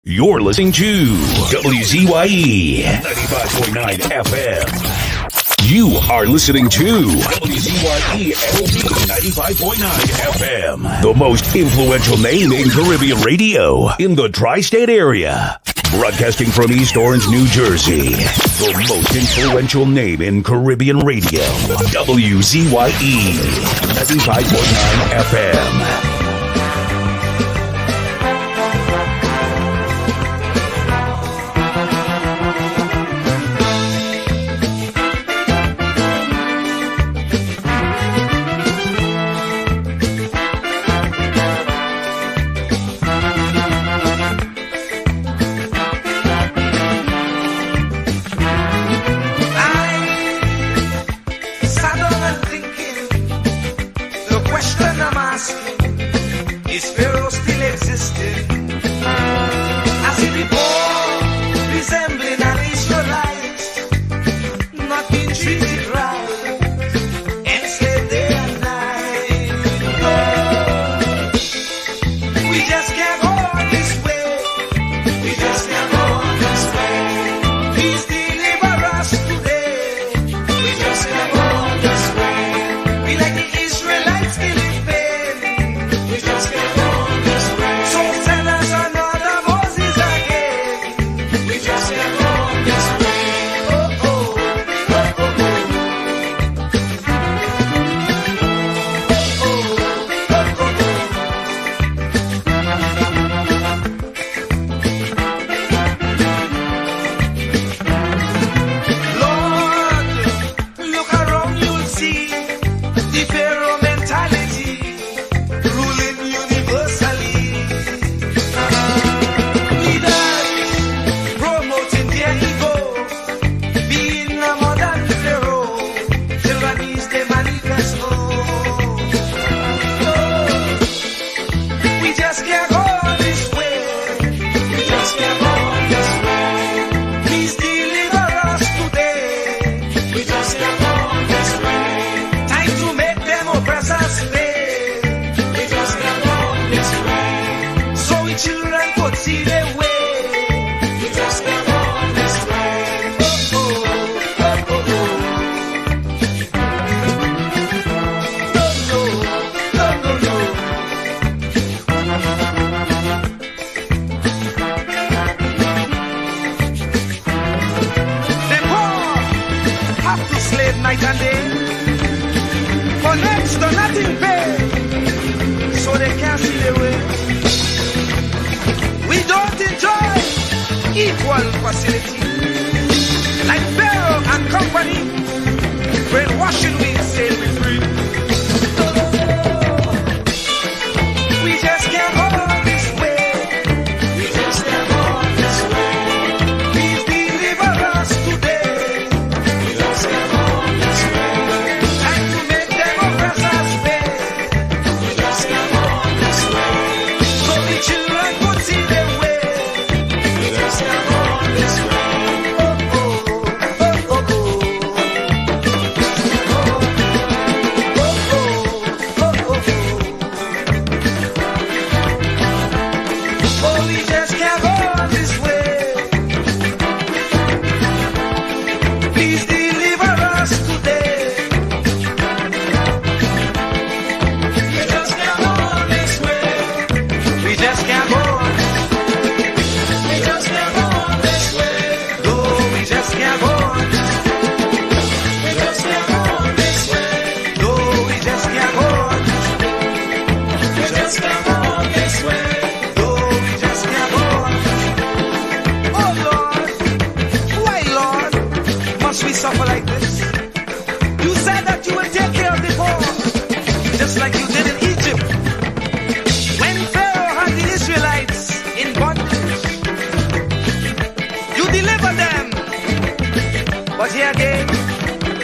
You're listening to WZYE 95.9 FM. You are listening to WZYE 95.9 FM, the most influential name in Caribbean radio in the tri-state area. Broadcasting from East Orange, New Jersey, the most influential name in Caribbean radio, WZYE 95.9 FM. Is pharaoh still existing? As he before, resembling an Israelite, not being treated right, enslaved day and night. Oh, we just can't go on this way. We just can't go on this way. Please deliver us today. We just can't go on this way. We like the Israelites still in pain. We just can't. Night and day, for next to nothing pay, so they can't see the way. We don't enjoy equal facility, like Pharaoh and company, brainwashing we say we free. We just can't hold this way. We just can't hold this way. Please deliver us today. We just can't hold. Suffer like this. You said that you will take care of the poor, just like you did in Egypt. When Pharaoh had the Israelites in bondage, you delivered them. But here again,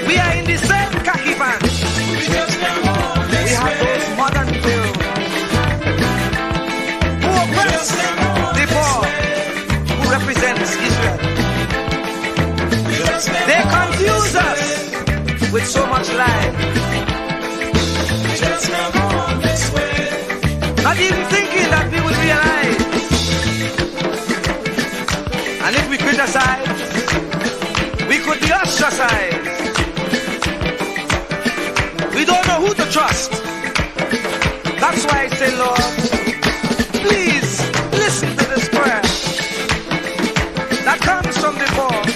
we are in the same khaki pants. We have those modern Pharaohs who oppress the poor, who represents Israel. They confuse us with so much lie. Not even thinking that we will realize trust. That's why I say, Lord, please listen to this prayer that comes from the Lord.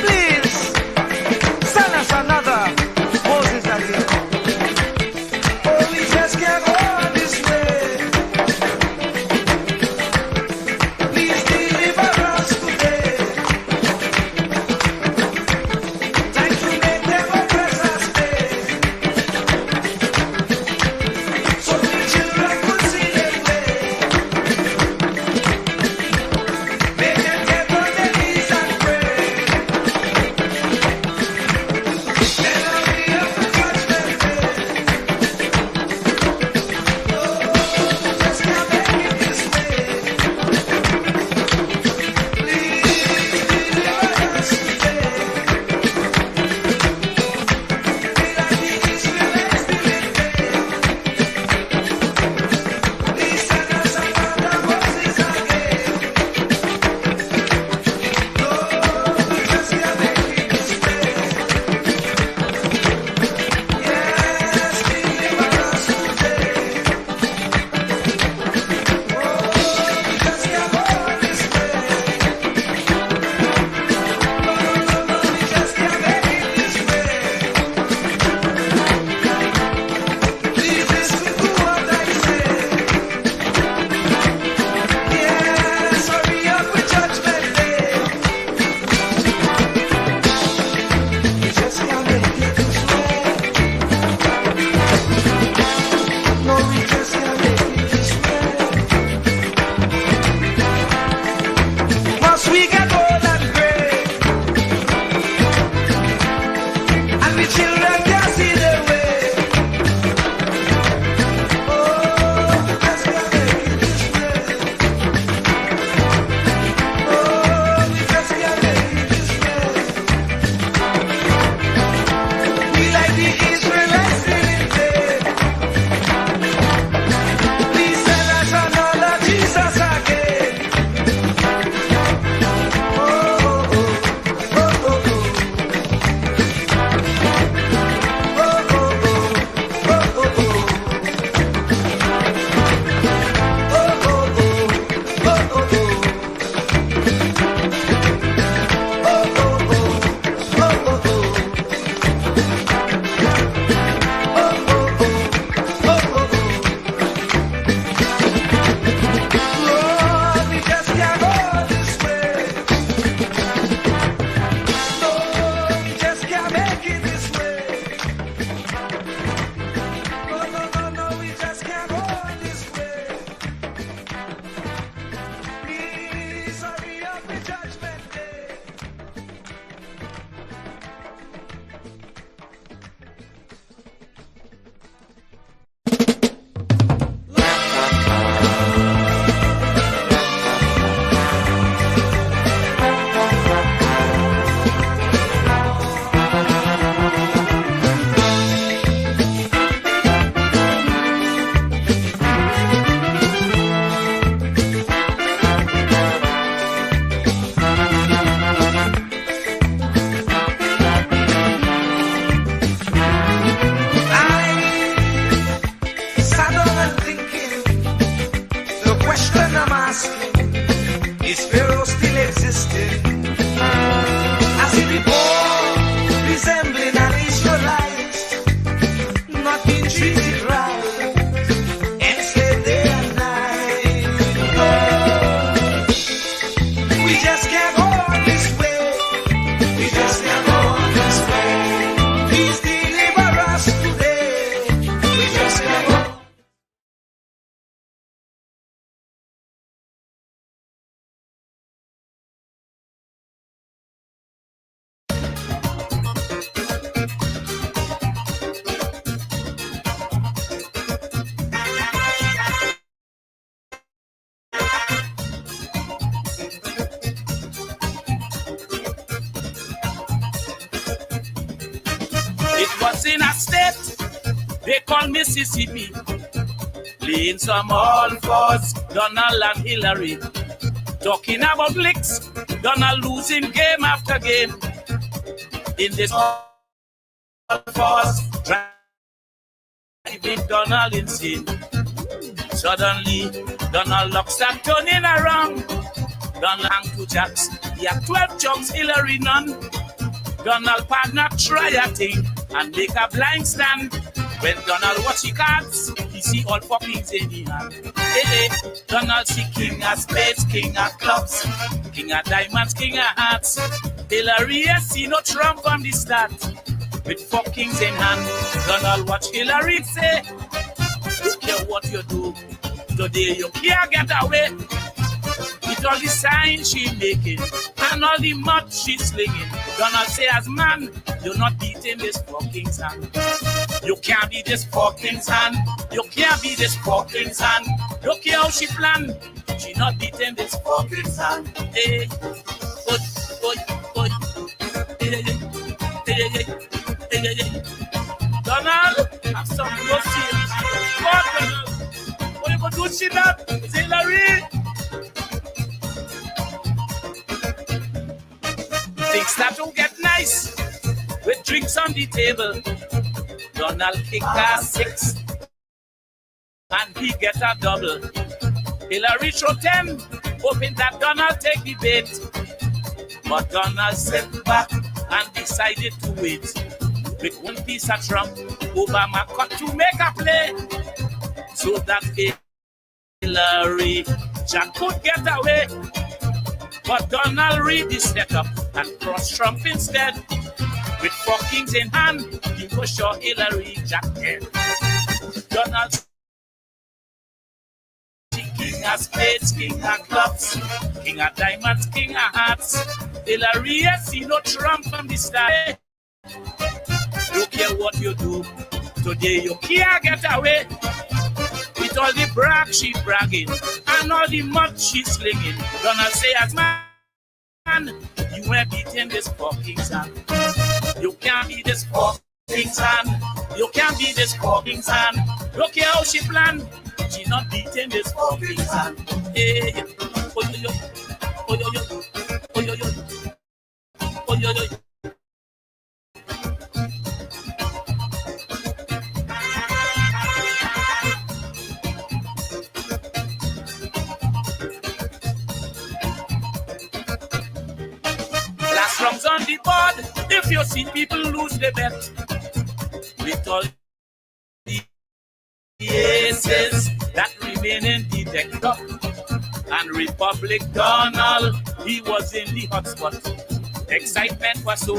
Please send us another Moses again. Oh, we just can't go on this way. Please deliver us today. Time to make them oppress us stay. So we children could see their way. Make them get on their knees and pray. Then I'll be up to judgment day. Just can't make it this way. Please deliver us today. Be like the Israelites did. Please send us another Moses again. Lord, we just can't make it this way. Yes, deliver us today. Oh, we just can't go on this way. No, we just can't make it this way. Please listen to what I say. Yes, hurry up with judgment day. We just can't make it this way. No, we just can't make it this way. Must we get old and gray? And the children can't see their way. Oh, we just can't make it this way. Oh, we just can't make it this way. We like the Israelites did it there. Please send us another Jesus again. Oh, oh, oh, oh, oh, oh. Oh, oh, oh, oh, oh, oh. Oh, oh, oh, oh, oh, oh. Oh, oh, oh, Lord, we just can't go this way. Lord, we just can't make it this way. No, no, no, no, we just can't go this way. Please hurry up with judgment day. I sat down and thinking, the question I'm asking, is Pharaoh still existing? As he before, resembling an Israelite, not being treated right, enslaved day and night. Lord, we just can't go on this way. We just can't go on this way. Please deliver us today. We just can't go. It was in a state they call Mississippi, playing some all fours, Donald and Hillary, talking about licks, Donald losing game after game. In this all fours, driving Donald insane. Suddenly, Donald Luck start turning around. Donald hang to jacks. He have 12 jobs, Hillary none. Donald partner try a thing and make a blind stand. When Donald watch the cards, he see all four kings in the hand. Hey, Donald see king of spades, king of clubs, king of diamonds, king of hearts. Hillary see no Trump from the start. With four kings in hand, Donald watch Hillary say, "Don't care what you do, today you can't get away." With all the signs she making and all the mud she slinging, Donald say, "As man, you're not beating this four king's hand. You can't be this four king's hand. You can't be this four king's hand. Look here how she plan. She not beating this four king's hand." Hey, oi, oi, oi. Hey, hey, hey, hey, hey, hey. Donald, have some mercy. God, Donald, what you gonna do? She not, Hillary. Things start to get nice with drinks on the table. Donald kick a 6 and he get a double. Hillary throw 10, hoping that Donald take the bait. But Donald sat back and decided to wait. With one piece of Trump, Obama cut to make a play so that Hillary Jack could get away. But Donald read the setup and cross Trump instead. With four kings in hand, he was sure Hillary Jack dead. Donald king of spades, king of clubs, king of diamonds, king of hearts. Hillary see no Trump from the start. Don't care what you do, today you can't get away. With all the brag she bragging and all the mud she slinging, Donald say, "As man, you ain't beating this four king's hand. You can't be this four king's hand. You can't be this four king's hand. Look here how she plan. She not beating this four king's hand." Hey, oh yo yo, oh yo yo, oh yo yo, oh yo yo. Last rounds on the board. If you see people lose the bet, with all the aces that remain in the deck, and Republic Donald, he was in the hot spot. Excitement was so,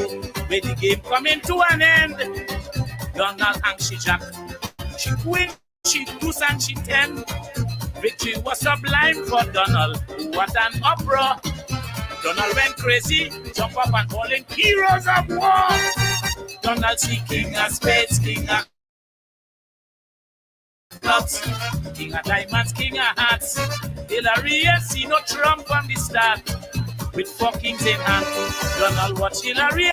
with the game coming to an end. Donald and she jack, she queen, she deuce and she 10. Victory was sublime for Donald. What an uproar! Donald went crazy, jump up and calling heroes of war. Donald see king of spades, king of clubs, king of diamonds, king of hearts. Hillary see no Trump from the start. With four kings in hand, Donald watch Hillary.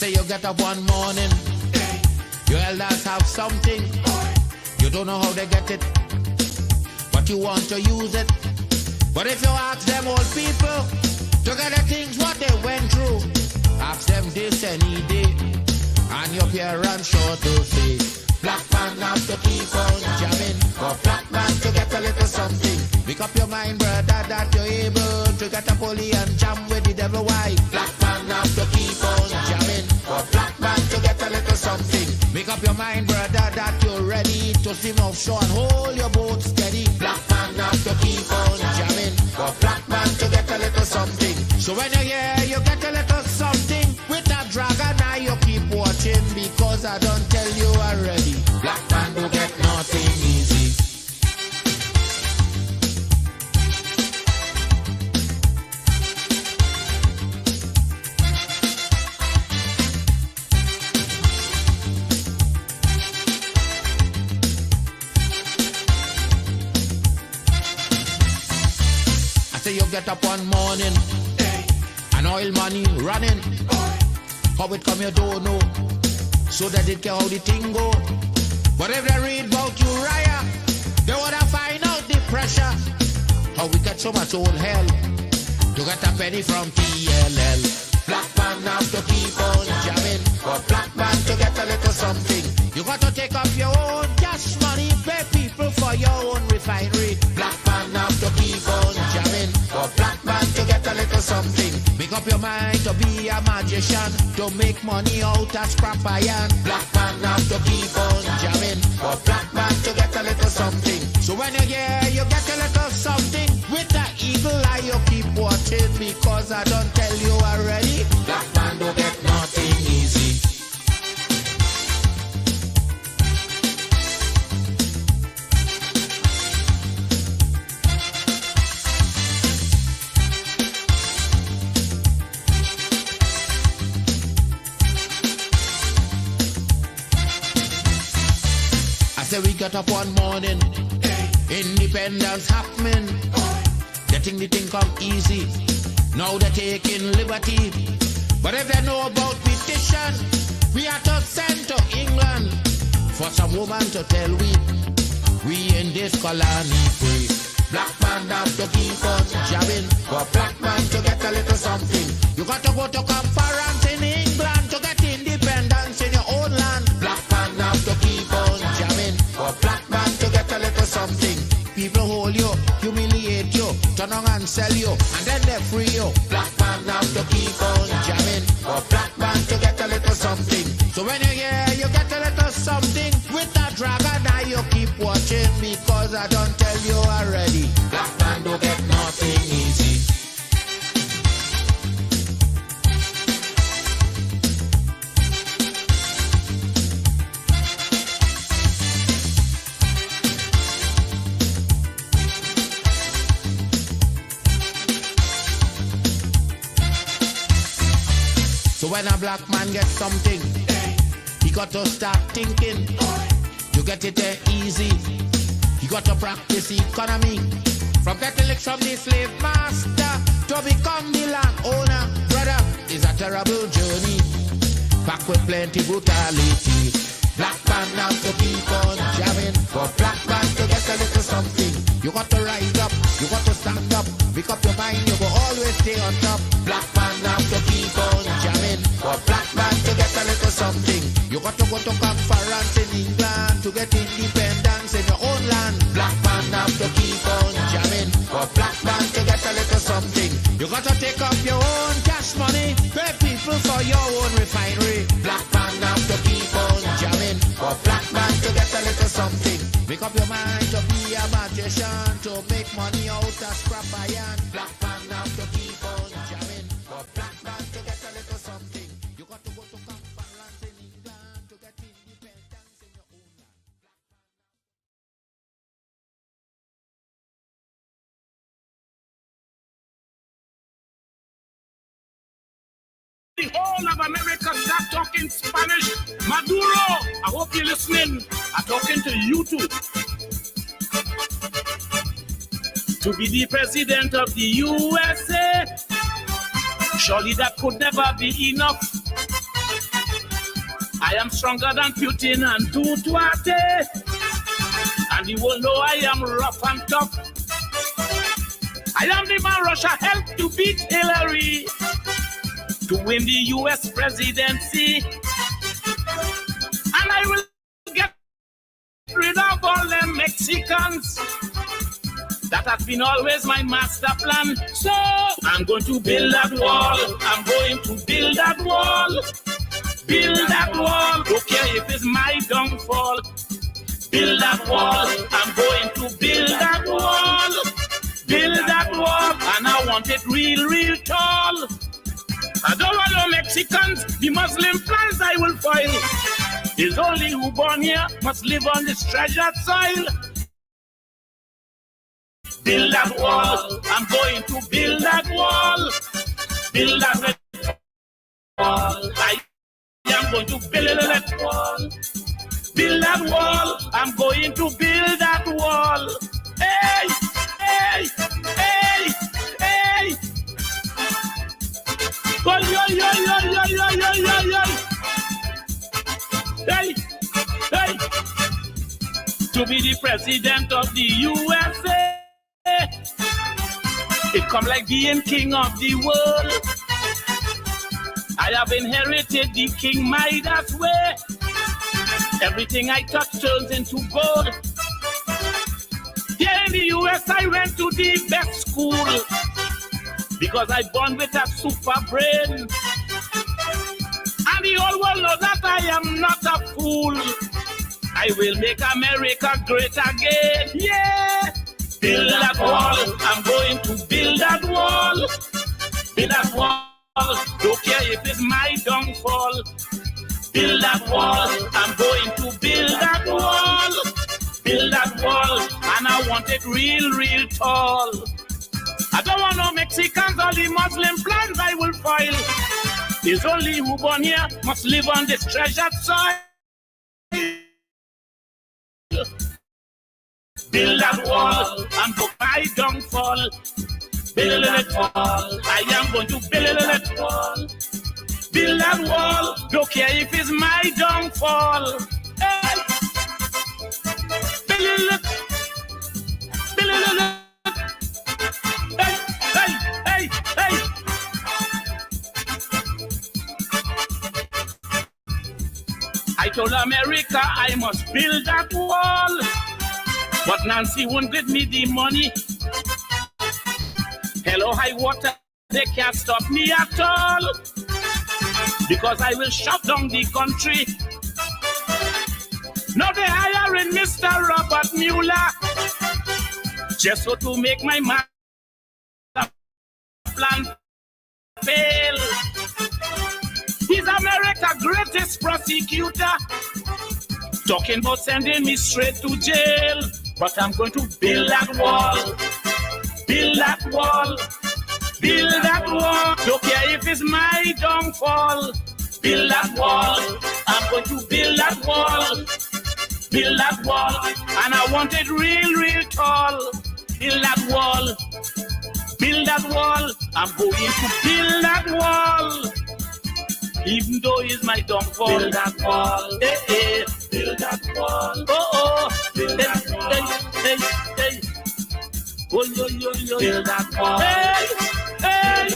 You get up one morning, your elders have something. You don't know how they get it, but you want to use it. But if you ask them old people to get the things what they went through, ask them this any day, and your parents sure to say, black man have to keep on jamming, for black man to get a little something. Make up your mind, brother, that you're able to get a pulley and jam with the devil. Why? Black man have to keep on jamming, for black man to get a little something. Make up your mind, brother, that you're ready to swim offshore and hold your boat steady. Black man have to keep on jamming, for black man to get a little something. So when you're here, you get a little something. With that dragon eye, you keep watching, because I don't tell you already. Black man do get nothing easy. get up one morning, and oil money running. How it come you don't know, so that they care how the thing go. But if they read about Uriah, they wanna find out the pressure. How we get so much old hell to get a penny from TLL. Black man have to keep on jamming, for black man to get a little something. You got to take up your own cash money, pay people for your own refinery. Black man have to keep on jamming, for black man to get a little something. Make up your mind to be a magician, to make money out of scrap iron. Black man have to keep on jamming, for black man to get a little something. So when you hear you get a little something, with that eagle eye you keep watching, because I don't tell you already, black man don't get nothing easy. Say we got up one morning, independence happening, getting the thing come easy. Now they're taking liberty, but if they know about petition, we are to send to England for some woman to tell we in this colony free. Black man have to keep on jamming, for black man to get a little something. You got to go to conference in England to get independence in your own land. Black man have to keep on jamming, for black man to get a little something. People hold you, humiliate you, turn on and sell you, and then they free you. Black man have to keep on jamming, for black man to get a little something. So when you hear you get a little something, with that dragon eye you keep watching, because I don't tell you already, black man don't get nothing easy. So when a black man gets something, he got to start thinking to get it there easy. He got to practice economy, from getting licked from the slave master to become the land owner. Brother, it's a terrible journey, back with plenty brutality. Black man have to keep on jamming, for black man to get a little something. You got to rise up, you got to stand up, pick up your mind, you will always stay on top. Black man have to keep on jamming, for black man to get a little something. You got to go to conference in England to get independence in your own land. Black man have to keep on jamming, for black man to get a little something. You got to take up your own cash money, pay people for your own refinery. Black man have to keep on jamming, for black man to get a little something. Make up your mind to be a magician, to make money out of scrap iron. Black man have to keep on jamming, for black man to get a little something. You got to go to conference in England to get independence in your own land. The whole of America start talking Spanish. Maduro, I hope you're listening. I'm talking to you too. To be the president of the USA, surely that could never be enough. I am stronger than Putin and Duterte, and you will know I am rough and tough. I am the man Russia helped to beat Hillary to win the US presidency, and I will get rid of all them Mexicans. That has been always my master plan. So I'm going to build that wall. I'm going to build that wall. Build that wall. Don't care if it's my downfall. Build that wall. I'm going to build that wall. Build that wall. And I want it real, real tall. I don't want no Mexicans. The Muslim plans I will foil. Is only who born here must live on this treasured soil. Build that wall. I'm going to build that wall. Build that wall. I am going to build that wall. Build that wall. I'm going to build that wall. Hey, hey, hey, hey. to be the president of the USA. It come like being king of the world. I have inherited the King Midas way. Everything I touch turns into gold. Here in the US, I went to the best school because I born with a super brain. And the whole world knows that I am not a fool. I will make America great again. Yeah! Build that wall. I'm going to build that wall. Build that wall. Don't care if it's my downfall. Build that wall. I'm going to build that wall. Build that wall. And I want it real, real tall. I don't want no Mexicans or the Muslim plans I will foil. It's only who born here must live on this treasured soil. Build that wall and book my downfall. Build that wall. I am going to build that wall. Build that wall. Don't care if it's my downfall. Hey. Build it. Build it. Hey, hey, hey, hey. I told America I must build that wall. But Nancy won't give me the money. Hello, high water, they can't stop me at all. Because I will shut down the country. Now they're hiring Mr. Robert Mueller just so to make my master plan fail. He's America's greatest prosecutor, talking about sending me straight to jail. But I'm going to build that wall. Build that wall. Build that wall. Don't care if it's my downfall. Build that wall. I'm going to build that wall. Build that wall. And I want it real, real tall. Build that wall. Build that wall. I'm going to build that wall. Even though it's my downfall. Build that wall. Hey, hey. Build that wall. Oh, oh. Build that wall. Hey, hey, hey. Oh, yo, yo, yo. Build that wall. Hey, hey.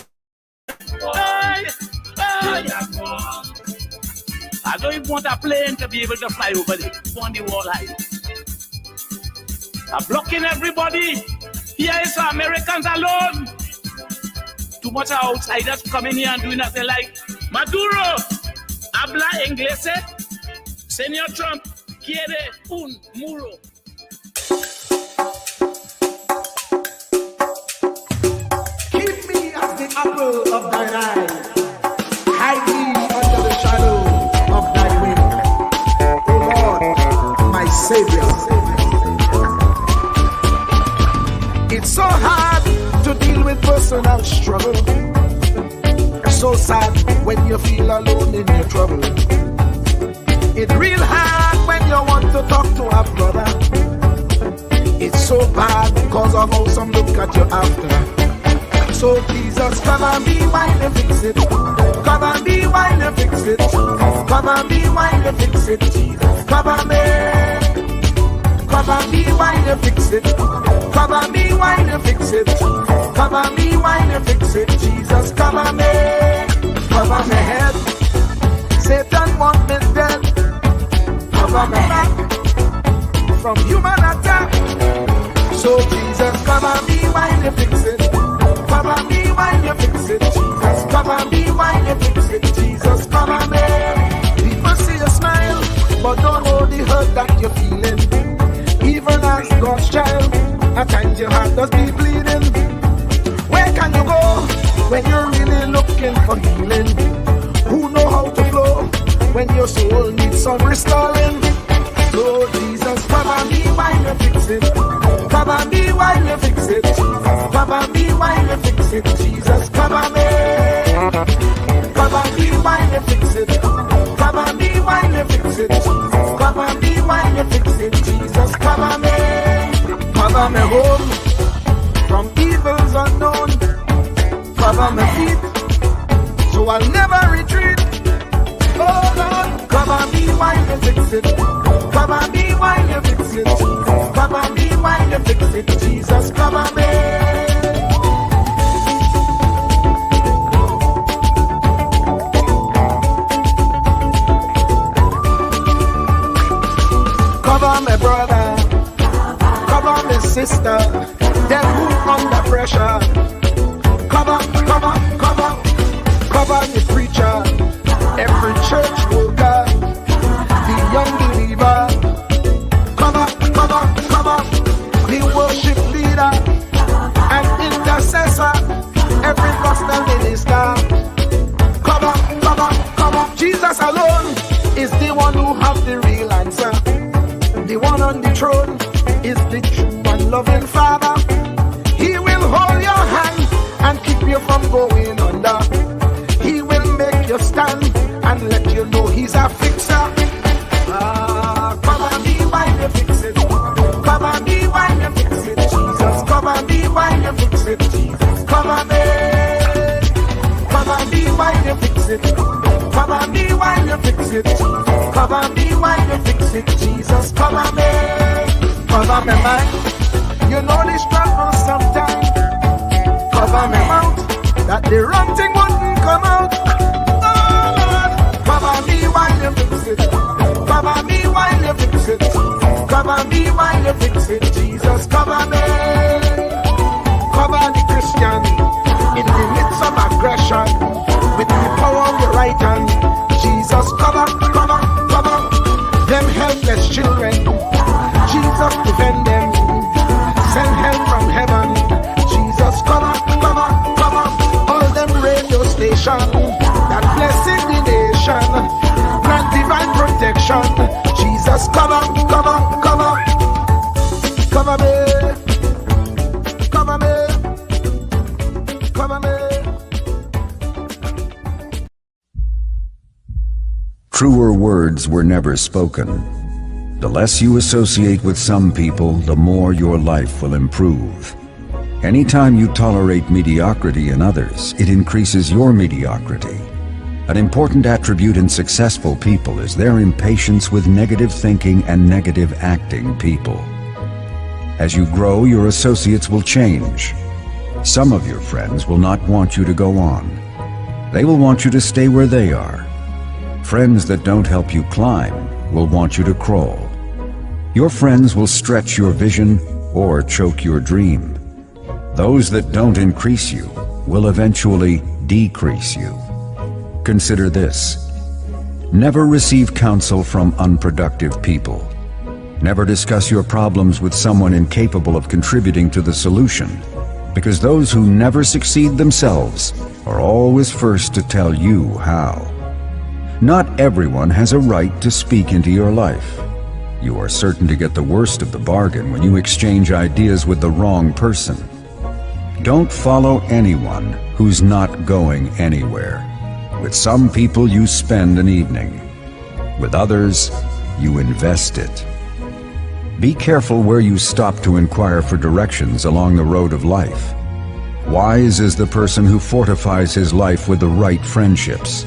Hey, hey. Build that wall. I don't even want a plane to be able to fly over it on the wall high. I'm blocking everybody. Here is Americans alone. Too much outsiders coming here and doing nothing like Maduro. Habla inglés. Señor Trump quiere un muro. Keep me as the apple of thine eye. Hide me under the shadow of thy wing. O Lord, my Savior. It's so hard to deal with personal struggle. So sad when you feel alone in your trouble. It's real hard when you want to talk to a brother. It's so bad because of how some look at you after. So Jesus, cover me while you fix it. Cover me while you fix it. Cover me while you fix it. Jesus, cover me. Cover me while you fix it. Cover me while you fix it. Cover me while you fix it. Jesus, cover me. Cover my head. Satan want me dead. Cover my back from human attack. So Jesus, cover me while you fix it. Cover me while you fix it. Jesus, cover me while you fix it. Jesus, cover me. People see you smile, but don't know the hurt that you're feeling. Even as God's child, at times your heart does be bleeding. Where can you go when you're really looking for healing? Who know how to flow when your soul needs some restoring? So Jesus, cover me while you fix it. Cover me while you fix it. Cover me while you fix it. Jesus, cover me. Cover me while you fix it. Cover me while you fix it. Cover me while you fix it. Jesus, cover me. Cover me home from evils unknown. Cover my feet so I'll never retreat. Oh Lord, cover me while you fix it. Cover me while you fix it. Jesus, cover me while you fix it. Jesus, cover me. Cover my brother, cover my sister, them who under pressure. Cover the preacher, every church worker, the young believer. Cover the worship leader and intercessor, every gospel minister. Cover. Jesus alone is the one who have the real answer. The one on the throne is the true and loving Father. He will hold your hand and keep you from going under. He will make you stand and let you know he's a fixer. Cover me while you fix it. Cover me while you fix it. Jesus, cover me while you fix it. Jesus, cover me. Cover me while you fix it. Cover me while you fix it. Cover me while you fix it. Jesus, cover me. Cover me mind. You know the struggle sometimes. Cover me mouth, that the wrong thing wouldn't come out. Oh Lord, cover me while you fix it. Cover me while you fix it. Cover me while you fix it. Jesus, cover me. Cover the Christian in the midst of aggression with the power of your right hand. Jesus, cover them helpless children. Jesus, defend them. Send help from heaven. Jesus, cover all them radio stations that blessing the nation. Grant divine protection. Jesus, cover me. Truer words were never spoken. The less you associate with some people, the more your life will improve. Anytime you tolerate mediocrity in others, it increases your mediocrity. An important attribute in successful people is their impatience with negative thinking and negative acting people. As you grow, your associates will change. Some of your friends will not want you to go on. They will want you to stay where they are. Friends that don't help you climb will want you to crawl. Your friends will stretch your vision or choke your dream. Those that don't increase you will eventually decrease you. Consider this. Never receive counsel from unproductive people. Never discuss your problems with someone incapable of contributing to the solution, because those who never succeed themselves are always first to tell you how. Not everyone has a right to speak into your life. You are certain to get the worst of the bargain when you exchange ideas with the wrong person. Don't follow anyone who's not going anywhere. With some people you spend an evening. With others, you invest it. Be careful where you stop to inquire for directions along the road of life. Wise is the person who fortifies his life with the right friendships.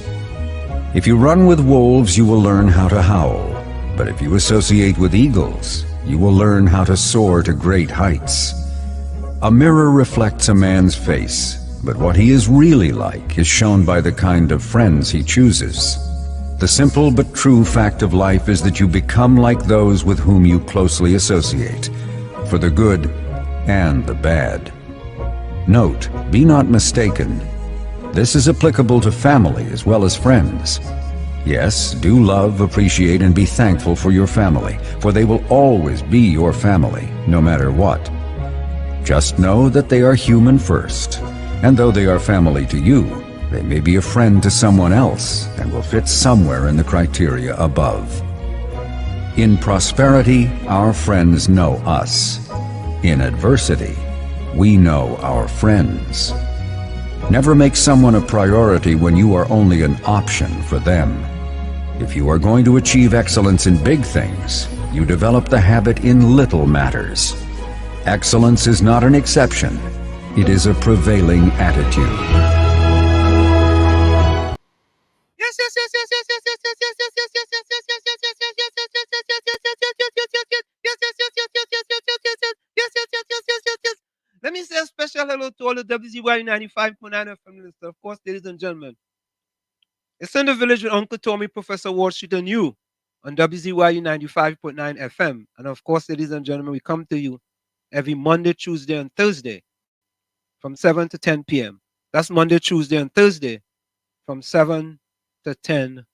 If you run with wolves, you will learn how to howl. But if you associate with eagles, you will learn how to soar to great heights. A mirror reflects a man's face, but what he is really like is shown by the kind of friends he chooses. The simple but true fact of life is that you become like those with whom you closely associate, for the good and the bad. Note, be not mistaken. This is applicable to family as well as friends. Yes, do love, appreciate, and be thankful for your family, for they will always be your family, no matter what. Just know that they are human first, and though they are family to you, they may be a friend to someone else and will fit somewhere in the criteria above. In prosperity, our friends know us. In adversity, we know our friends. Never make someone a priority when you are only an option for them. If you are going to achieve excellence in big things, you develop the habit in little matters. Excellence is not an exception. It is a prevailing attitude. Yes. all the WZY 95.9 FM listeners. Of course, ladies and gentlemen, it's in the village with Uncle Tommy, Professor Wall Street, and you on WZY 95.9 FM. And of course, ladies and gentlemen, we come to you every Monday, Tuesday, and Thursday from 7 to 10 p.m. That's Monday, Tuesday, and Thursday from 7 to 10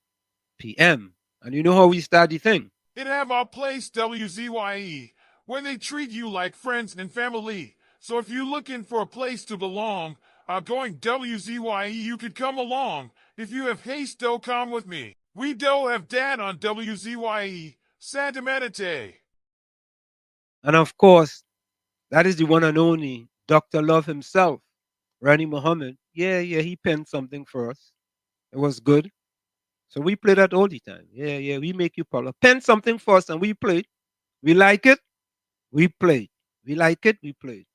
p.m. And you know how we start the thing? It have our place, WZYE, where they treat you like friends and family. So if you're looking for a place to belong, going WZYE, you could come along. If you have haste, do come with me. We do have dad on WZYE, Santa Meditate. And of course, that is the one and only Dr. Love himself, Rani Muhammad. Yeah, he penned something for us. It was good. So we play that all the time. Yeah, we make you proud. Pen something for us and we play it. We like it, we play it. We like it, we play it.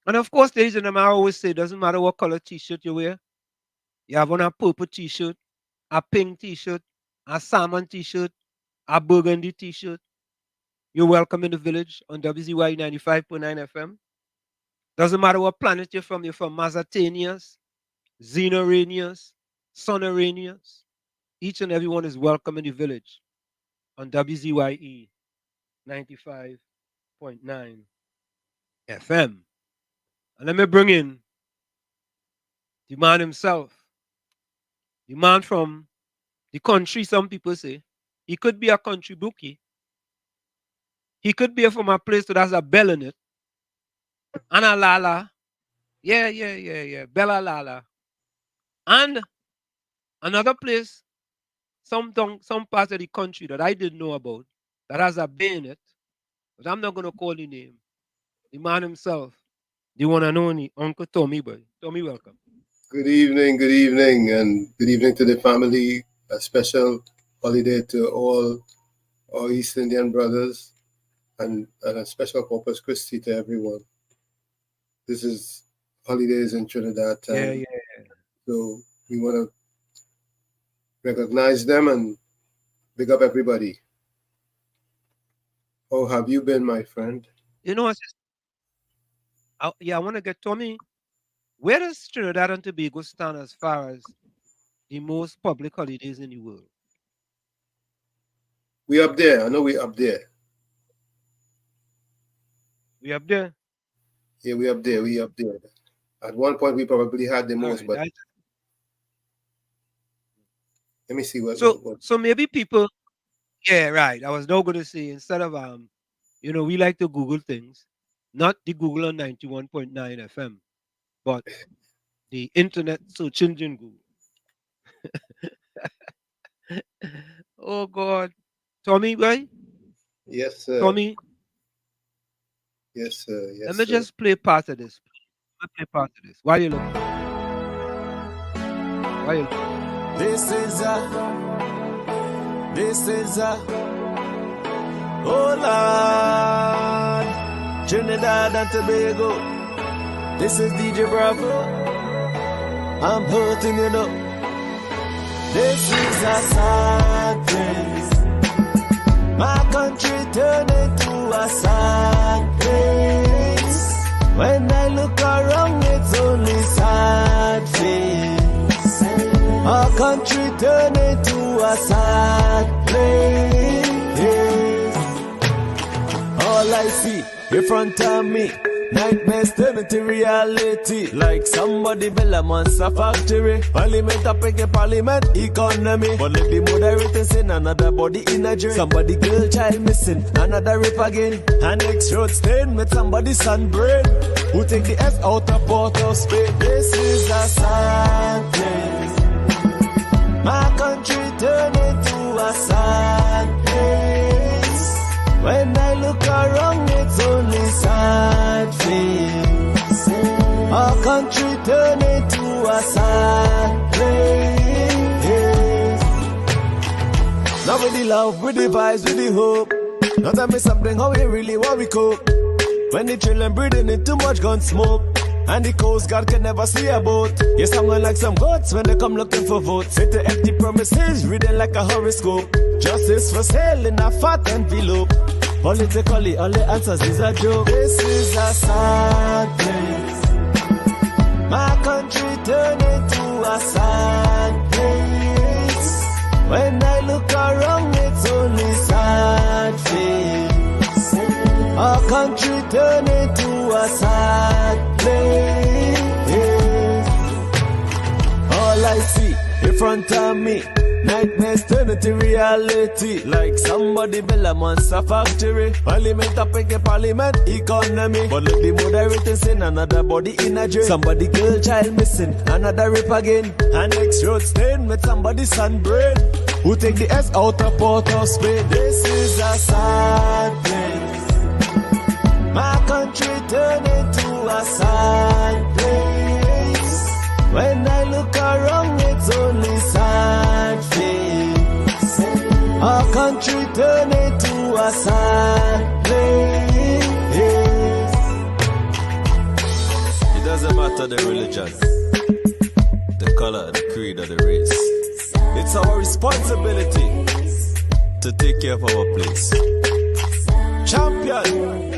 And of course, ladies and gentlemen, I always say, it doesn't matter what color t-shirt you wear. You have on a purple t-shirt, a pink t-shirt, a salmon t-shirt, a burgundy t-shirt. You're welcome in the village on WZY 95.9 FM. Doesn't matter what planet you're from Mazatanians, Xenoranians, Sonoranians. Each and everyone is welcome in the village on WZYE 95.9 FM. And let me bring in the man himself, the man from the country, some people say. He could be a country bookie. He could be from a place that has a bell in it. And a lala. Yeah. Bella lala. And another place, some parts of the country that I didn't know about, that has a bay in it, but I'm not going to call the name. The man himself, the one and only Uncle Tommy Boy. Tommy, welcome. Good evening, and good evening to the family. A special holiday to all our East Indian brothers, and a special Corpus Christi to everyone. This is holidays in Trinidad time. Yeah. So we want to recognize them and big up everybody. How have you been, my friend? You know, I want to get Tommy. Where does Trinidad and Tobago stand as far as the most public holidays in the world? We up there. I know we up there. We up there? Yeah, we up there. At one point, we probably had the most, Right, but let me see what. So maybe people. Yeah, right. I was now going to say, instead of we like to Google things, not the Google on 91.9 FM, but the internet search engine Google. Oh God, Tommy, right? Yes, sir. Tommy. Yes, sir. Yes, Let me sir. just play part of this. Why you looking? This is oh Lord, Trinidad and Tobago. This is DJ Bravo. I'm hurting you up. This is a sad place. My country turned into a sad place. When I look around, it's only sad face. Our country turned into a sad place. All I see in front of me, nightmares turn into reality. Like somebody build a monster factory. Parliament up against parliament economy. But let the moderators in another body in a dream. Somebody girl child missing, another rape again. And next road stain with somebody's son brain. Who take the S out of Port of Spain. This is a sad place. My country turned into a sad place. When I look around, it's only sad face. Our country turned into a sad place. Now with the love, with the vibes, with the hope. Now tell me something, how we really want we cope. When the children breathing in too much gun smoke. And the Coast Guard can never see a boat. Yes, I'm like some goats when they come looking for votes. Sit to empty promises, reading like a horoscope. Justice for sale in a fat envelope. Politically, all the answers is a joke. This is a sad place. My country turned into a sad place. When I look around, it's only sad face. Our country turned into a sad place. All I see in front of me, nightmares turn into reality. Like somebody build a monster factory. Parliament up in parliament economy. But look the moderators in another body in a jail. Somebody girl child missing, another rape again. And next road stain with somebody's son brain. Who take the S out of Port of Spain? This is a sad place. My country turned into a sad place. When I look around, it's only sad face. Our country turned into a sad place. It doesn't matter the religion, the color, the creed, or the race. It's our responsibility to take care of our place. Champion!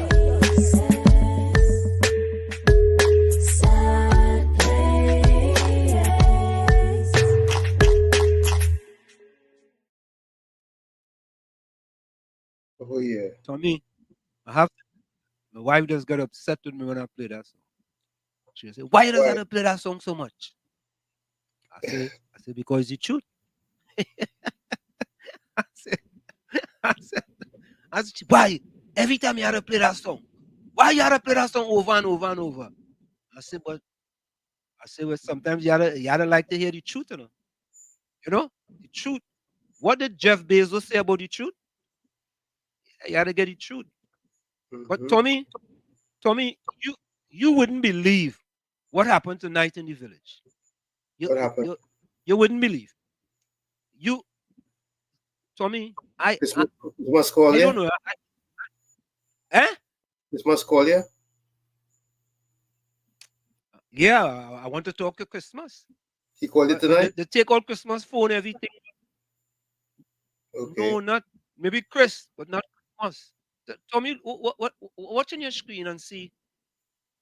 Oh yeah. Tommy, my wife just got upset with me when I play that song. She said, "Why does I play that song so much?" I said, "Because it's the truth." I said, "Why? Every time you had to play that song, why you had to play that song over and over and over?" I said, well, sometimes you had to like to hear the truth, you know, the truth. What did Jeff Bezos say about the truth? You had to get the truth. But Tommy, you wouldn't believe what happened tonight in the village. What happened? You wouldn't believe. Tommy, This must call you? don't know. This must call you? Yeah, I want to talk to Christmas. He called you tonight? They take all Christmas phone, everything. Okay. No, not maybe Chris, but not Christmas. Tommy, watch on your screen and see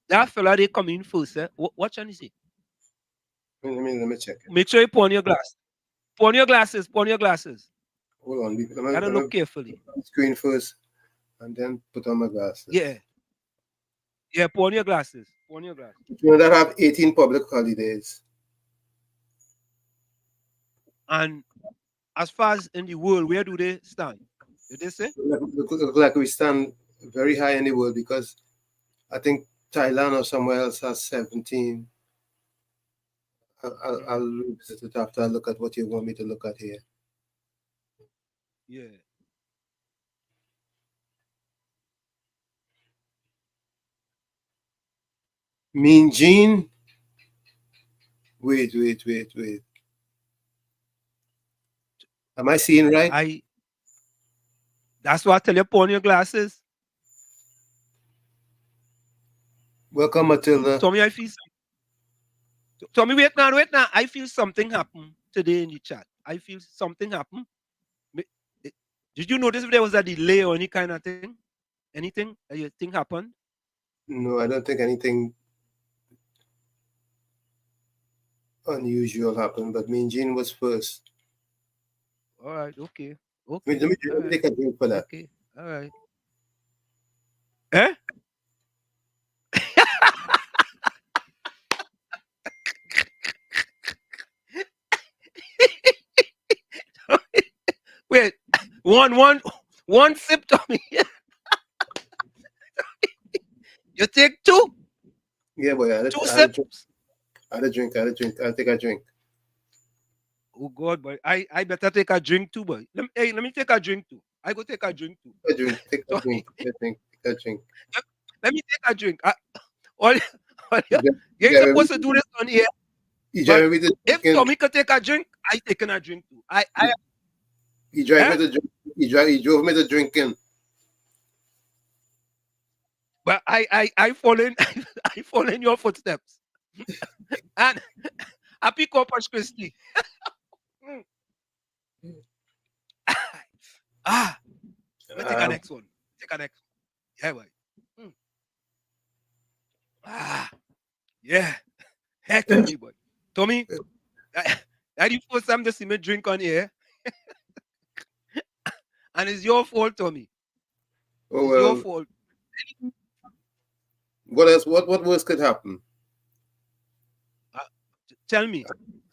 that fella they come in first. Watch and see. Let me check it. Make sure you put on your glasses. Put on your glasses. Put on your glasses. Hold on. You gotta look carefully. Screen first and then put on my glasses. Yeah. Yeah, put on your glasses. Put on your glasses. Trinidad have 18 public holidays. And as far as in the world, where do they stand? Did they say? Look like we stand very high in the world because I think Thailand or somewhere else has 17. I'll revisit it after I look at what you want me to look at here. Yeah. Mean Gene. Wait. Am I seeing right? That's why I tell you, put on your glasses. Welcome, Matilda. Tommy, I feel Tommy, wait now. I feel something happened today in the chat. I feel something happened. Did you notice if there was a delay or any kind of thing? Anything that you think happened? No, I don't think anything unusual happened, but Mean Gene was first. All right, okay. Let me take a drink for that. Okay, all right. Eh? Wait, one sip, Tommy. You take two? Yeah, boy. Two sips? I had a drink. I'll take a drink. Oh God, boy. I better take a drink too, boy. Let me take a drink too. I go take a drink too. Take a drink. Let me take a drink. You're supposed to do this on here. If Tommy could take a drink, I taking a drink too. He drove me to drinking. But I follow in your footsteps. And I pick up as Christy. Let me take a next one. Yeah, boy. Yeah. Heck with me, boy. Tommy, that the first time to see me drink on here. And it's your fault, Tommy. Oh It's your well. fault. What else? What worse could happen? Uh, Tell me.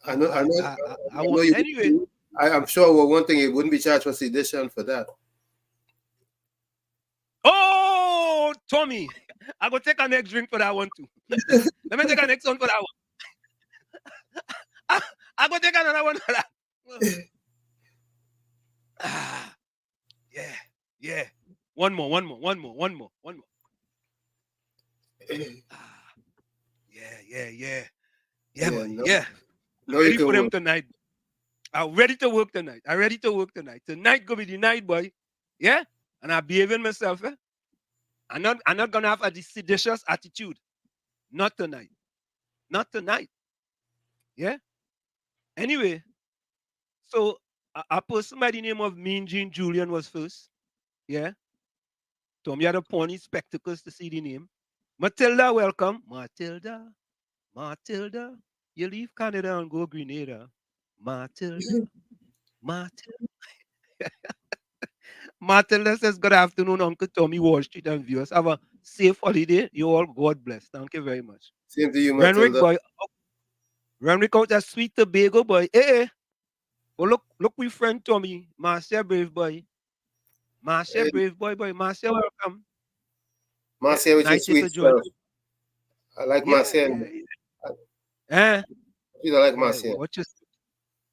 I know. I I know want you. anyway. I'm sure. Well, one thing, you wouldn't be charged for sedition for that. Oh, Tommy, I go take a next drink for that one too. Let me take a next one for that one. I go take another one for that. Yeah, yeah. One more. Yeah, Yeah. boy. No. Yeah. No, I'm you ready can for them work. tonight. I'm ready to work tonight. Tonight gonna be the night, boy. Yeah? And I'm behaving myself, eh? I'm not gonna have a seditious attitude. Not tonight. Not tonight. Yeah? Anyway, so a person by the name of Mean Gene Julian was first. Yeah? Tommy had to put on his spectacles to see the name. Matilda, welcome. Matilda, you leave Canada and go Grenada. Matilda. Matilda says, good afternoon, Uncle Tommy Wall Street and viewers. Have a safe holiday. You all, God bless. Thank you very much. Same to you, Renwick, Matilda. boy. Renwick out that sweet Tobago, boy. Hey. Oh, look, we friend Tommy. Marcia Brave, boy. Marcia Hey, Brave, boy. Marcia, welcome. Yeah, Marcia with your night you sweet could join stuff. us. I like Yeah, Marcia. Eh? I like Yeah, Marcia.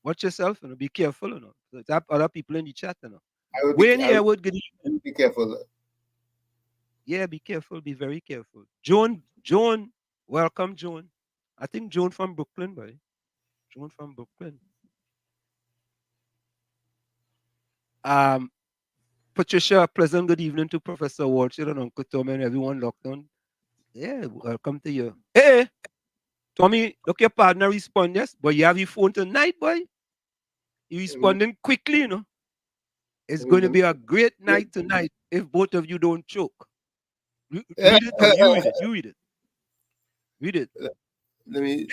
watch yourself, you know. Be careful, you know. There's other people in the chat, you know. I would Wayne be. here, would good evening. Be careful. Yeah, be careful. Be very careful. Joan, welcome, Joan. I think Joan from Brooklyn, boy. Joan from Brooklyn. Patricia, pleasant good evening to Professor Walshett and Uncle Tom and everyone locked on. Yeah, welcome to you. Hey, Tommy, look, your partner respond, yes, but you have your phone tonight, boy. You responding quickly, you know. It's going to be a great night tonight if both of you don't choke. Read it, Tommy. You read it. Read it. Let me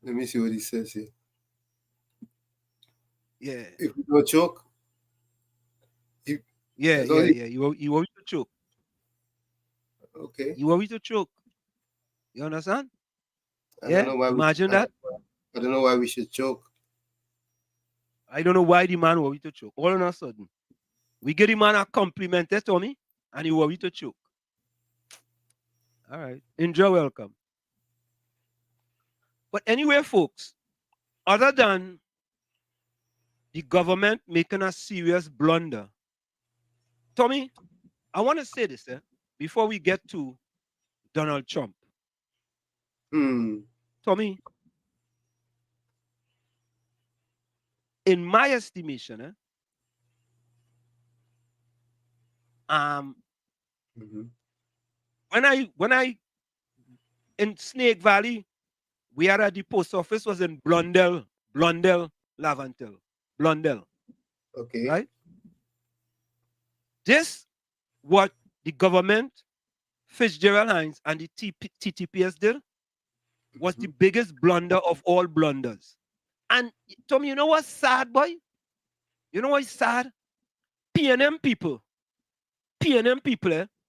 let me see what he says here. Yeah. If you don't choke, Yeah. You want me to choke. Okay. You want me to choke. You understand? I don't know why Imagine that. I don't know why we should choke. I don't know why the man want me to choke. All of a sudden. We get the man a compliment, Tommy, and he want me to choke. All right. Enjoy, welcome. But anyway, folks, other than the government making a serious blunder, Tommy, I want to say this before we get to Donald Trump. Tommy, in my estimation, when I in Snake Valley, we had the post office was in Blundell, Lavantel, Blundell. Okay. Right? This what the government, Fitzgerald Hines, and the TTPS did was the biggest blunder of all blunders. And Tommy, you know what's sad, boy? You know what's sad? PNM people,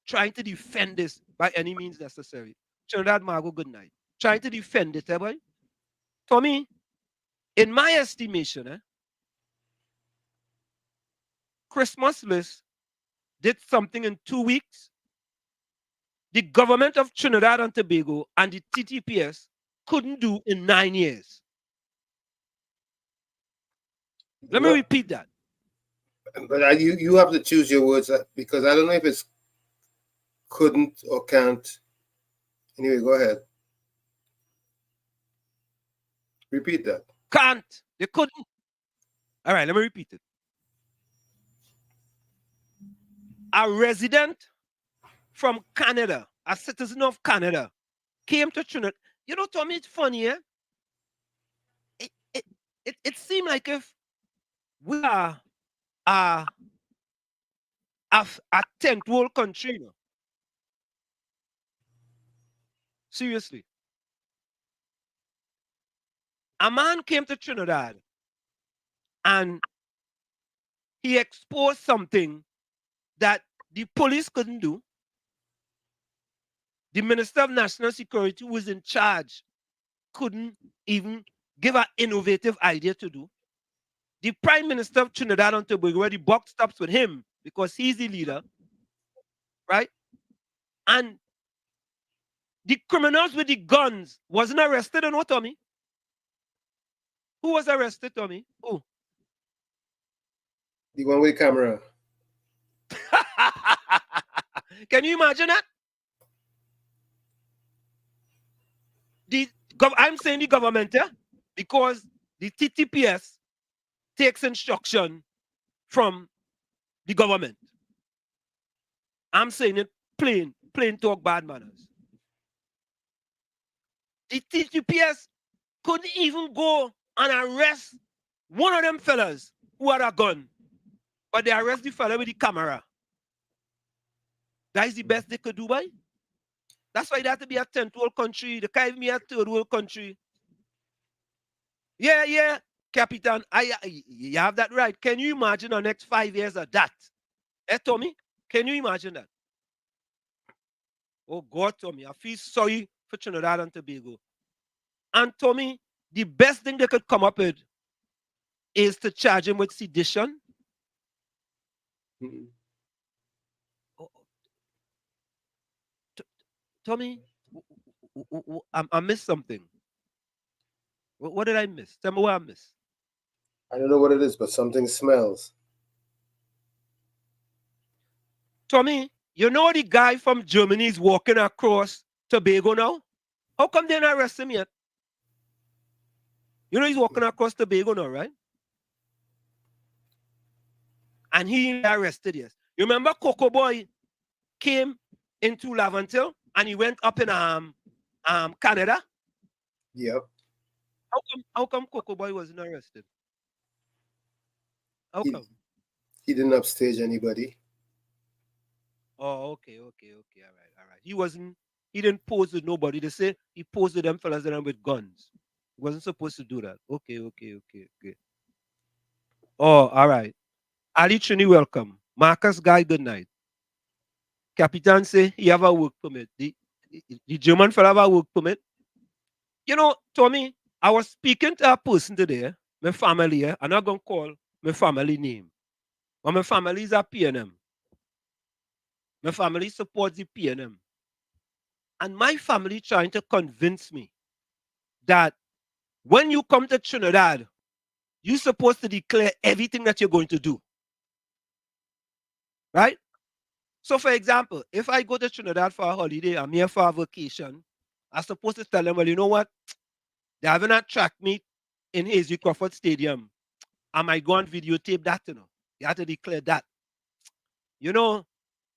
trying to defend this by any means necessary. Trinidad Margo, good night. Trying to defend it, boy. Tommy, in my estimation, Christmas list did something in 2 weeks. The government of Trinidad and Tobago and the TTPS couldn't do in 9 years. Let me repeat that. But you have to choose your words because I don't know if it's couldn't or can't. Anyway, go ahead. Repeat that. Can't. They couldn't. All right, let me repeat it. A resident from Canada, a citizen of Canada, came to Trinidad. You know, Tommy, it's funny, eh? It seemed like if we are a 10th world country, you know, Seriously. A man came to Trinidad and he exposed something that the police couldn't do. The Minister of National Security, who was in charge, couldn't even give an innovative idea to do. The Prime Minister of Trinidad and Tobago, where the buck stops with him because he's the leader, right? And the criminals with the guns wasn't arrested, or not, Tommy? Who was arrested, Tommy? Who? The one with the camera. Can you imagine that? I'm saying the government, yeah, because the TTPS takes instruction from the government. I'm saying it plain talk, bad manners. The TTPS couldn't even go and arrest one of them fellas who had a gun, but they arrest the fella with the camera. That is the best they could do, boy. That's why they have to be a 10th world country. They can't even be a 3rd world country. Yeah, Capitan. You have that right. Can you imagine the next 5 years of that? Tommy? Can you imagine that? Oh, God, Tommy. I feel sorry for Trinidad and Tobago. And, Tommy, the best thing they could come up with is to charge him with sedition. Mm-hmm. Tommy, I missed something. What did I miss? Tell me what I missed. I don't know what it is, but something smells. Tommy, you know the guy from Germany is walking across Tobago now? How come they not arrest him yet? You know he's walking across Tobago now, right? And he arrested, yes. You remember Coco Boy came into Lavantil and he went up in Canada? Yep. How come Coco Boy wasn't arrested? How come? He didn't upstage anybody. Oh, okay. All right. He didn't pose with nobody. They say he posed with them fellas that are with guns. He wasn't supposed to do that. Okay. Oh, all right. Ali Trini, welcome. Marcus Guy, good night. Capitan say he have a work permit. The German fella have a work permit. You know, Tommy, I was speaking to a person today, my family, I'm not going to call my family name. But my family is a PNM. My family supports the PNM. And my family trying to convince me that when you come to Trinidad, you're supposed to declare everything that you're going to do. Right? So, for example, if I go to Trinidad for a holiday, I'm here for a vacation, I'm supposed to tell them, well, you know what? They haven't tracked me in Hazy Crawford Stadium. I might go and videotape that, you know. You have to declare that. You know,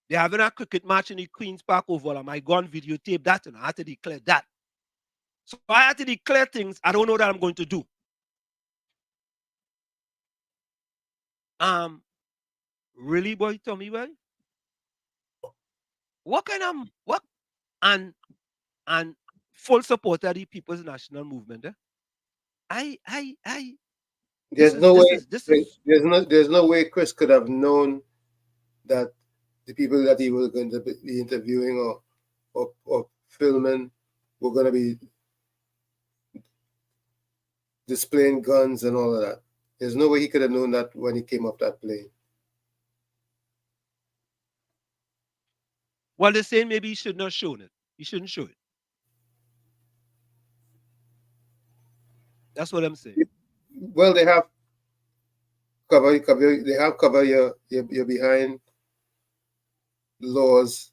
they haven't a cricket match in the Queen's Park Oval. I might go and videotape that, you know. I have to declare that. So I have to declare things I don't know that I'm going to do. Really, boy, Tommy, boy? What kind of what and full support of the People's National Movement? There's no way Chris could have known that the people that he was going to be interviewing or filming were going to be displaying guns and all of that. There's no way he could have known that when he came off that plane. Well, they're saying maybe he shouldn't have shown it. He shouldn't show it. That's what I'm saying. Well, they have cover your behind laws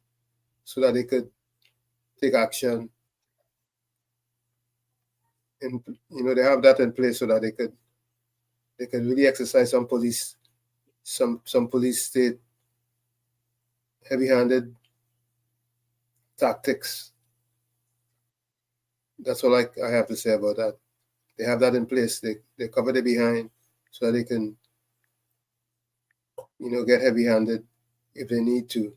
so that they could take action. And they have that in place so that they could really exercise some police state heavy-handed tactics. That's all I have to say about that. They have that in place. They cover their behind so that they can, get heavy-handed if they need to.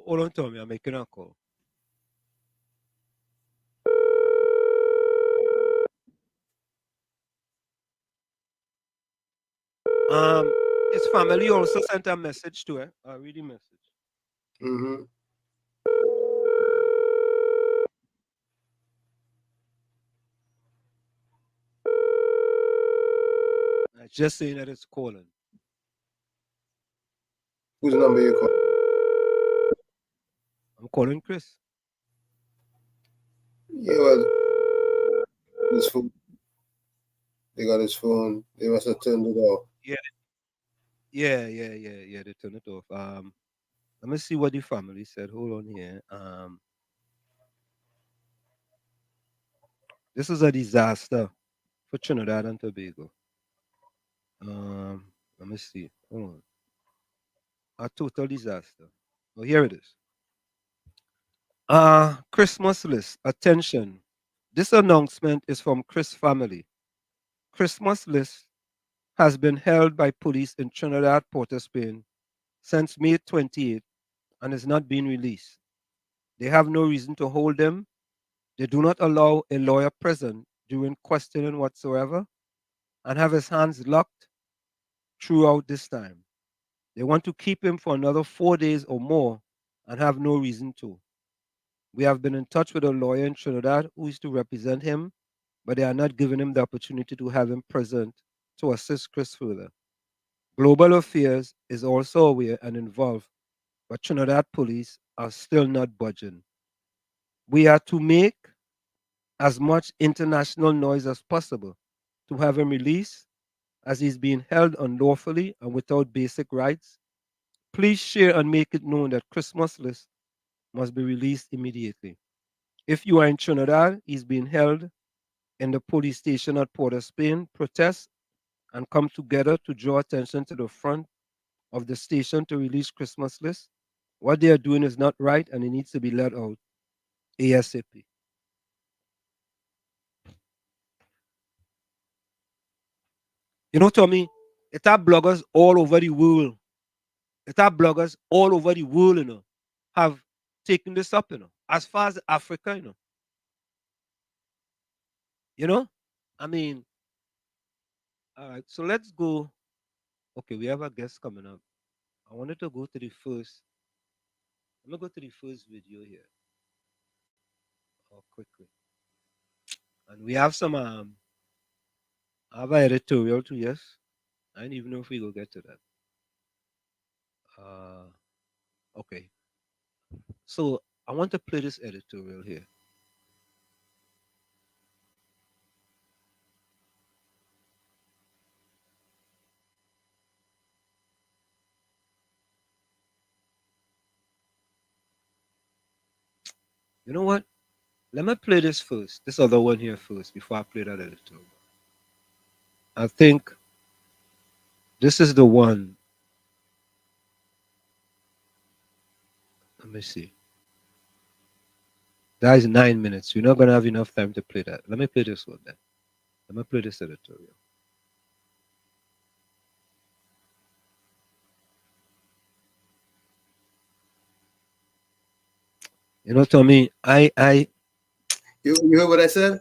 Hold on, Tommy. I'm making a call. His family also sent a message to her. A reading message. Mm-hmm. Just saying that it's calling. Whose number you call? I'm calling Chris. Yeah, well, his phone. They got his phone. They must have turned it off. Yeah, They turned it off. Let me see what the family said. Hold on here. This is a disaster for Trinidad and Tobago. Let me see. Hold on. A total disaster. Oh, here it is. Christmas list. Attention. This announcement is from Chris family. Christmas list has been held by police in Trinidad, Port of Spain since May 28th and is not being released. They have no reason to hold them. They do not allow a lawyer present during questioning whatsoever and have his hands locked throughout this time. They want to keep him for another 4 days or more and have no reason to. We have been in touch with a lawyer in Trinidad who is to represent him, but they are not giving him the opportunity to have him present to assist Chris further. Global Affairs is also aware and involved, but Trinidad police are still not budging. We are to make as much international noise as possible to have him released as he's being held unlawfully and without basic rights. Please share and make it known that Christmas list must be released immediately. If you are in Trinidad, he's being held in the police station at Port of Spain. Protest and come together to draw attention to the front of the station to release Christmas list. What they are doing is not right and it needs to be let out ASAP. You know, Tommy, it's our bloggers all over the world. It's our bloggers all over the world, have taken this up, as far as Africa, You know? I mean, all right, so let's go. Okay, we have a guest coming up. I wanted to go to the first. Let me go to the first video here. Quickly. And we have some I have an editorial too, yes. I don't even know if we will get to that. Okay. So I want to play this editorial here. You know what? Let me play this first. This other one here first before I play that editorial. I think this is the one. Let me see. That is 9 minutes. You're not going to have enough time to play that. Let me play this one then. Let me play this editorial. You know, Tommy, You heard what I said?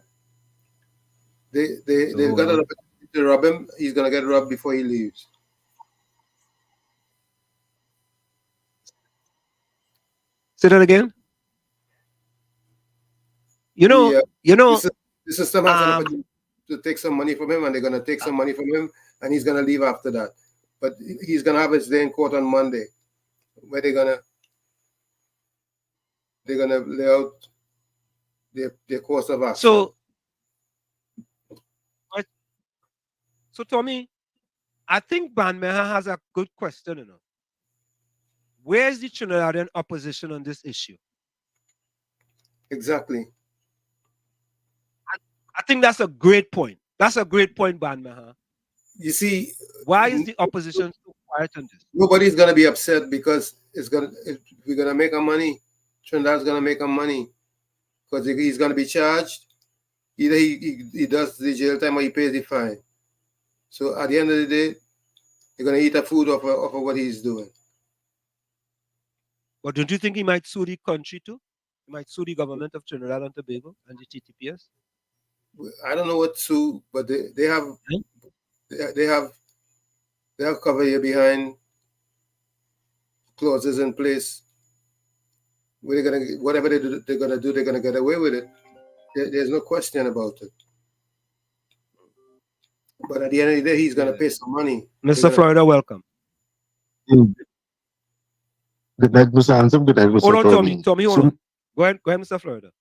They've got an opportunity to rob him. He's gonna get robbed before he leaves. Say that again. The system has an opportunity to take some money from him, and they're gonna take some money from him, and he's gonna leave after that. But he's gonna have his day in court on Monday, where they're gonna lay out their course of action. So Tommy, I think Banmeha has a good question, Where is the Trinidadian opposition on this issue? Exactly. I think that's a great point. That's a great point, Banmeha. You see, why is the opposition so quiet on this? Nobody's gonna be upset because we're gonna make our money. Trinidad's gonna make our money because he's gonna be charged. Either he does the jail time or he pays the fine. So at the end of the day, they're gonna eat the food off of what he's doing. But don't you think he might sue the country too? He might sue the government of Trinidad and Tobago and the TTPS? I don't know what sue, but they have Hmm? they have they have cover here behind clauses in place where they're gonna whatever they're gonna do, they're gonna get away with it. There's no question about it. But at the end of the day, he's gonna Yeah. pay some money. They're Mr. gonna Florida, welcome. Good night, Mr. Ansem. Good night, Hold Mr. on, Tommy. Tommy. Tommy, hold on. Go ahead, Mr. Florida.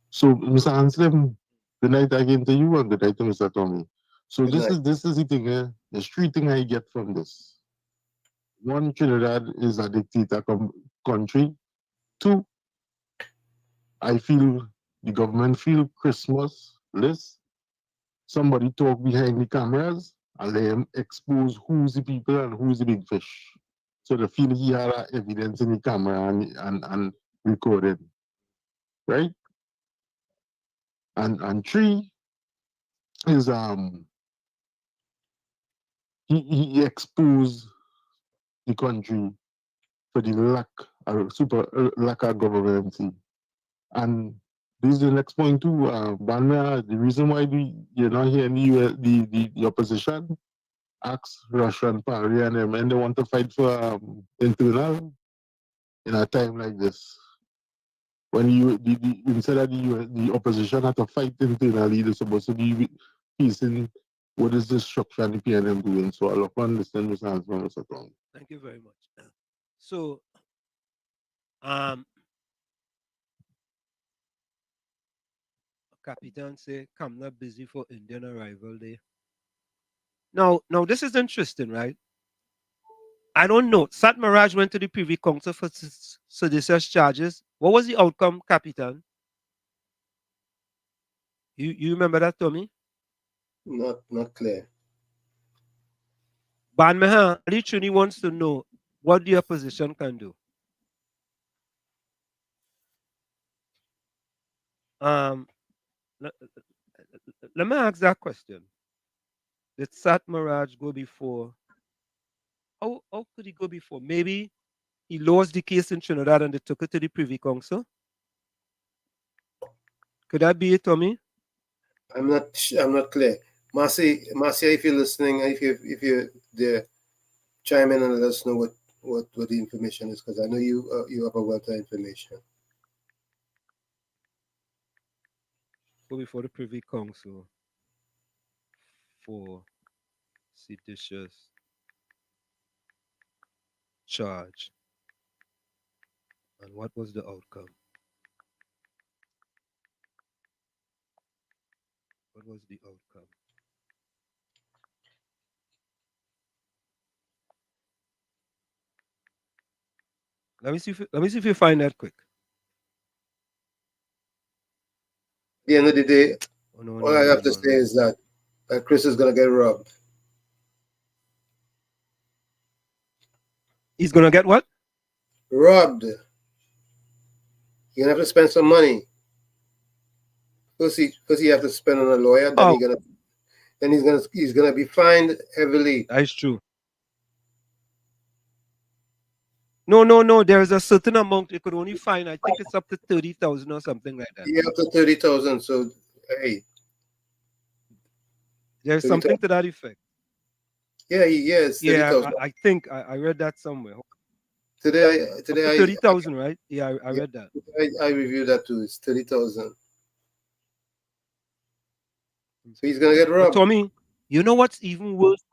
So, Mr. Ansem, good night again to you and good night to Mr. Tommy. So good night. this is the thing, the street thing I get from this. One, Trinidad is a dictator country. Two, I feel the government feel Christmas list. Somebody talk behind the cameras and let him expose who's the people and who's the big fish. So they feel he had evidence in the camera and recorded, right? And three is he exposed the country for the lack of governance. And this is the next point too. Banya, the reason why you're not hearing the opposition ask Russia and Paris and them, and they want to fight for internal in a time like this. When instead of the opposition had to fight internally, they're supposed to be facing what is the structure and the PNM doing. So I love to understand Mr. Hansman, Mr. Tom. Thank you very much. So, um, Capitan say, "Come not busy for Indian arrival day." Now this is interesting, right? I don't know. Sat Mirage went to the Privy Council for seditious charges. What was the outcome, Capitan? You remember that, Tommy? Not clear. Banmeha literally wants to know what the opposition can do. Um, let me ask that question. Did Sat Mirage go before? How could he go before? Maybe he lost the case in Trinidad and they took it to the Privy Council. Could that be it, Tommy? I'm not clear. Marcia, if you're listening, if you're there, chime in and let us know what the information is, because I know you have a wealth of information. Go before the Privy Council for seditious charge. And what was the outcome? What was the outcome? Let me see if you find that quick. At the end of the day, No, all I have to say is that Chris is gonna get robbed. He's gonna get what? Robbed. You're gonna have to spend some money. First he have to spend on a lawyer. Then he's gonna be fined heavily. That is true. No. There is a certain amount you could only find. I think it's up to 30,000 or something like that. Yeah, up to 30,000. So hey, There's 30,000. something to that effect. Yeah, it's 30,000. I think I read that somewhere. Today 30,000, right? Yeah, I read that. I reviewed that too. It's 30,000. So he's gonna get But robbed. Tommy, you know what's even worse?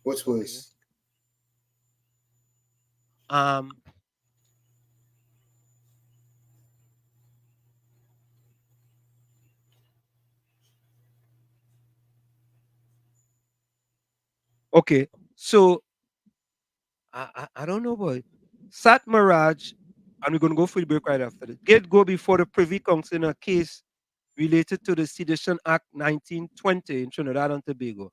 What's worse? Okay, so I don't know, boy. Sat Mirage, and we're gonna go for the break right after this. Did go before the Privy Council in a case related to the Sedition Act 1920 in Trinidad and Tobago.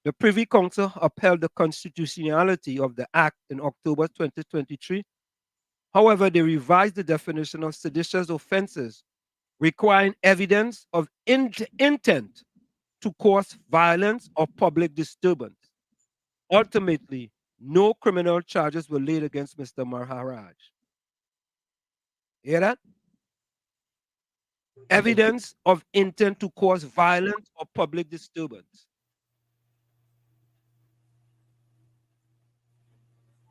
The Privy Council upheld the constitutionality of the act in October 2023. However, they revised the definition of seditious offenses, requiring evidence of intent to cause violence or public disturbance. Ultimately, no criminal charges were laid against Mr. Maharaj. Hear that? Evidence of intent to cause violence or public disturbance.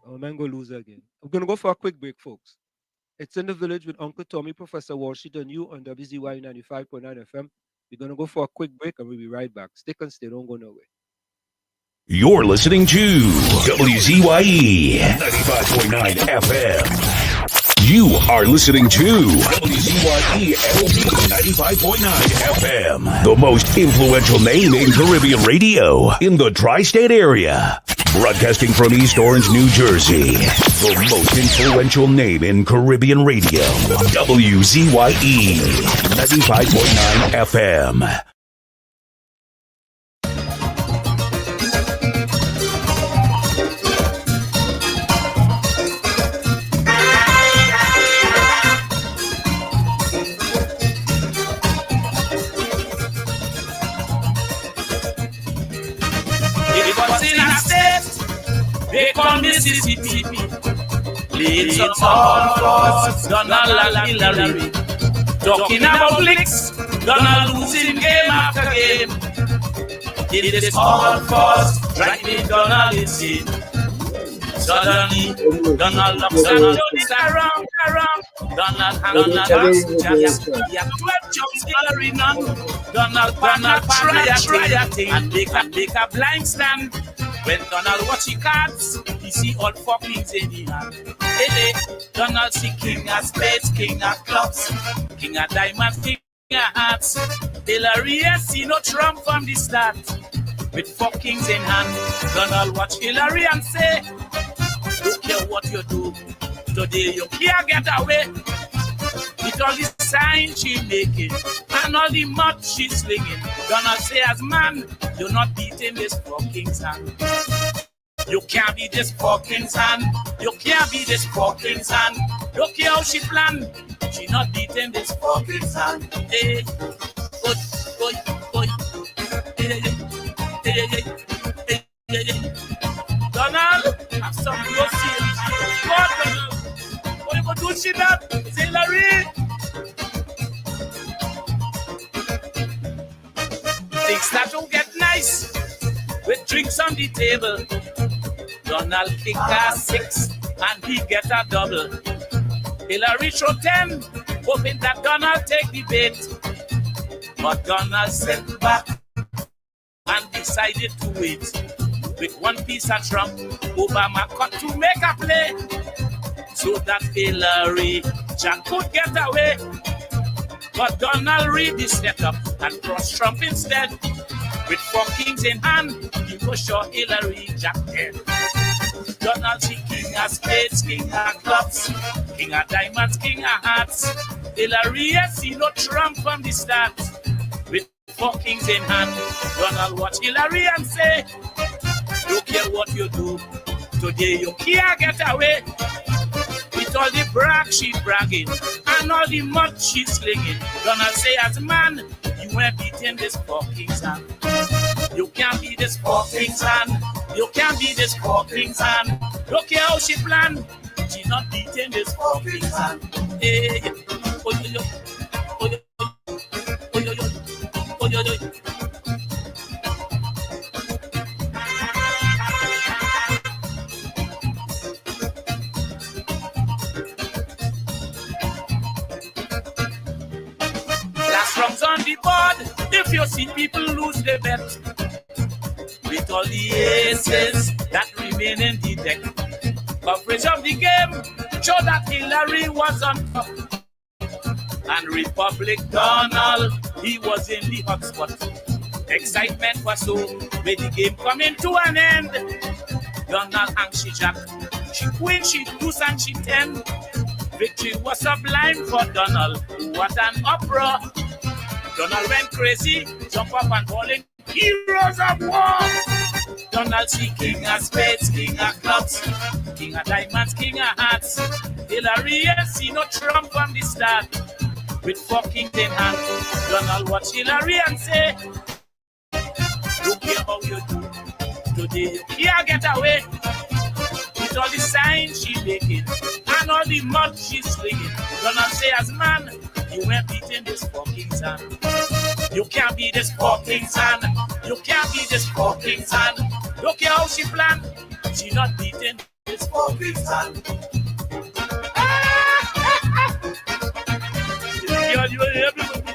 Oh, man, go loser again. I'm going to go for a quick break, folks. It's in the village with Uncle Tommy, Professor Walshit, and you on WZY 95.9 FM. We're going to go for a quick break and we'll be right back. Stick and stay, don't go nowhere. You're listening to WZYE 95.9 FM. You are listening to WZYE LP 95.9 FM, the most influential name in Caribbean radio in the tri-state area. Broadcasting from East Orange, New Jersey, the most influential name in Caribbean radio. WZYE 95.9 FM. They call Mississippi, leads on force, Donald and Hillary. Talking about licks, Donald losing game after game. It is all force, driving Donald insane. Suddenly, Donald looks around. Donald asks to just, he have 12 jobs, Hillary none. Donald try a thing and make a blind stand. When Donald watch the cards, he see all four kings in the hand. Hey, Donald see king of spades, king of clubs, king of diamonds, king of hearts. Hillary see no trump from the start. With four kings in hand, Donald watch Hillary and say, don't care what you do, today you can't get away. With all the signs she making and all the mud she's slinging, Donald say, as man, you're not beating this four king's hand. You can't be this four king's hand. You can't be this four king's hand. Look here how she plan. She not beating this four king's hand. Hey, oi. Hey. Donald, have some mercy. God, Donald. What you gonna do, she that? It's Hillary. Things that don't get nice with drinks on the table. Donald kick a 6 and he get a double. Hillary throw 10, hoping that Donald take the bait. But Donald sat back and decided to wait. With one piece of trump, Obama cut to make a play so that Hillary Jack could get away. But Donald read the setup and cross Trump instead. With four kings in hand, he was sure Hillary Jack dead. Donald see king of spades, king of clubs, king of diamonds, king of hearts. Hillary see no Trump from the start. With four kings in hand, Donald watch Hillary and say, don't care what you do, today you can't get away. With all the brag she bragging and all the mud she slinging, Donald say, as man, you ain't beating this four king's hand. You can't be this four king's hand. You can't be this four king's hand. Look here how she plan. She not beating this four king's hand. Hey, last rounds on the board. If you see people lose the bet, with all the aces that remain in the deck, coverage of the game showed that Hillary was on top. And Republic Donald, he was in the hot spot. Excitement was so, with the game coming to an end. Donald hang she jack, she queen, she deuce and she 10. Victory was sublime for Donald. What an uproar. Donald went crazy, jump up and balling. Heroes of war. Donald see king of spades, king of clubs, king of diamonds, king of hearts. Hillary see no Trump from the start. With four kings in hand, Donald watch Hillary and say, don't care how you do, today you can't get away. the mud she's slinging. Gonna say as man, you ain't beating this fucking son. You can't be this fucking son. You can't be this fucking son. Look at how she plan. She not beating this fucking son. You are able to be.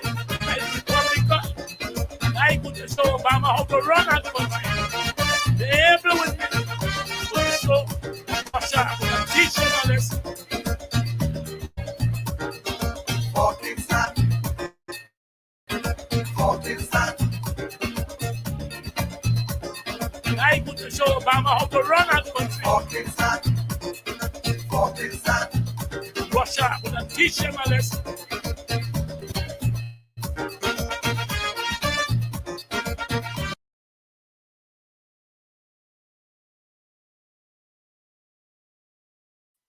I could show Obama how to run a country. They're able with me. So you show Russia, I'm going to teach them a lesson. Fucking son. Fucking son. I could show Obama how to run a country. Fucking son. Fucking son. Russia, I'm going to teach them a lesson.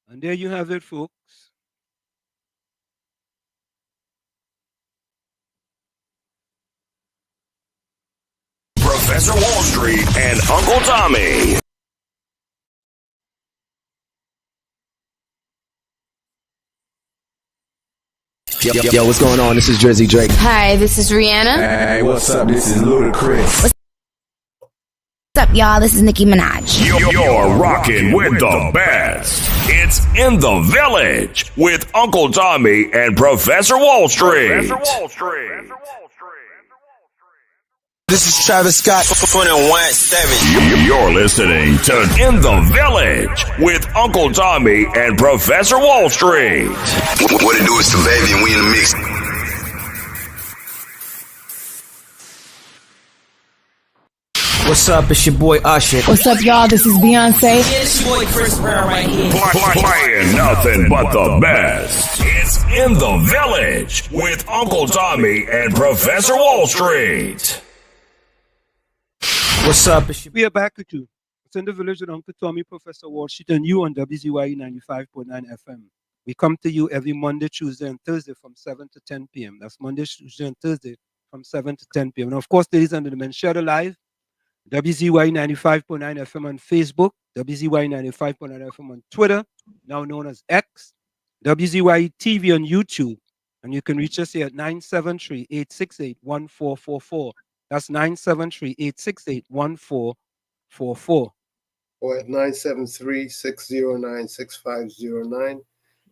And there you have it, folks. Professor Wall Street and Uncle Tommy. Yo, what's going on? This is Jersey Drake. Hi, this is Rihanna. Hey, what's up? This is Ludacris. What's up, y'all? This is Nicki Minaj. You're rocking with the best. It's In the Village with Uncle Tommy and Professor Wall Street. This is Travis Scott, 21-7. You're listening to In the Village with Uncle Tommy and Professor Wall Street. What it do is the baby and we in the mix. What's up? It's your boy Usher. What's up, y'all? This is Beyonce. It's your boy Chris Brown right here. Playing nothing but the best. It's In the Village with Uncle Tommy and Professor Wall Street. What's up? We are back with you. It's In the Village with Uncle Tommy, Professor Wall Street, and you on WZYE 95.9 FM. We come to you every Monday, Tuesday, and Thursday from 7 to 10 p.m. That's Monday, Tuesday, and Thursday from 7 to 10 p.m. And of course, ladies and gentlemen, share the live. WZYE 95.9 FM on Facebook, WZYE 95.9 FM on Twitter, now known as X, WZYE TV on YouTube, and you can reach us here at 973-868-1444. That's 973-868-1444. Or at 973-609-6509.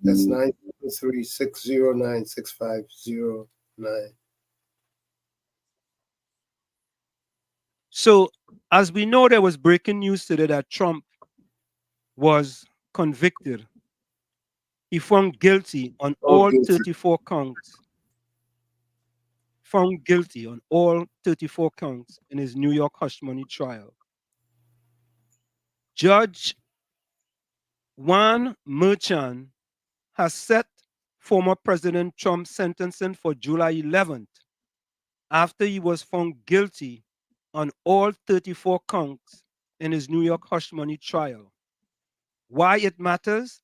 That's 973-609-6509. So, as we know, there was breaking news today that Trump was convicted. He found guilty on all 34 counts. Found guilty on all 34 counts in his New York hush money trial. Judge Juan Merchan has set former President Trump's sentencing for July 11th after he was found guilty on all 34 counts in his New York hush money trial. Why it matters?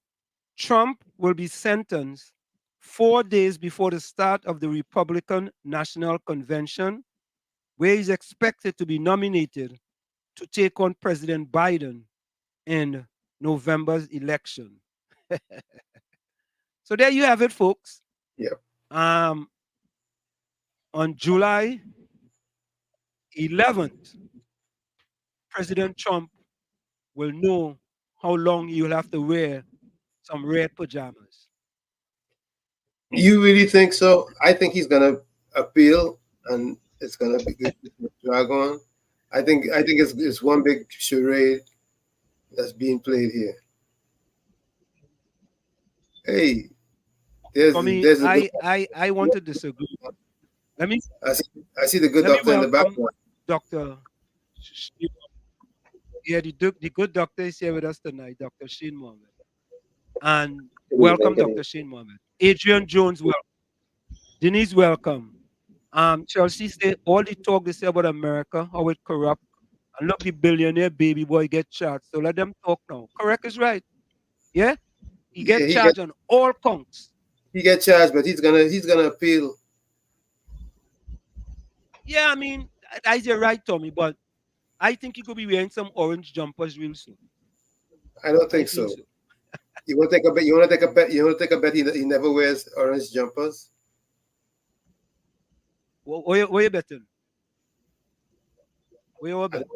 Trump will be sentenced 4 days before the start of the Republican National Convention, where he's expected to be nominated to take on President Biden in November's election. So there you have it, folks. Yeah. On July 11th, President Trump will know how long he will have to wear some red pajamas. You really think so? I think he's gonna appeal, and it's gonna be good to drag on. I think it's one big charade that's being played here. Hey, I want to disagree. Let me. I see the good doctor in the background. Dr. Yeah, the good doctor is here with us tonight, Dr. Shane Mohammed. And welcome, Dr. Shane Mohammed. Adrian Jones, welcome. Denise, welcome. Chelsea say all the talk they say about America, how it corrupt, and look, the billionaire baby boy get charged. So let them talk now. Correct is right. Yeah? He charged on all counts. He get charged, but he's gonna appeal. Yeah, I mean, that's your right, Tommy, but I think he could be wearing some orange jumpers real soon. I don't think so. You want to take a bet? You want to take a bet? You want to take a bet? He never wears orange jumpers. Where you betting? Where you bet?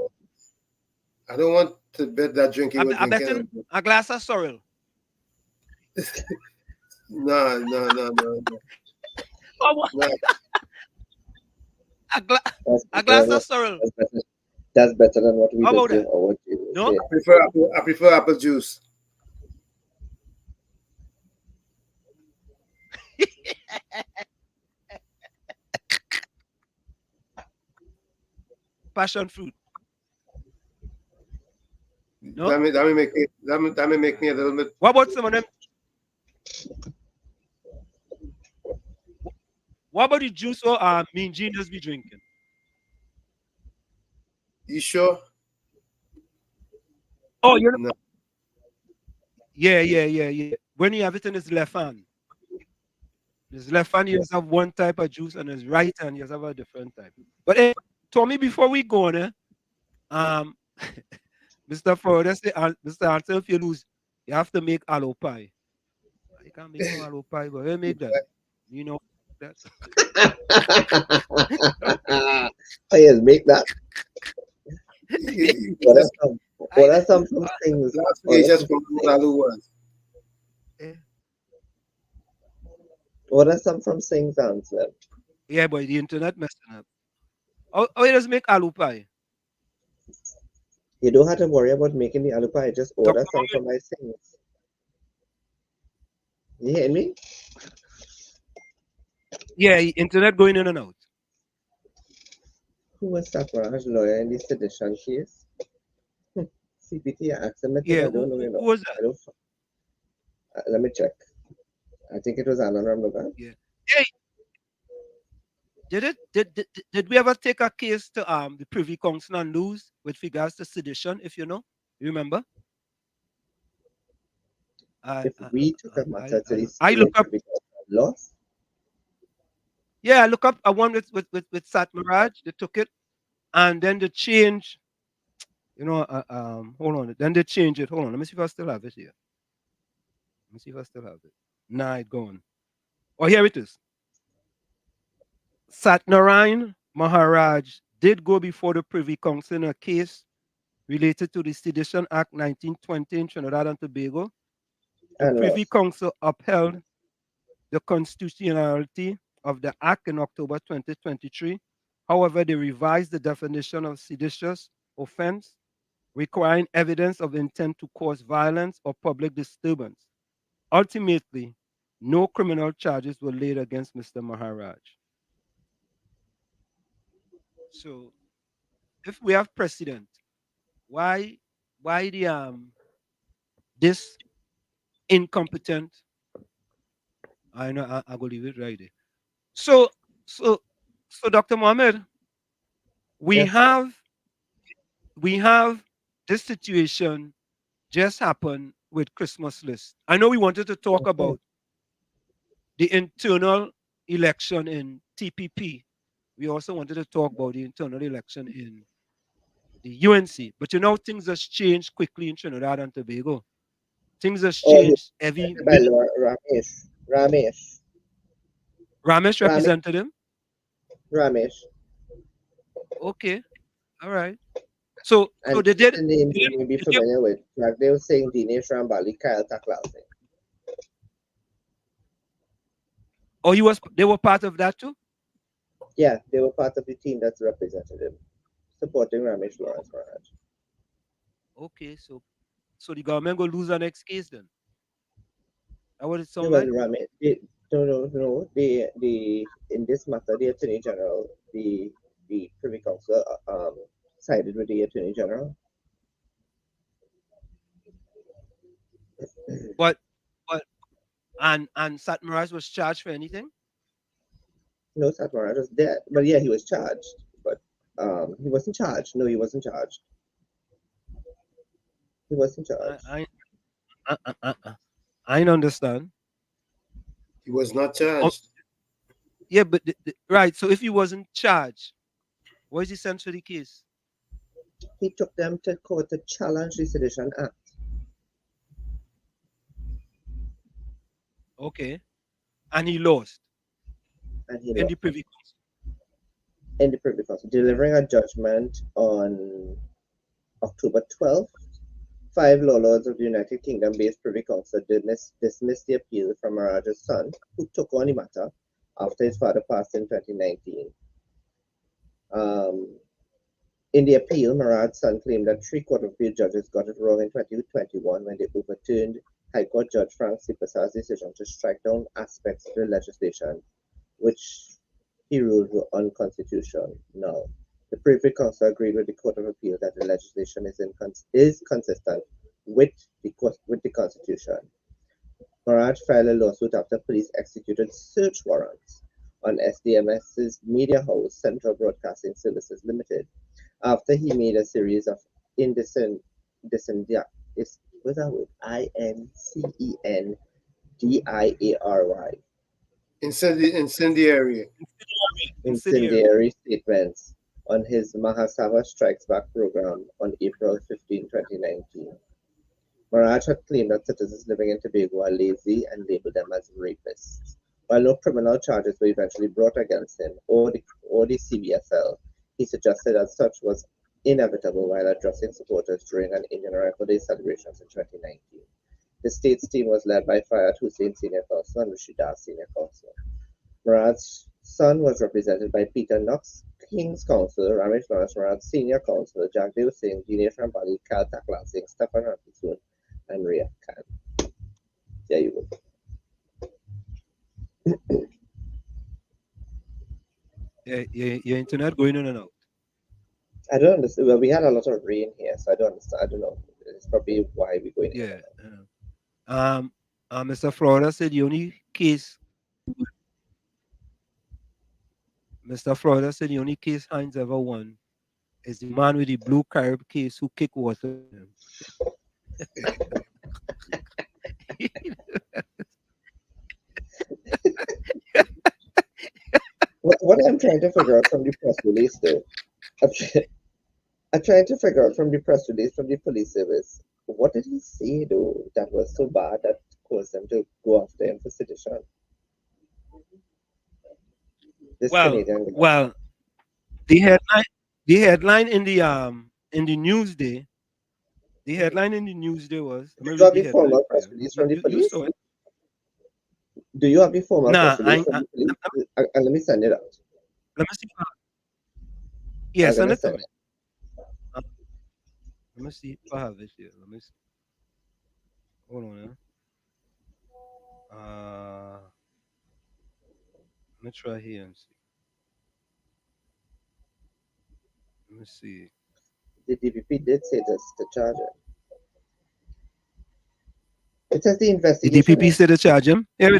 I don't want to bet that drink he was I drinking. betting a glass of sorrel. No. Oh, what? No. A glass of sorrel. That's better than what we How did about do that? or what you No? did. I prefer apple juice. Passion fruit. No? That may make me a little bit. What about some of them? What about the juice or Mean Genius be drinking? You sure? Oh, you know. No. Yeah. When you have it in his left hand, his left hand you just have one type of juice, and his right hand you just have a different type. But hey, Tommy, before we go on, Mr. Ford, Mr. Ansel, if you lose, you have to make aloe pie. You can't make no aloe pie, but you make that. You know that. Oh yes, make that. What are some things? Last week just from aloe was. What are some from things, Ansel? Yeah, boy, the internet messing up. Oh, you just make aloe pie. You don't have to worry about making the aloo pie. Just order some from my things. You hear me? Yeah, internet going in and out. Who was Sakuraj's lawyer in the sedition case? CPT asked him. Yeah, I don't know. who was that? I don't. Let me check. I think it was Anand Ramlogan. Yeah. Hey, did we ever take a case to the Privy Council and lose with regards to sedition? If you know, you remember? If we took a matter to the I look up. Lost. Yeah, I look up. I won with Sat Miraj. They took it, and then they changed. You know, hold on. Then they changed it. Hold on. Let me see if I still have it here. Let me see if I still have it. Nah, it's gone. Oh, here it is. Satnarayan Maharaj did go before the Privy Council in a case related to the Sedition Act 1920 in Trinidad and Tobago. The Privy Council upheld the constitutionality of the act in October 2023. However, they revised the definition of seditious offense, requiring evidence of intent to cause violence or public disturbance. Ultimately, no criminal charges were laid against Mr. Maharaj. So, if we have precedent, why the this incompetent? I know I will leave it right there. So Dr. Mohammed, we have this situation just happened with Christmas list. I know we wanted to talk about the internal election in TPP. We also wanted to talk about the internal election in the UNC. But you know, things has changed quickly in Trinidad and Tobago. Things has changed every minute. Ramesh represented him? Ramesh. Okay. All right. So they did. The names you may be familiar with. Like they were saying Dinesh Rambali, Kyle Taklasi. Oh, they were part of that too? Yeah, they were part of the team that's represented him, supporting Ramesh Lawrence Maharaj. Okay, so the government will lose our next case then. That what it sounds Well, like? Ramesh, no. The in this matter, the Attorney General, the Privy Council, sided with the Attorney General. But and Satmaraj was charged for anything? No, Satmaraj was dead. But yeah, he was charged. But he wasn't charged. No, he wasn't charged. He wasn't charged. I don't understand. He was not charged. Yeah, but right. So if he wasn't charged, what is the sense for the case? He took them to court to challenge the Sedition Act. Okay. And he lost and he in lost the Privy Council. in the Privy Council, delivering a judgment on October 12th. 5 law lords of the United Kingdom-based Privy Council dismissed the appeal from Maharaj's son, who took on the matter after his father passed in 2019. In the appeal, Maharaj's son claimed that 3 Court of Appeal judges got it wrong in 2021 when they overturned High Court Judge Frank C. Prasad's decision to strike down aspects of the legislation which he ruled were unconstitutional. The Privy Council agreed with the Court of Appeal that the legislation is consistent with the Constitution. Maharaj filed a lawsuit after police executed search warrants on SDMS's media house, Central Broadcasting Services Limited, after he made a series of incendiary Incendiary. statements on his Mahasabha Strikes Back program on April 15, 2019. Maharaj had claimed that citizens living in Tobago are lazy and labeled them as rapists. While no criminal charges were eventually brought against him or the CBSL, he suggested that such was inevitable while addressing supporters during an Indian Rifle Day celebrations in 2019. The state's team was led by Fayad Hussain, Senior Counsel, and Rashid Das, Senior Counsel. Maharaj's son was represented by Peter Knox, King's Counsel, Ramesh Lawrence Maharaj, Senior Counsel, Jagdev Singh, Dinesh Rambali, Kal Takla Singh, Stefan Rapisoon, and Ria Khan. There you go. Your internet going in and out. I don't understand. Well, we had a lot of rain here, so I don't understand. I don't know. It's probably why we're going. Yeah. Mr. Florida said the only case. Mr. Florida said the only case Hines ever won is the man with the blue carb case who kicked water at him. What I'm trying to figure out from the press release, though, I'm trying to figure out from the press release from the police service, what did he say, though, that was so bad that caused them to go after him for sedition? Well, the headline in the Newsday, the headline in the Newsday was. Do you have the formal press release from the police? Do you have the formal press release from the police? Let me send it out. Let me see. Yeah, send it to me. Let me see if I have it here. Let me see. Hold on. Let me try here and see. Let me see. The DPP did say this to charge him. It says the investigation. The DPP said to charge him? Yeah.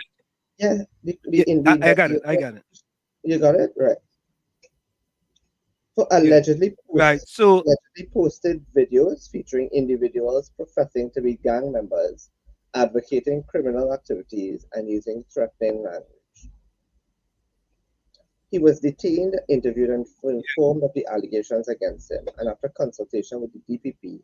I got it. You got it? Right. For allegedly posted videos featuring individuals professing to be gang members, advocating criminal activities, and using threatening language. He was detained, interviewed, and informed of the allegations against him. And after consultation with the DPP,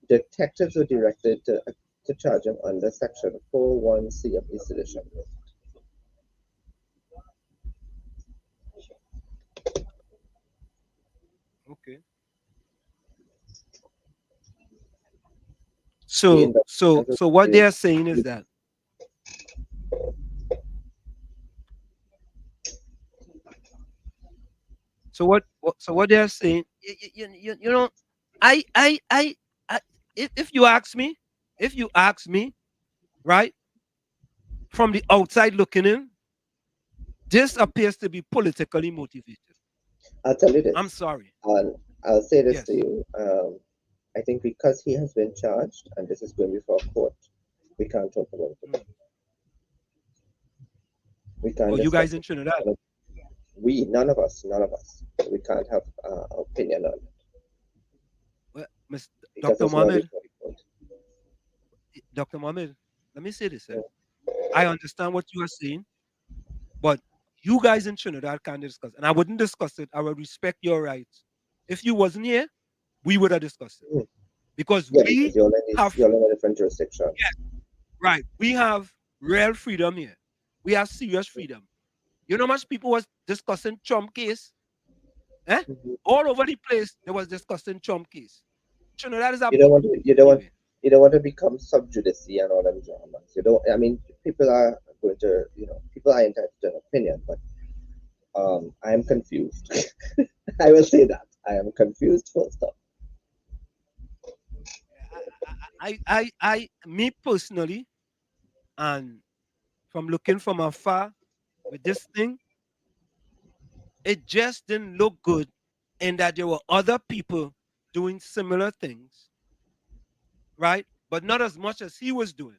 detectives were directed to charge him under Section 401C of the Sedition Act. Okay. So what they are saying is that what they are saying, you know, if you ask me, right, from the outside looking in, this appears to be politically motivated. I'll tell you this. I'm sorry. I'll say this to you. I think because he has been charged and this is going before court, we can't talk about it. We can't. You guys in Trinidad? None of us. We can't have opinion on it. Well, Dr. Mohammed, let me say this. I understand what you are saying, but you guys in Trinidad can't discuss, and I wouldn't discuss it. I would respect your rights. If you wasn't here, we would have discussed it because we have. You're in a different jurisdiction. Right. We have real freedom here. We have serious freedom. You know how much people was discussing Trump case? Eh? Mhm. All over the place, they was discussing Trump case. Trinidad is a You don't want bubble to. You don't want. anyway. You don't want to become subjudice and all them dramas. You don't. I mean, people are going to. People are entitled to an opinion, but I am confused. I will say that I am confused. Full stop. Me personally, and from looking from afar with this thing, it just didn't look good in that there were other people doing similar things, right? But not as much as he was doing,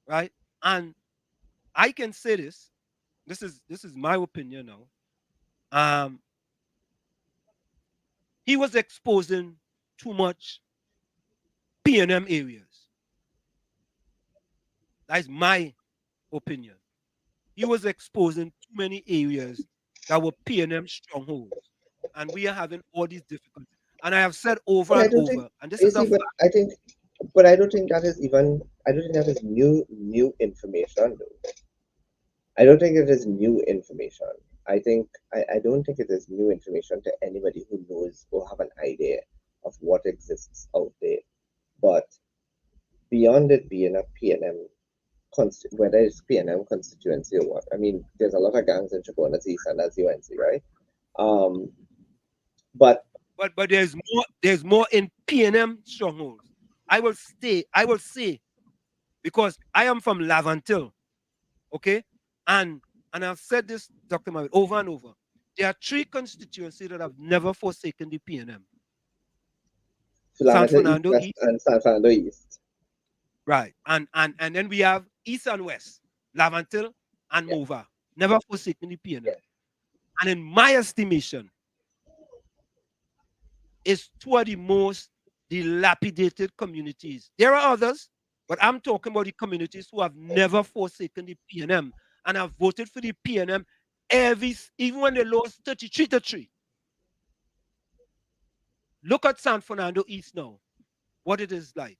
right? And I can say this. This is my opinion now. Um, he was exposing too much P&M areas. That's my opinion. He was exposing too many areas that were P&M strongholds. And we are having all these difficulties. And I have said over But I and don't think. over, and this You is a see, but fact. I think. But I don't think that is even. I don't think that is new information, though. I don't think it is new information. I don't think it is new information to anybody who knows or have an idea of what exists out there. But beyond it being a PNM, whether it's PNM constituency or what, I mean, there's a lot of gangs in Chabonas East and that's UNC, right? Um, but But there's more in P&M strongholds. I will say, because I am from Lavantil, okay? And I've said this, Dr. Mawid, over and over. There are three constituencies that have never forsaken the P&M. San Filametta East, Fernando West, East, and San Fernando East. right. And then we have East and West, Lavantil and Yeah, Mova. Never forsaken the P&M. yeah. And in my estimation, it's two of the most dilapidated communities. There are others, but I'm talking about the communities who have never forsaken the PNM and have voted for the PNM even when they lost 33-3. Look at San Fernando East now, what it is like.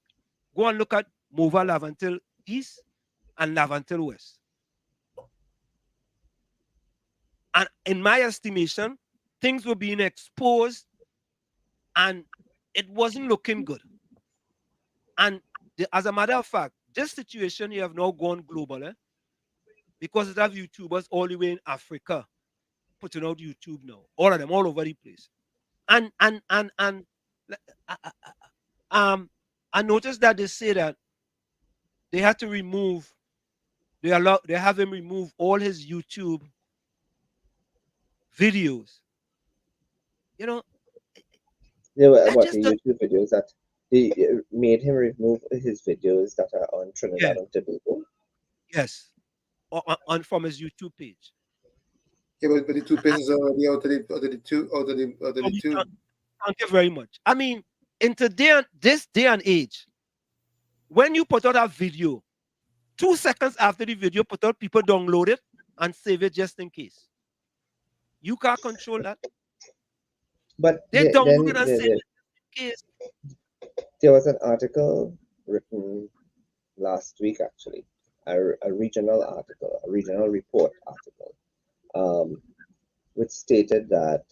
Go and look at Mova Lavantil East and Lavantil West. And in my estimation, things were being exposed and it wasn't looking good. And as a matter of fact, this situation you have now gone global, because it have YouTubers all the way in Africa putting out YouTube now, all of them, all over the place. And uh, uh, um, I noticed that they say that they had to remove, they have him remove all his YouTube videos. You know, There were that what just the does, YouTube videos that they made him remove his videos that are on yeah, Trinidad and Tobago. yes, on from his YouTube page. Yeah, but the two pages are already out of So the tube. thank you very much. I mean, in this day and age, when you put out a video, 2 seconds after the video put out, people download it and save it just in case. You can't control that. But They download it and save it just in case. there was an article written last week, actually, a regional article, a regional report article, which stated that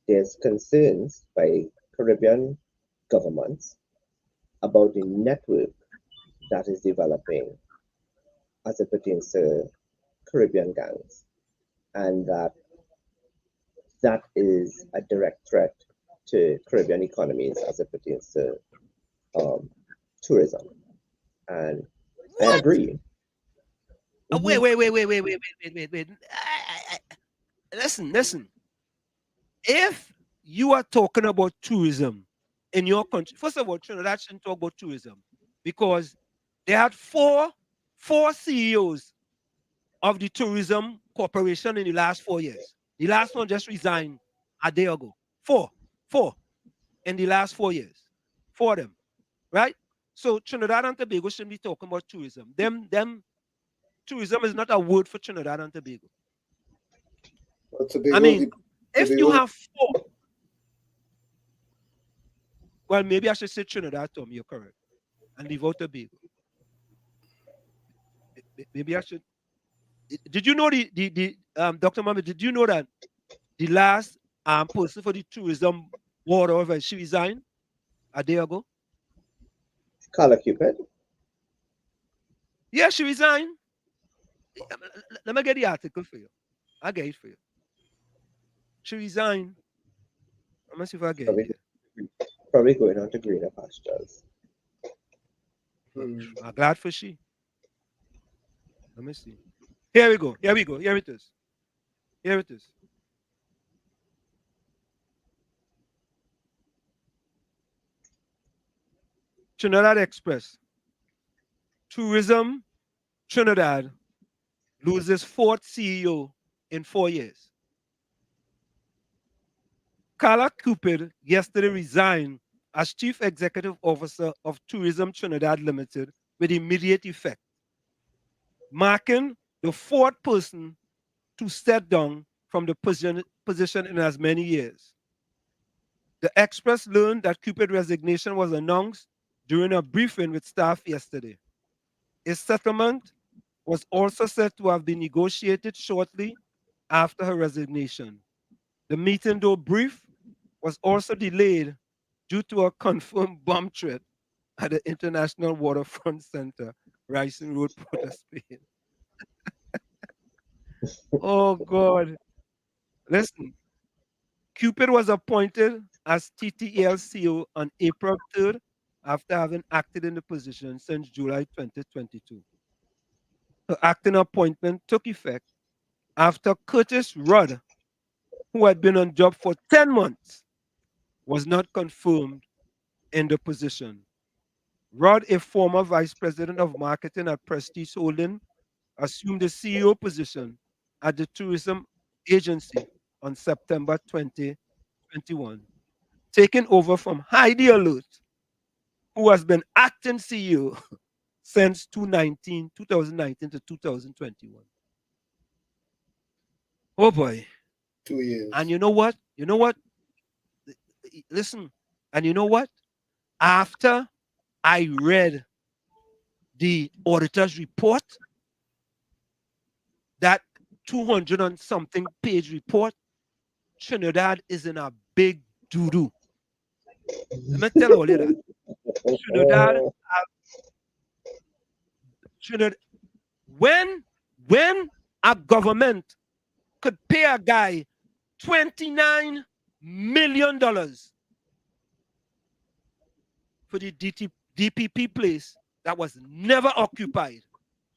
there's concerns by Caribbean governments about the network that is developing as it pertains to Caribbean gangs, and that is a direct threat to Caribbean economies as it pertains to tourism. And I What? agree. Wait, Mhm. wait, wait, wait, wait, wait, wait, wait, wait. Listen. If you are talking about tourism in your country, first of all, Trinidad shouldn't talk about tourism because they had four CEOs of the tourism corporation in the last 4 years. The last one just resigned a day ago. Four in the last 4 years. Four of them, right? So Trinidad and Tobago shouldn't be talking about tourism. Them tourism is not a word for Trinidad and Tobago. Well, I Tobago, mean, if you Tobago, have four, well, maybe I should say Trinidad, Tom, you're correct, and leave out Tobago. Maybe I should. Did you know the Dr. Mohammed? Did you know that the last person for the tourism board, over, she resigned a day ago? Color Cupid. Yeah, she resigned. Let me get the article for you. I'll get it for you. She resigned. Let me see if I get it Probably, here. probably going on to greener pastures. I'm glad for she. Let me see. Here we go. Here we go. Here it is. Here it is. Trinidad Express. Tourism Trinidad loses fourth CEO in 4 years. Carla Cupid yesterday resigned as Chief Executive Officer of Tourism Trinidad Limited with immediate effect, marking the fourth person to step down from the position in as many years. The Express learned that Cupid's resignation was announced during a briefing with staff yesterday. A settlement was also said to have been negotiated shortly after her resignation. The meeting, though brief, was also delayed due to a confirmed bomb threat at the International Waterfront Center, Rising Road, Port of Spain. Oh, God. Listen, Cupid was appointed as TTL CEO on April 3rd after having acted in the position since July 2022. Her acting appointment took effect after Curtis Rudd, who had been on job for 10 months, was not confirmed in the position. Rudd, a former vice president of marketing at Prestige Holding, assumed the CEO position at the tourism agency on September 2021, taking over from Heidi Alert, who has been acting CEO since 2019 to 2021. Oh boy. 2 years. And you know what? You know what? Listen, and you know what? After I read the auditor's report, that 200 and something page report, Trinidad is in a big doo-doo. Let me tell all you that. Trinidad, Trinidad, when a government could pay a guy $29 million for the DPP place that was never occupied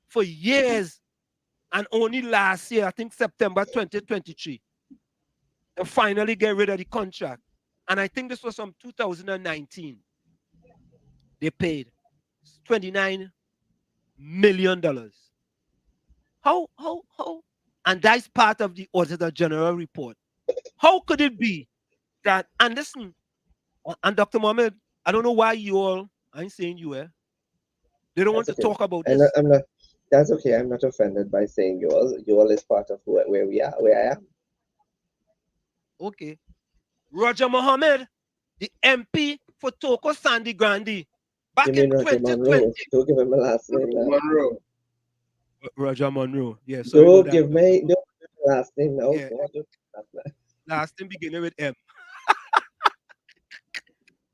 for years, and only last year, I think September 2023, they finally get rid of the contract. And I think this was from 2019. They paid $29 million. How? And that's part of the Auditor General report. How could it be that, and listen, and Dr. Mohammed, I don't know why you all, I ain't saying you, they don't want to talk about this. I'm not, that's okay. I'm not offended by saying you all. You all is part of where we are, where I am. Okay. Roger Mohammed, the MP for Toko Sandy Grande, back in 2020. Don't give him a last name now. Monroe. Roger Monroe. Yeah. Don't give me last name now. Yeah. Last name beginning with M.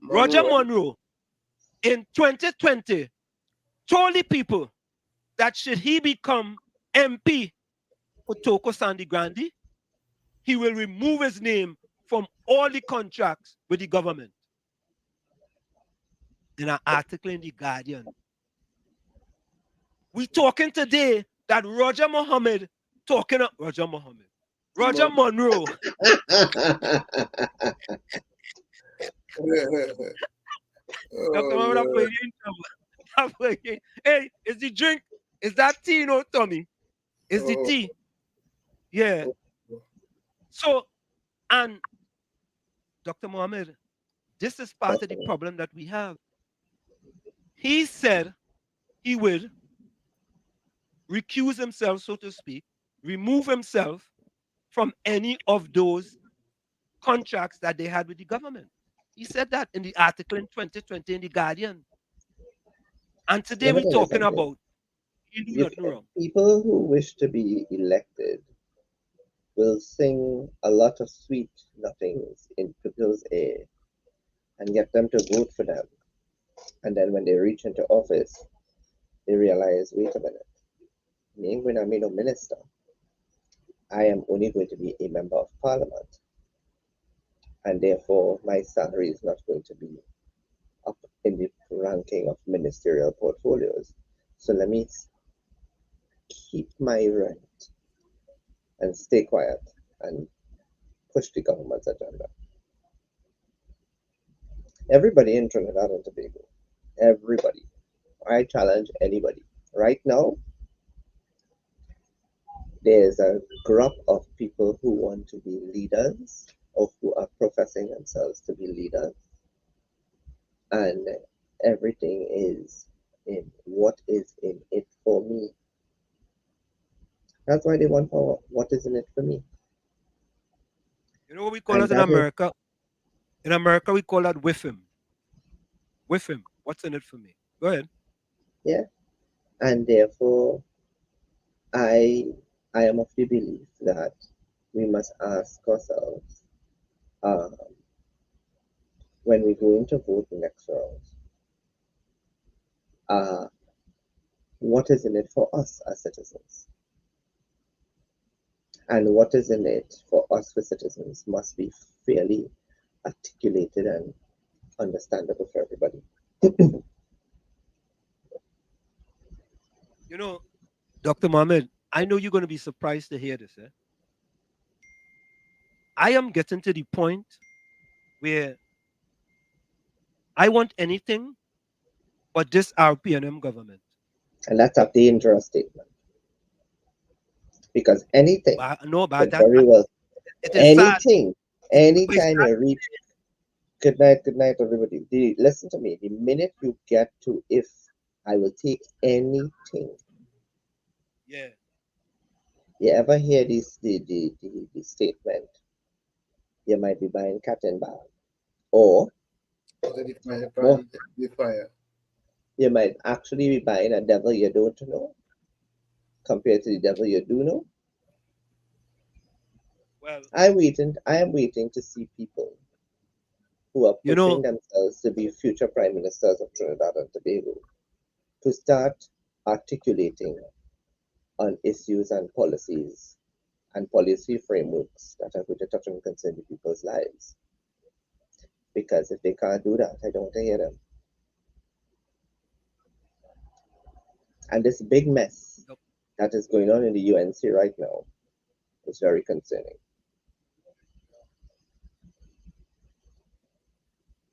Roger Monroe in 2020 told the people that should he become MP for Toko Sandy Grande, he will remove his name from all the contracts with the government. In an article in The Guardian. We talking today that Roger Mohammed talking of Roger Monroe. Dr. Mohammed, I'm putting you in trouble. Hey, is the drink, is that tea, you know, Tommy? Is the tea? Yeah. So, and Dr. Mohammed, this is part of the problem that we have. He said he would recuse himself, so to speak, remove himself from any of those contracts that they had with the government. He said that in the article in 2020 in The Guardian. And today we're talking about He do You, nothing wrong. people who wish to be elected will sing a lot of sweet nothings in people's ear and get them to vote for them. And then when they reach into office, they realize, wait a minute, me ain't going to be no minister. I am only going to be a member of parliament. And therefore, my salary is not going to be up in the ranking of ministerial portfolios. So let me keep my rent and stay quiet and push the government's agenda. Everybody in Trinidad and Tobago, everybody. I challenge anybody. Right now, there's a group of people who want to be leaders or who are professing themselves to be leaders, and everything is in what is in it for me. That's why they want power. What is in it for me? You know what we call And it in that is, America? In America, we call that whiff him. Whiff him. What's in it for me? Go ahead. yeah. And therefore, I I am of the belief that we must ask ourselves, um, when we go into vote next round, uh, what is in it for us as citizens? And what is in it for us as citizens must be fairly articulated and understandable for everybody. You know, Dr. Mohammed, I know you're going to be surprised to hear this. I am getting to the point where I want anything but this RPNM government. And that's a dangerous statement, because anything But could that very well, it is sad. anything, But it's anytime sad. you reach, good night, everybody. Listen to me. The minute you get to if, I will take anything. Yeah. You ever hear this the statement? You might be buying cat and bag, or The fire. you might actually be buying a devil you don't know compared to the devil you do know. Well, I am waiting to see people who are you pushing know, themselves to be future prime ministers of Trinidad and Tobago to start articulating on issues and policies and policy frameworks that are going to touch and concern the people's lives. Because if they can't do that, I don't want to hear them. And this big mess that is going on in the UNC right now is very concerning.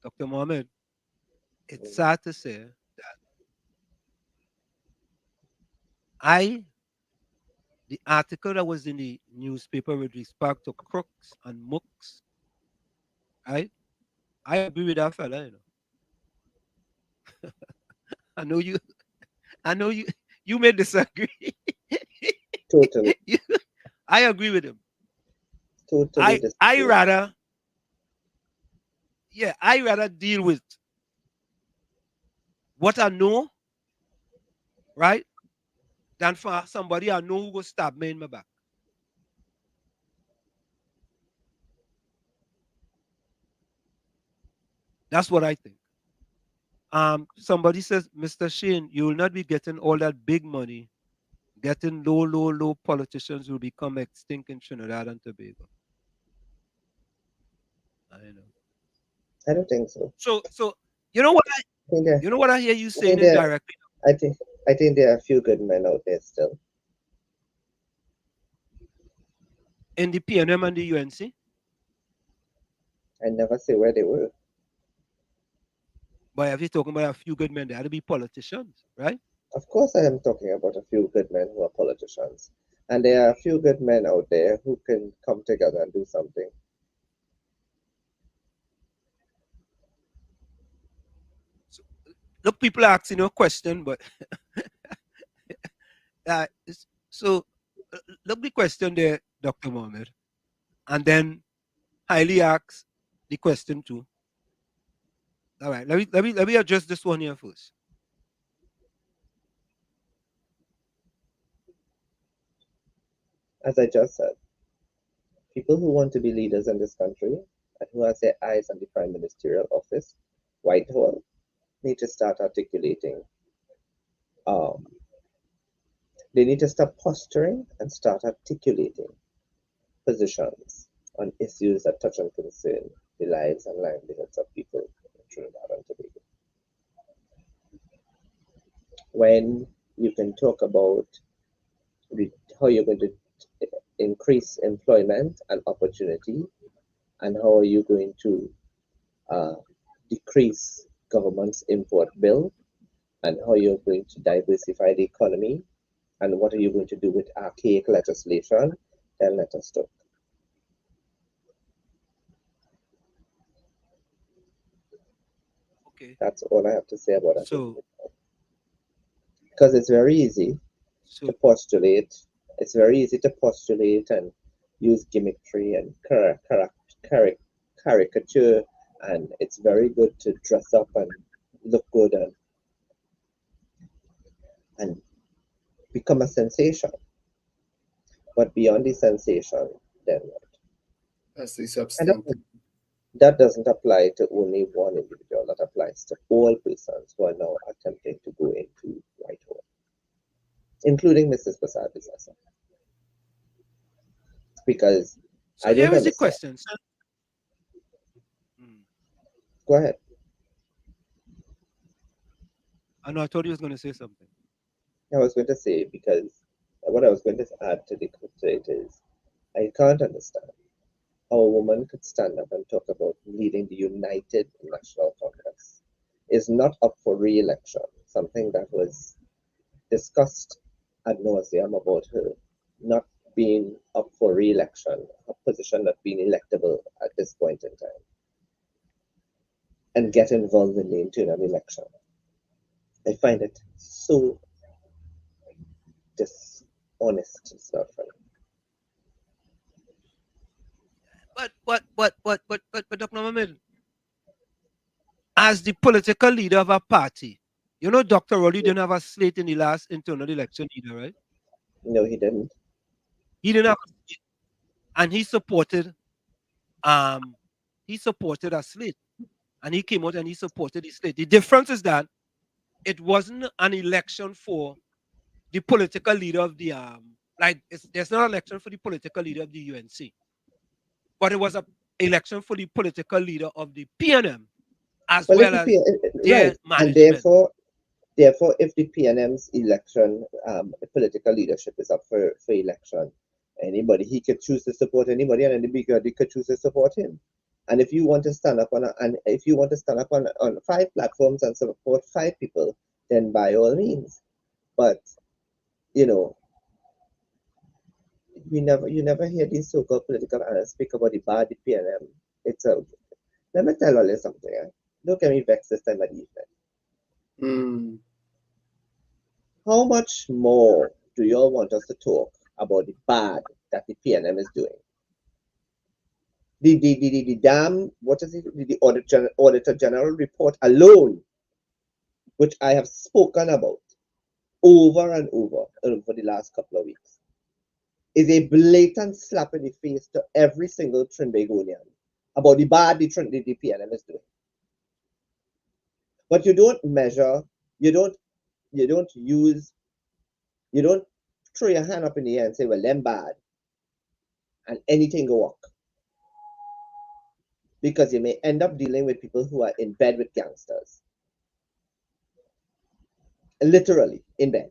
Dr. Mohammed, it's sad to say that the article that was in the newspaper with respect to crooks and mooks, right? I agree with that fella, you know. I know you I know you may disagree. Totally. I agree with him. Totally I disagree. rather I rather deal with what I know, right? Than for somebody I know who will stab me in my back. That's what I think. Somebody says, Mr. Shane, you will not be getting all that big money. Getting low politicians will become extinct in Trinidad and Tobago. I know. I don't think so. So you know what I hear you saying indirectly? I think there are a few good men out there still. In the PNM and the UNC? I never say where they were. But if you're talking about a few good men, they had to be politicians, right? Of course, I am talking about a few good men who are politicians. And there are a few good men out there who can come together and do something. So, look, people are asking you a question, but so look the question there, Dr. Mohammed, and then highly asks the question too. All right, let me address this one here first. As I just said, people who want to be leaders in this country and who has their eyes on the prime ministerial office, Whitehall, need to start articulating. They need to stop posturing and start articulating positions on issues that touch and concern the lives and livelihoods of people in Trinidad and Tobago. When you can talk about how you're going to increase employment and opportunity, and how are you going to decrease government's import bill, and how you're going to diversify the economy, and what are you going to do with archaic legislation, then let us talk. Okay. That's all I have to say about it. So, because it's very easy to so postulate. It's very easy to postulate and use gimmickry and caricature, and it's very good to dress up and look good and become a sensation. But beyond the sensation, then what? That's the And substance. that doesn't apply to only one individual. That applies to all persons who are now attempting to go into Whitehall, including Mrs. Prasad Bisasa. Because so I don't here is the understand. question. So, Go ahead. I know I thought you was going to say something. I was going to say, because what I was going to add to it is, I can't understand how a woman could stand up and talk about leading the United National Congress, is not up for re-election, something that was discussed ad nauseum about her not being up for re-election, a position not being electable at this point in time, and get involved in the internal election. I find it so dishonest. It's not funny. But Dr. Mohammed, as the political leader of a party, you know, Dr. Rowley didn't have a slate in the last internal election either, right? No, he didn't. He didn't have a slate, and he supported a slate, and he came out and he supported the slate. The difference is that it wasn't an election for the political leader of the there's not an election for the political leader of the UNC, but it was an election for the political leader of the PNM as Well, well as their right, and management. therefore, if the PNM's election, political leadership is up for election, anybody, he could choose to support anybody, and anybody could choose to support him. And if you want to stand up on 5 platforms and support 5 people, then by all means. But you know, you never hear these so-called political analysts speak about the bad the PNM. Let me tell you something. Don't get me vexed this time of the evening. How much more do you all want us to talk about the bad that the PNM is doing? The damn, what is it? The Auditor General report alone, which I have spoken about over and over the last couple of weeks, is a blatant slap in the face to every single Trinbagonian about the bad the PNM is doing. But you don't measure, you don't throw your hand up in the air and say, well, them bad, and anything go work. Because you may end up dealing with people who are in bed with gangsters. Literally, in bed.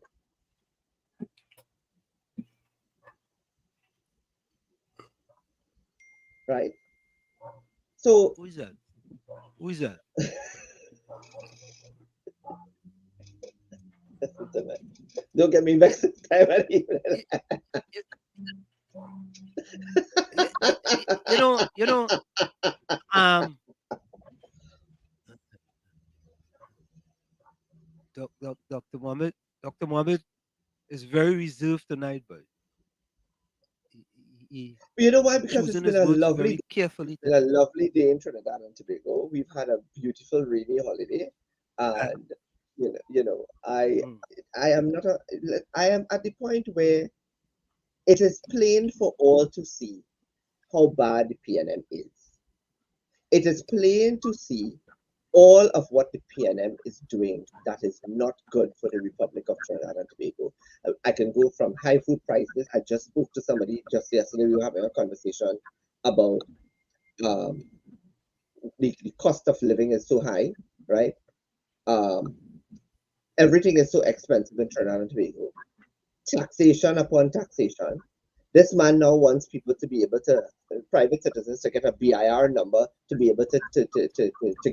Right? So... Who is that? Who is that? Don't get me vexed this time of evening. You know, Dr. Mohammed is very reserved tonight, but you know why? Because it's choosing been his a words lovely, very carefully. lovely day in Trinidad and Tobago. We've had a beautiful rainy holiday, and I am at the point where It is plain for all to see how bad the PNM is. It is plain to see all of what the PNM is doing that is not good for the Republic of Trinidad and Tobago. I can go from high food prices. I just spoke to somebody just yesterday. We were having a conversation about the cost of living is so high, right? Everything is so expensive in Trinidad and Tobago. Taxation upon taxation. This man now wants people to be able to, private citizens, to get a BIR number to be able to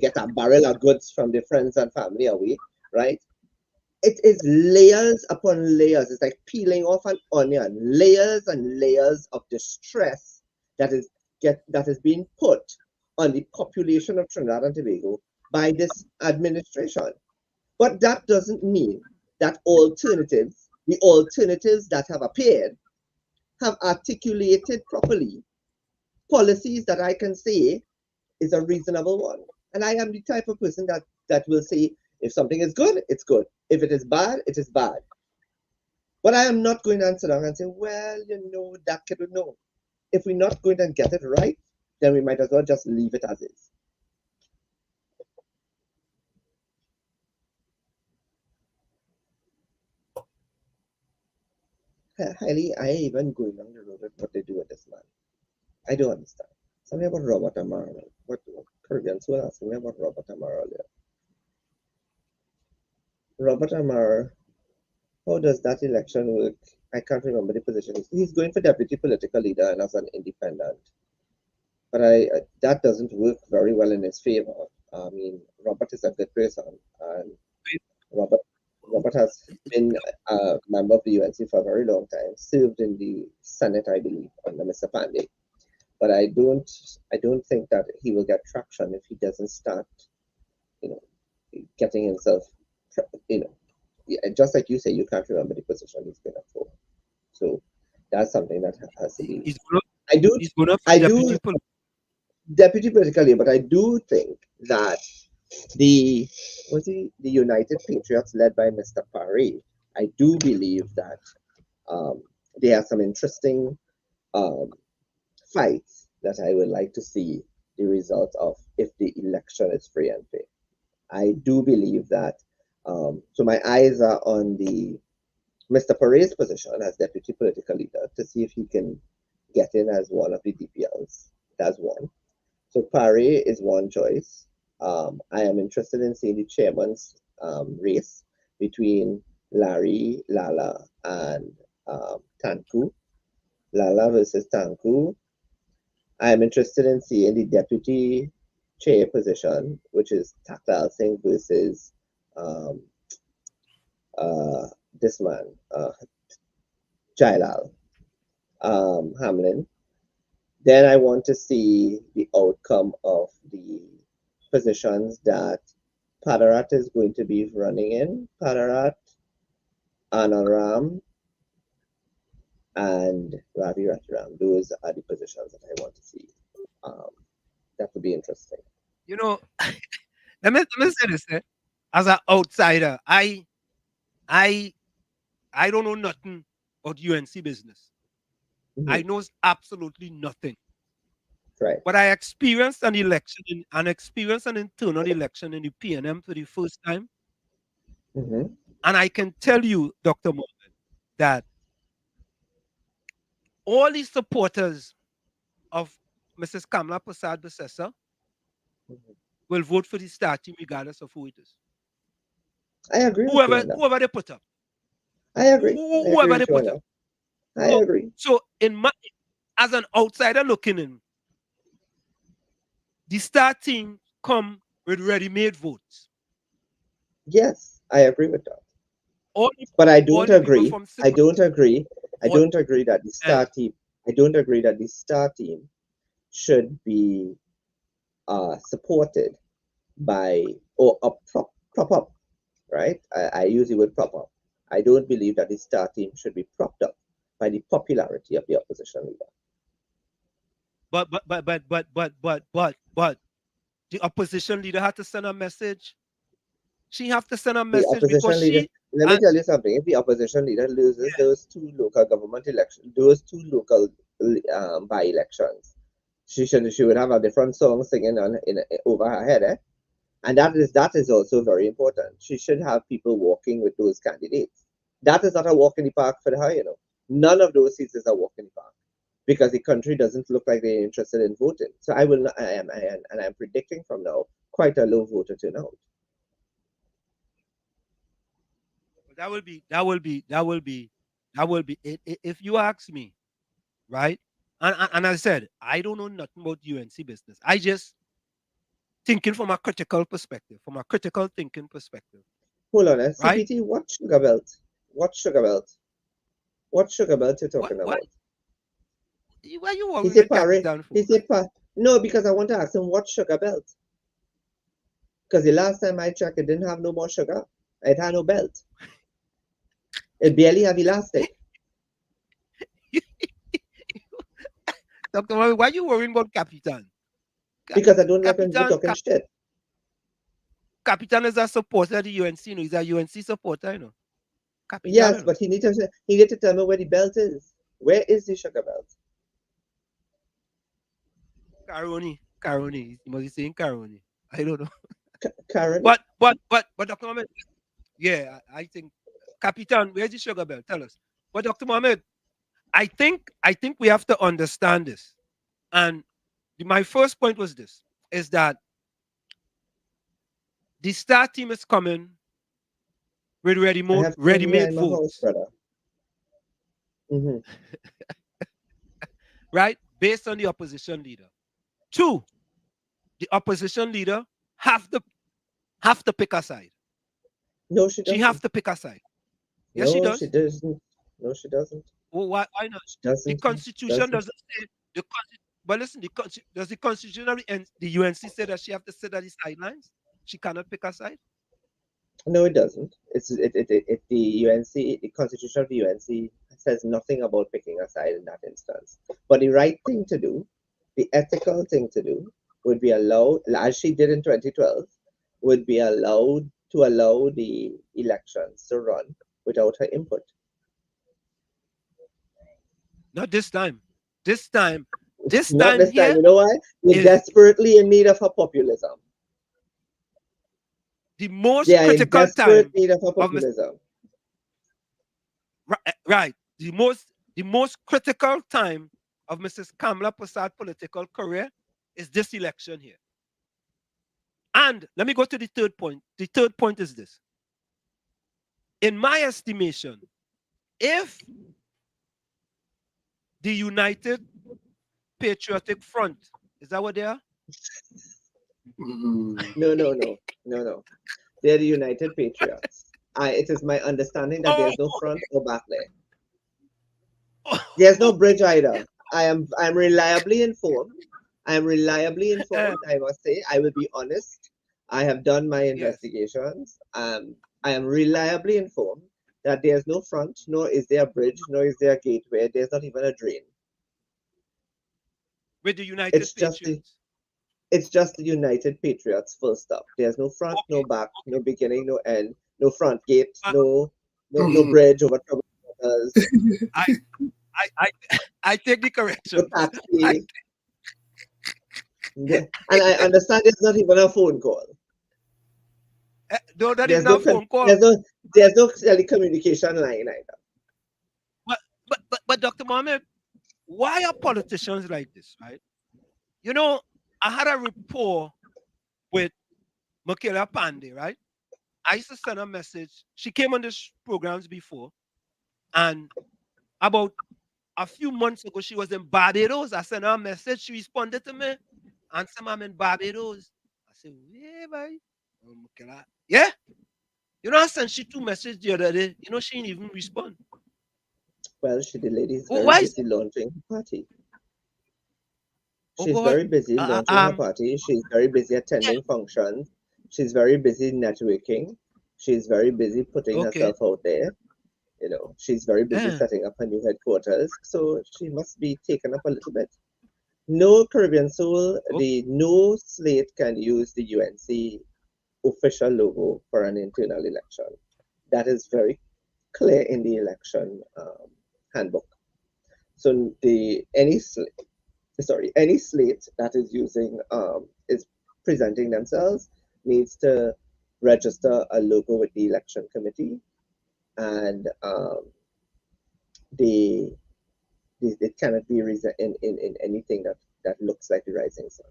get a barrel of goods from their friends and family away, right? It is layers upon layers. It's like peeling off an onion, layers and layers of distress that is being put on the population of Trinidad and Tobago by this administration. But that doesn't mean that the alternatives that have appeared, have articulated properly policies that I can say is a reasonable one. And I am the type of person that will say, if something is good, it's good. If it is bad, it is bad. But I am not going to answer down and say, well, that could no. If we're not going to get it right, then we might as well just leave it as is. Highly, I ain't even going on the road with what they do with this man. I don't understand. Something about Robert Amaro. What Caribbeans were asking me about Robert Amaro earlier. Robert Amaro, how does that election work? I can't remember the position. He's going for deputy political leader and as an independent. But that doesn't work very well in his favor. I mean, Robert is a good person, and Robert has been a member of the UNC for a very long time, served in the Senate, I believe, under Mr. Pandey. But I don't think that he will get traction if he doesn't start, getting himself, just like you say, you can't remember the position he's been up for. So that's something that has to be. Deputy political leader, but I do think that the United Patriots led by Mr. Paré, I do believe that they have some interesting fights that I would like to see the result of if the election is free and fair. I do believe that. So my eyes are on the Mr. Paré's position as deputy political leader to see if he can get in as one of the DPLs. That's one. So Paré is one choice. I am interested in seeing the chairman's race between Larry, Lala, and Tanku. Lala versus Tanku. I am interested in seeing the deputy chair position, which is Takal Singh versus this man, Jailal Hamlin. Then I want to see the outcome of the positions that Padarat is going to be running in. Padarat, Anaram, and Ravi Ratiram. Those are the positions that I want to see. That would be interesting. Let me say this. As an outsider, I don't know nothing about UNC business. Mm-hmm. I know absolutely nothing. Right. But I experienced an election, an internal election in the PNM for the first time. Mm-hmm. And I can tell you, Dr. Morgan, that all the supporters of Mrs. Kamla Prasad Besessa will vote for the star team regardless of who it is. I agree. Whoever they put up. I agree. Whoever they put up. I agree. So as an outsider looking in, the star team come with ready-made votes. Yes, I agree with that. But I don't agree. I don't agree that the star team. I don't agree that the star team should be supported by or prop up. Right? I use the word prop up. I don't believe that the star team should be propped up by the popularity of the opposition leader. But the opposition leader had to send a message She have to send a The message because opposition leader. she Let me tell you something. If the opposition leader loses those two local government elections, those two local by-elections, she would have a different song singing over her head, eh? And that is also very important. She should have people walking with those candidates. That is not a walk in the park for her, you know. None of those seats is a walk in the park because the country doesn't look like they're interested in voting. So I will not, and I'm predicting from now quite a low voter turnout. that will be if you ask me, right? And I said, I don't know nothing about UNC business. I just thinking from a critical perspective, from a critical thinking perspective. Hold on, right? CPT, what sugar belt? What sugar belt? What sugar belt you talking about? Why you He worrying said the Capitan for? He said no, because I want to ask him what sugar belt. Because the last time I checked, it didn't have no more sugar. It had no belt. It barely have elastic. Dr. Mami, why you worrying about Capitan? Because I don't like him talking shit. Capitan is a supporter of the UNC, you know. He's a UNC supporter, you know. Capitan, yes, but he need to tell me where the belt is. Where is the sugar belt? Caroni. He must be saying Caroni. I don't know. Caroni. But Dr. Mohammed, yeah, I think Capitan, where's the sugar belt? Tell us. But Dr. Mohammed, I think we have to understand this. And my first point was this, is that the star team is coming with ready-made votes. Mm-hmm. Right? Based on the opposition leader. 2, the opposition leader have to pick a side. No, she doesn't. She have to pick a side. Yes, no, she does. She doesn't. No, she doesn't. Well, why not? The Constitution doesn't say but listen, does the Constitution and the UNC say that she have to sit at the sidelines? She cannot pick a side? No, it doesn't. The UNC, the Constitution of the UNC says nothing about picking a side in that instance. But the right thing to do, the ethical thing to do, would be allow, as she did in 2012, would be allowed to allow the elections to run without her input. Not this time. This time. Not this time. You know why? We're desperately in need of her populism. The most critical time need of her populism. Right. The most critical time of Mrs. Kamala Prasad's political career is this election here. And let me go to the third point. The third point is this. In my estimation, if the United Patriotic Front, is that what they are? No. They're the United Patriots. It is my understanding that there's no front or back there. There's no bridge either. I'm reliably informed. I must say, I will be honest. I have done my investigations. I am reliably informed that there's no front, nor is there a bridge, nor is there a gateway. There's not even a drain. With the United Patriots. It's just the United Patriots, full stop. There's no front, no back, no beginning, no end, no front gate, no bridge over troubled waters. I take the correction. And I understand it's not even a phone call. No, that is not a phone call. There's no telecommunication line either. But Dr. Mohammed, why are politicians like this, right? You know, I had a rapport with Michaela Pandey, right? I used to send a message. She came on these programs before, and about a few months ago, she was in Barbados. I sent her a message. She responded to me and said, I'm in Barbados. I said, yeah, boy. Michaela. Yeah? You know, I sent she 2 messages the other day. You know, she didn't even respond. Well, the lady's very busy launching her party. She's very busy launching her party. She's very busy attending functions. She's very busy networking. She's very busy putting herself out there. You know, she's very busy setting up her new headquarters. So she must be taken up a little bit. No Caribbean Soul, no slate can use the UNC official logo for an internal election. That is very clear in the election handbook. So any slate that is using is presenting themselves needs to register a logo with the election committee, and they cannot be in anything that looks like the rising sun.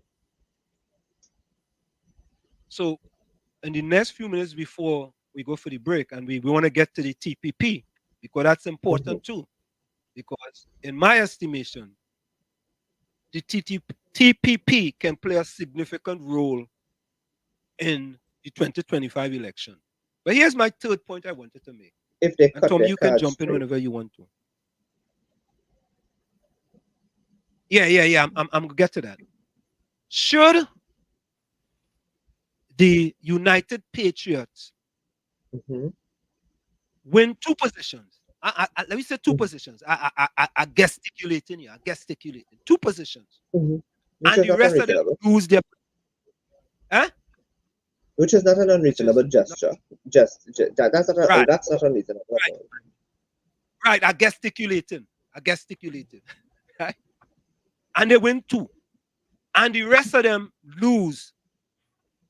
So, in the next few minutes before we go for the break, and we want to get to the TPP because that's important too. Because in my estimation, the TPP can play a significant role in the 2025 election. But here's my third point I wanted to make. If they And cut Tom, their you can cards jump in straight. whenever you want to. Yeah. I'm gonna get to that. Should the United Patriots win two positions? Let me say two positions. I gesticulating here. I gesticulating. Two positions. Which And is the not rest of them unreasonable. lose their. Huh? Which is not an unreasonable gesture. That's not Right. that's not unreasonable. Right. I gesticulating. Right. And they win two. And the rest of them lose.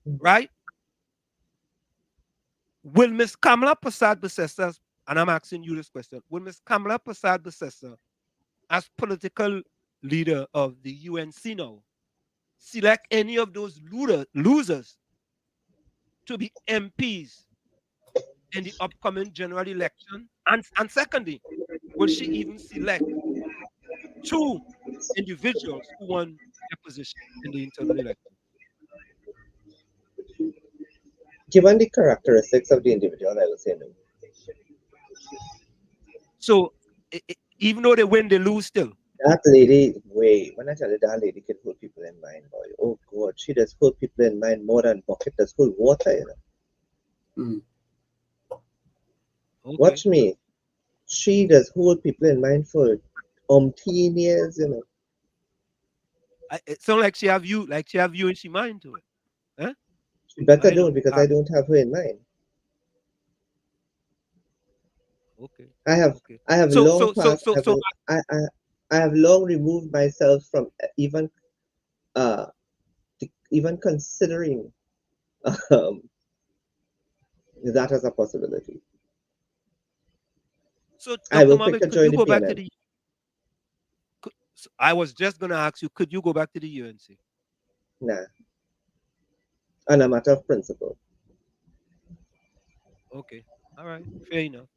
Right? Will Miss Kamala Prasad-Bissessar, and I'm asking you this question, will Miss Kamala Prasad-Bissessar, as political leader of the UNC now, select any of those losers to be MPs in the upcoming general election? And secondly, will she even select two individuals who won their position in the internal election? Given the characteristics of the individual, I will say no. So even though they win, they lose still. That lady, when I tell you that lady can hold people in mind, boy, oh God, she does hold people in mind more than bucket does hold water, you know. Okay. Watch me. She does hold people in mind for umpteen years, you know. It sounds like she have you in she mind to it. Huh? She better don't, because I don't have her in mind. Okay. I have long removed myself from even considering that as a possibility. So I will Dr. pick Mohammed, to join you the go back to PNL. the I was just gonna ask you, could you go back to the UNC? Nah. On a matter of principle. Okay. All right. Fair enough.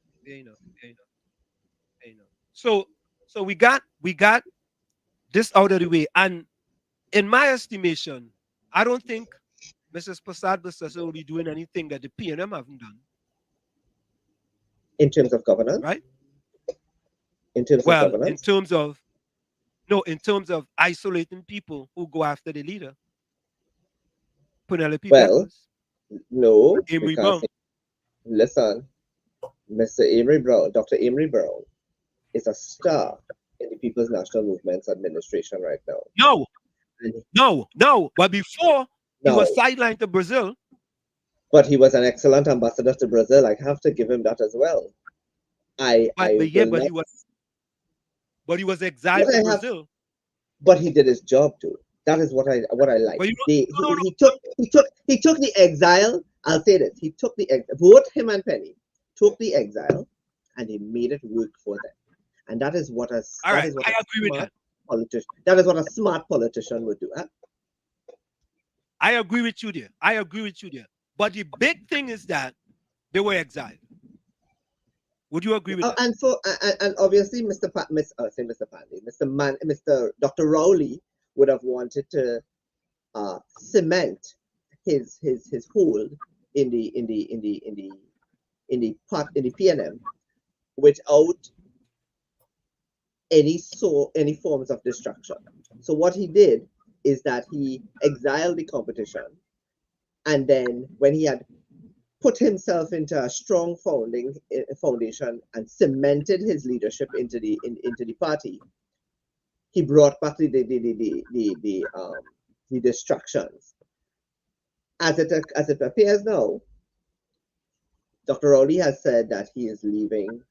So we got this out of the way. And in my estimation, I don't think Mrs. Prasad-Bissessar will be doing anything that the PNM haven't done. In terms of governance? Right? In terms of governance? In terms of isolating people who go after the leader. Penelope Well, Beckles. No. Amory Brown. Listen, Mr. Amory Brown, Dr. Amory Brown is a star in the People's National Movement's administration right now. No. But before he was sidelined to Brazil. But he was an excellent ambassador to Brazil. I have to give him that as well. But he was exiled to Brazil. But he did his job too. That is what I like. He took the exile. I'll say this: he took the both him and Penny took the exile, and he made it work for them. And that is what a smart politician would do. Huh? I agree with you there. But the big thing is that they were exiled. Would you agree with that? And obviously, Mr. Dr. Rowley would have wanted to cement his hold in the PNM without any forms of destruction. So what he did is that he exiled the competition, and then when he had put himself into a strong foundation and cemented his leadership into the party, he brought back the distractions. as it appears now, Dr. Rowley has said that he is leaving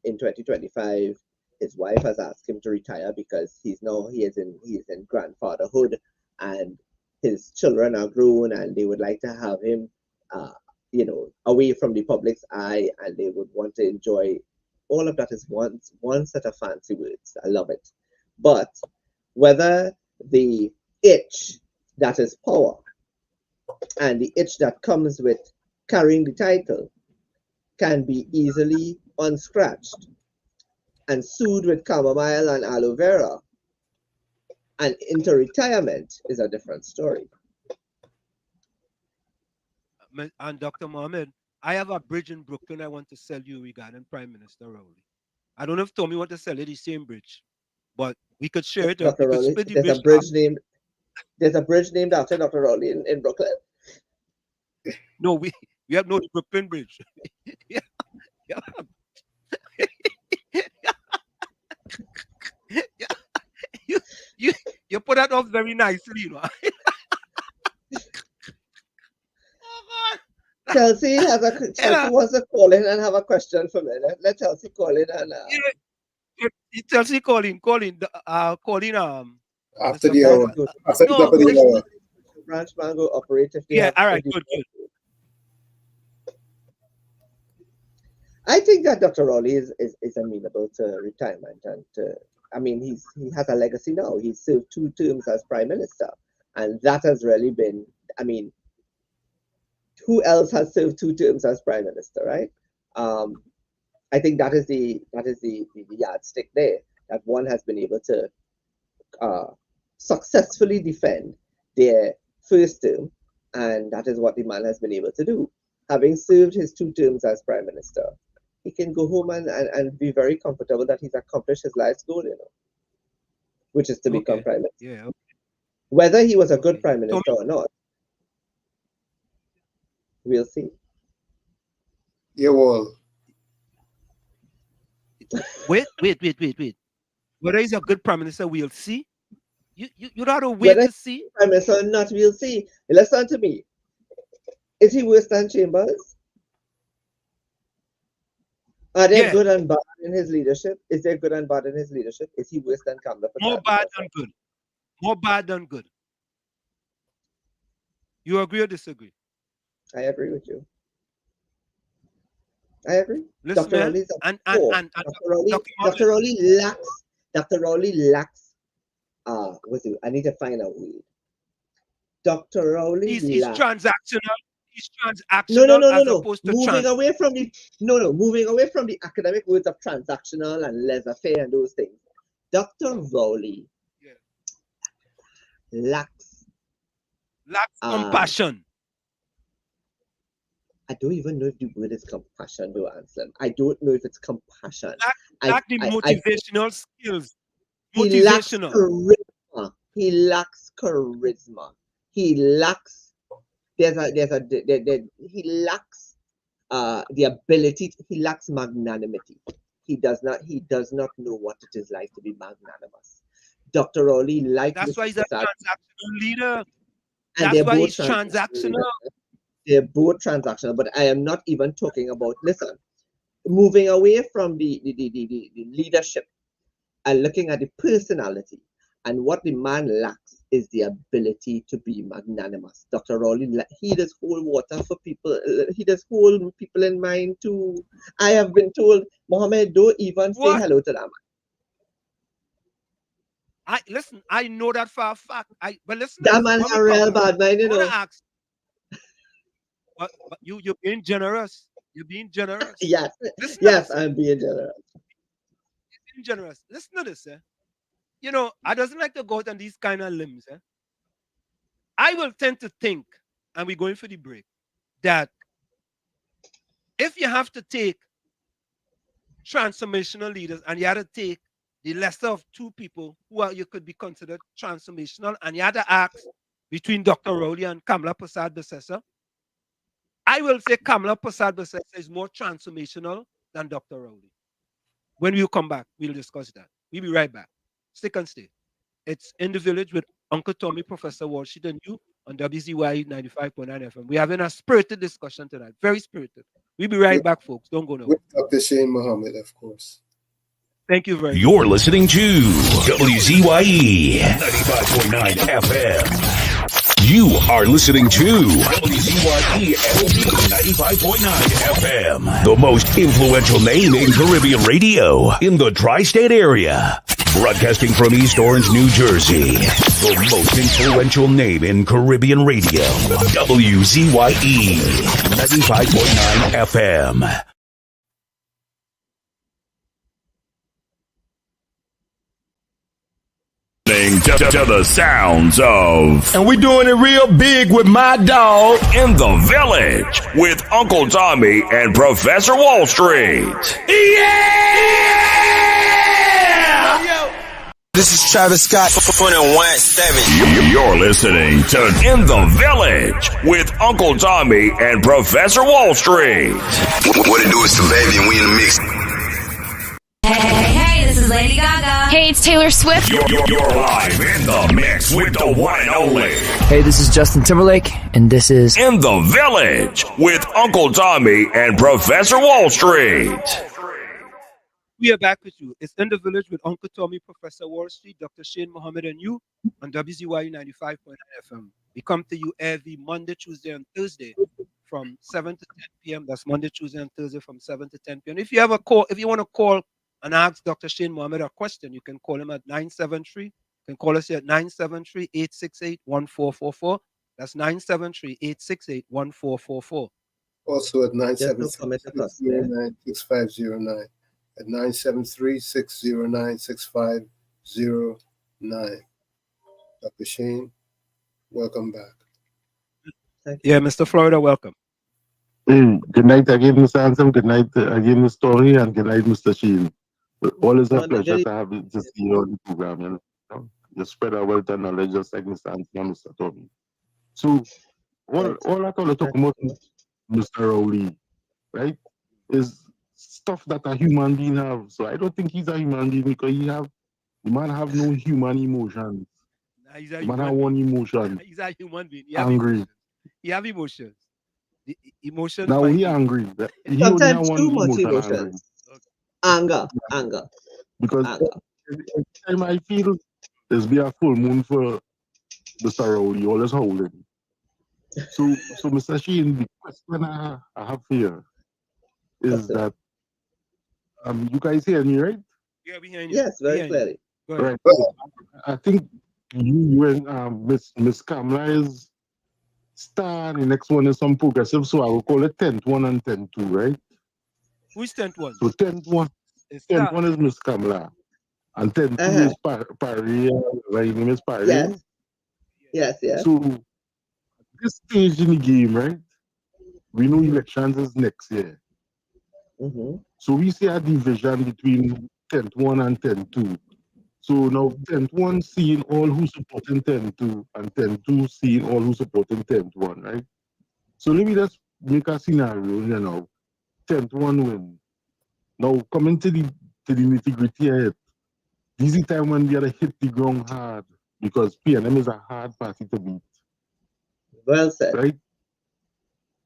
in 2025. His wife has asked him to retire because he is in grandfatherhood, and his children are grown, and they would like to have him, away from the public's eye, and they would want to enjoy all of that. Is one set of fancy words. I love it, but whether the itch that is power and the itch that comes with carrying the title can be easily unscratched and soothed with chamomile and aloe vera and into retirement is a different story. And Dr. Mohammed, I have a bridge in Brooklyn I want to sell you regarding Prime Minister Rowley. I don't know if Tommy want to sell it the same bridge, but we could share it. Dr. We could Rowley, split the there's bridge. a bridge named after Dr. Rowley in Brooklyn. No, we have no Brooklyn Bridge. yeah. Yeah. You put that off very nicely, you know. Oh God. Chelsea wants to call in and have a question for me. Let Chelsea call in and Chelsea calling. After the hour. After the top of the hour. Branch Mango operate if they yeah, have, all right, good. I think that Dr. Rowley is amenable to retirement, and he has a legacy now. He served 2 terms as Prime Minister, and that has really been. Who else has served 2 terms as Prime Minister, right? I think that is the yardstick there, that one has been able to successfully defend their first term, and that is what the man has been able to do. Having served his 2 terms as Prime Minister, he can go home and be very comfortable that he's accomplished his life's goal, which is to become Prime Minister. Yeah. Okay. Whether he was a good Prime Minister or not, we'll see. Yeah, well. Wait. Whether he's a good Prime Minister, we'll see. You got to wait to see. Prime Minister or not, we'll see. Listen to me. Is he worse than Chambers? Are there good and bad in his leadership? Is there good and bad in his leadership? Is he worse than Kamla? More bad than good. More bad than good. You agree or disagree? I agree with you. I agree. Listen, Dr. Rowley is Dr. Rowley lacks. I need to find a word. Dr. Rowley he's transactional. He's transactional as opposed to moving away from the academic words of transactional and laissez-faire and those things. Dr. Rowley lacks compassion. I don't even know if the word is compassion, though, Anselm. I don't know if it's compassion. Lack the motivational skills. He lacks charisma. He lacks charisma. He lacks. He lacks the ability. He lacks magnanimity. He does not know what it is like to be magnanimous. Dr. Rowley, that's why he's a transactional leader. That's why he's transactional. They're both transactional, but I am not even talking about. Listen, moving away from the leadership and looking at the personality, and what the man lacks is the ability to be magnanimous. Dr. Rowley, he does hold water for people. He does hold people in mind too. I have been told, Mohammed, don't even say hello to that man. Listen, I know that for a fact. But listen, that man has a real bad mind, you know. Ask, but you're being generous. You're being generous. Yes, I'm being generous. You're being generous. Listen to this, You know, I doesn't like to go out on these kind of limbs. I will tend to think, and we're going for the break, that if you have to take transformational leaders and you had to take the lesser of 2 people who you could be considered transformational, and you had to ask between Dr. Rowley and Kamla Persad-Bissessar, I will say Kamla Persad-Bissessar is more transformational than Dr. Rowley. When we come back, we'll discuss that. We'll be right back. Stick and stay. It's In the Village with Uncle Tommy, Professor Walshit, and you on WZYE 95.9 FM. We're having a spirited discussion tonight. Very spirited. We'll be right back, folks. Don't go nowhere. With Dr. Shane Muhammad, of course. Thank you very much. You're listening to WZYE 95.9 FM. You are listening to WZYE 95.9 FM, the most influential name in Caribbean radio in the tri-state area. Broadcasting from East Orange, New Jersey, the most influential name in Caribbean radio. WZYE 95.9 FM. To the sounds of, and we doing it real big with my dog In the Village with Uncle Tommy and Professor Wall Street. This is Travis Scott, 21-7. You're listening to In the Village with Uncle Tommy and Professor Wall Street. What it do is the baby and we in the mix. Hey, this is Lady Gaga. Hey, it's Taylor Swift. You're live in the mix with the one and only. Hey, this is Justin Timberlake, and this is In the Village with Uncle Tommy and Professor Wall Street. We are back with you. It's In the Village with Uncle Tommy, Professor Wall Street, Dr. Shane Muhammad, and you on WZYU 95.9 FM. We come to you every Monday, Tuesday, and Thursday from 7 to 10 p.m. That's Monday, Tuesday, and Thursday from 7 to 10 p.m. If you want to call and ask Dr. Shane Muhammad a question, you can call him at 973. You can call us here at 973-868-1444. That's 973-868-1444. Also at 973-609-6509. At 973-609-6509. Dr. Shane, welcome back. Yeah, Mr. Florida, welcome. Good night again, Mr. Ansem. Good night again, Mr. Story, and good night, Mr. Sheen. Always a pleasure to have you to see you on the program. You know? You spread our wealth and knowledge just like Mr. Ansem and Mr. Tommy. So, all I want to talk about, Mr. Rowley, right, is stuff that a human being have. So I don't think he's a human being because the man have no human emotions. The man have one emotion. He's a human being. Angry. He have emotions. The emotions. Now he angry. He Sometimes too much emotions. Anger. Because every time I feel there's be a full moon for Mr. Rowley, always howling. So Mr. Sheen, the question I have here is that you guys hear me, right? Yeah, we hear you. Yes, very clearly. Right. I think you and Miss Kamala is star. The next one is some progressive, so I will call it 10th one and 10th two, right? Who's 10th one? So 10th one is Miss Kamala, and 10th two is Parry. Right, name is Parry. Yes. So this stage in the game, right? We know elections is next year. Mm-hmm. So we see a division between 10th one and 10th two. So now 10th one seeing all who supporting 10th two, and 10th two seeing all who supporting 10th one, right? So let me just make a scenario, 10th one win. Now coming to the nitty-gritty ahead. This is the time when we gotta hit the ground hard because PNM is a hard party to beat. Well said. Right?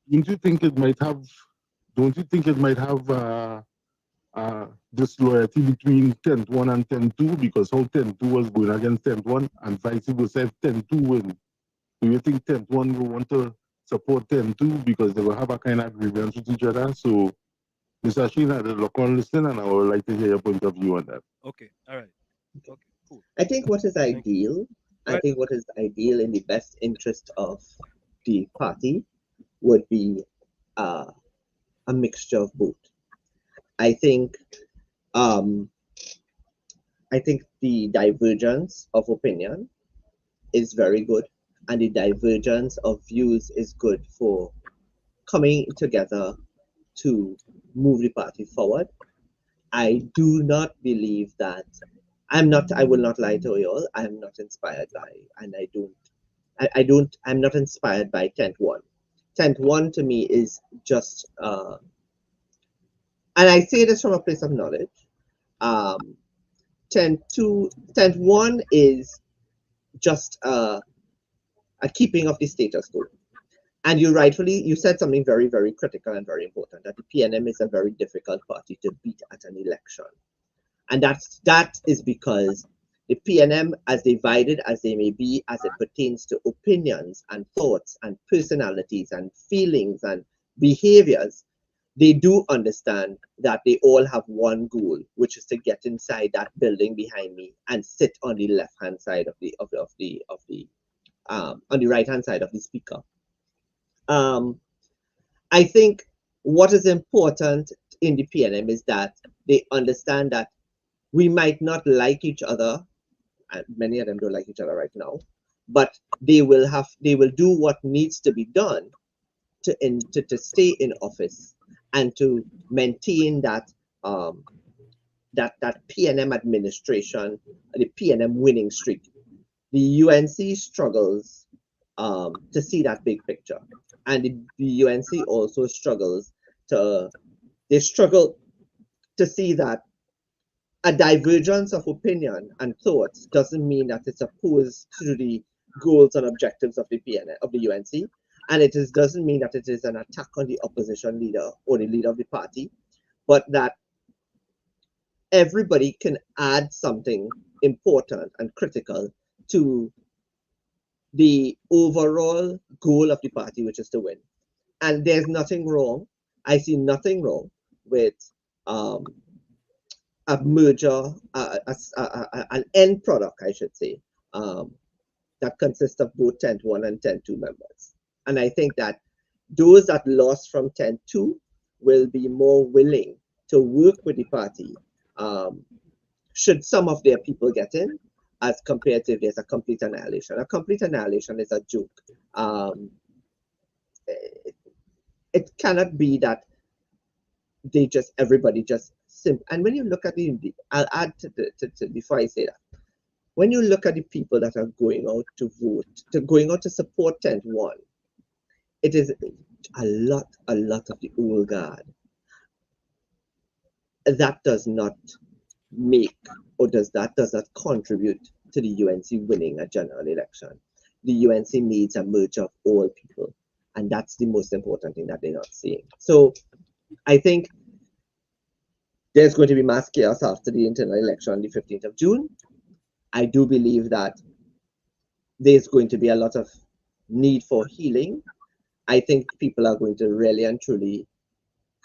Don't you think it might have disloyalty between 10th one and 10th two because how 10th two was going against 10th one and vice versa if 10th two win? Do you think 10th one will want to support 10th two because they will have a kind of grievance with each other? So Mr. Sheen had a look on listen and I would like to hear your point of view on that. Okay, all right. Okay, cool. I think what is ideal in the best interest of the party would be a mixture of both. I think the divergence of opinion is very good, and the divergence of views is good for coming together to move the party forward. I do not believe that I will not lie to you all. I'm not inspired by, and I'm not inspired by 10th one. 10th one to me is just, and I say this from a place of knowledge. 10th one is just a a keeping of the status quo. And you said something very, very critical and very important, that the PNM is a very difficult party to beat at an election. And that is because the PNM, as divided as they may be, as it pertains to opinions and thoughts and personalities and feelings and behaviors, they do understand that they all have one goal, which is to get inside that building behind me and sit on the left-hand side on the right-hand side of the speaker. I think what is important in the PNM is that they understand that we might not like each other, and many of them don't like each other right now, but they will do what needs to be done to stay in office and to maintain that PNM administration, the PNM winning streak. The UNC struggles to see that big picture, and the UNC also struggles to see that a divergence of opinion and thoughts doesn't mean that it's opposed to the goals and objectives of the PNM, of the UNC, and doesn't mean that it is an attack on the opposition leader or the leader of the party, but that everybody can add something important and critical to the overall goal of the party, which is to win. And there's nothing wrong. I see nothing wrong with a merger, an end product, I should say, that consists of both Tent 1 and Tent 2 members. And I think that those that lost from Tent 2 will be more willing to work with the party should some of their people get in, as compared to if there's a complete annihilation. A complete annihilation is a joke. It cannot be that everybody just simple. And when you look at I'll add to before I say that, when you look at the people that are going out to vote, going out to support Tent 1, it is a lot of the old guard. That does not make, or does not contribute to the UNC winning a general election. The UNC needs a merger of all people, and that's the most important thing that they're not seeing. So I think there's going to be mass chaos after the internal election on the 15th of June. I do believe that there's going to be a lot of need for healing. I think people are going to really and truly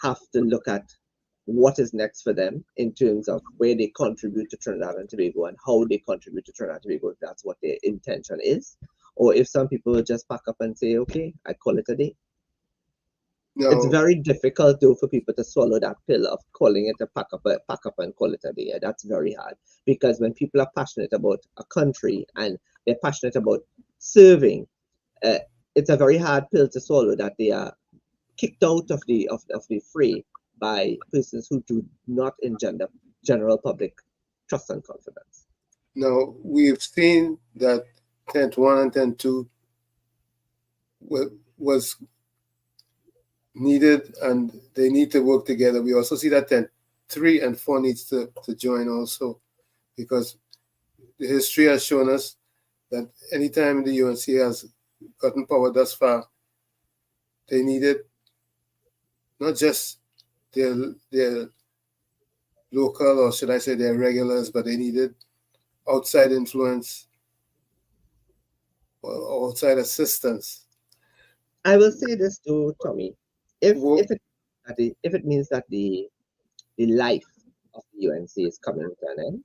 have to look at what is next for them in terms of where they contribute to Trinidad and Tobago and how they contribute to Trinidad and Tobago, if that's what their intention is. Or if some people will just pack up and say, okay, I call it a day. No. It's very difficult though for people to swallow that pill of calling it a pack up and call it a day. That's very hard, because when people are passionate about a country and they're passionate about serving, it's a very hard pill to swallow that they are kicked out of the fray by persons who do not engender general public trust and confidence. Now, we've seen that Tent 1 and Tent 2 was needed, and they need to work together. We also see that Tent 3 and 4 needs to join also, because the history has shown us that anytime the UNC has gotten power thus far, they needed not just their local, or should I say their regulars, but they needed outside influence or outside assistance. I will say this too, Tommy. If it means that the life of the UNC is coming to an end,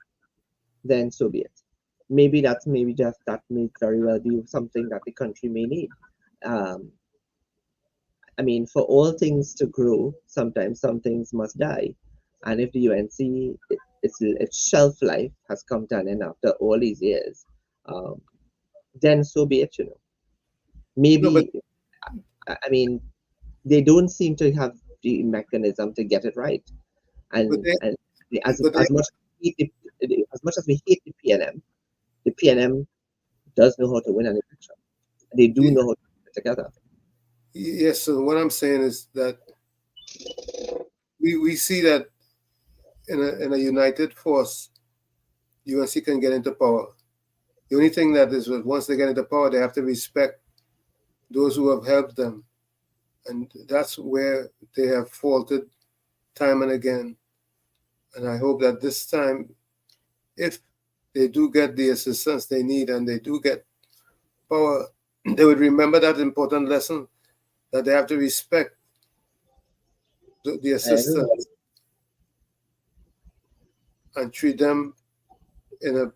then so be it. That may very well be something that the country may need. I mean, for all things to grow, sometimes some things must die. And if the UNC, its shelf life has come to an end after all these years, then so be it, Maybe, no, I mean, they don't seem to have the mechanism to get it right. And as much as we hate the PNM does know how to win an election. They do know how to put it together. Yes, so what I'm saying is that we see that in a united force, UNC can get into power. The only thing that is, once they get into power, they have to respect those who have helped them. And that's where they have faulted time and again. And I hope that this time, if they do get the assistance they need and they do get power, they would remember that important lesson that they have to respect the assistants and treat them in a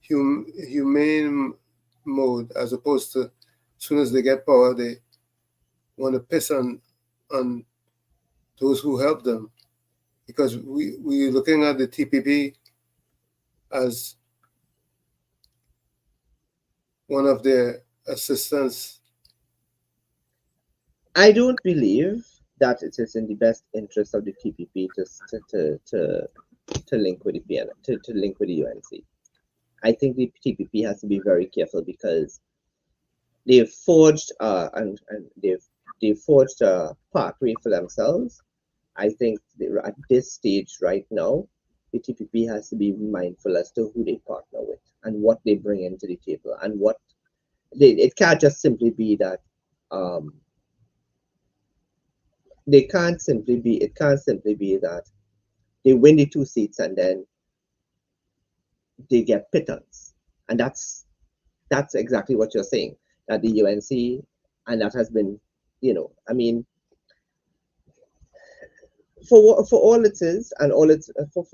humane mode, as opposed to as soon as they get power, they want to piss on those who help them. Because we're looking at the TPP as one of their assistants. I don't believe that it is in the best interest of the TPP to link with the PN, to link with the UNC. I think the TPP has to be very careful because they've forged and they've forged a pathway for themselves. I think at this stage right now, the TPP has to be mindful as to who they partner with and what they bring into the table, and what it can't just simply be that it can't simply be that they win the 2 seats and then they get pittance. And that's exactly what you're saying, that the UNC, and that has been, I mean, for all it is, and all it's for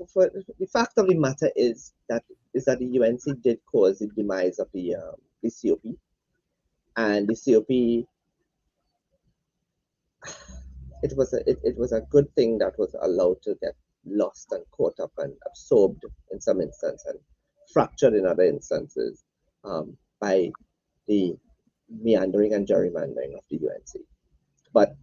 the fact of the matter is that the UNC did cause the demise of the COP, and the COP, it was a good thing that was allowed to get lost and caught up and absorbed in some instances and fractured in other instances by the meandering and gerrymandering of the UNC. But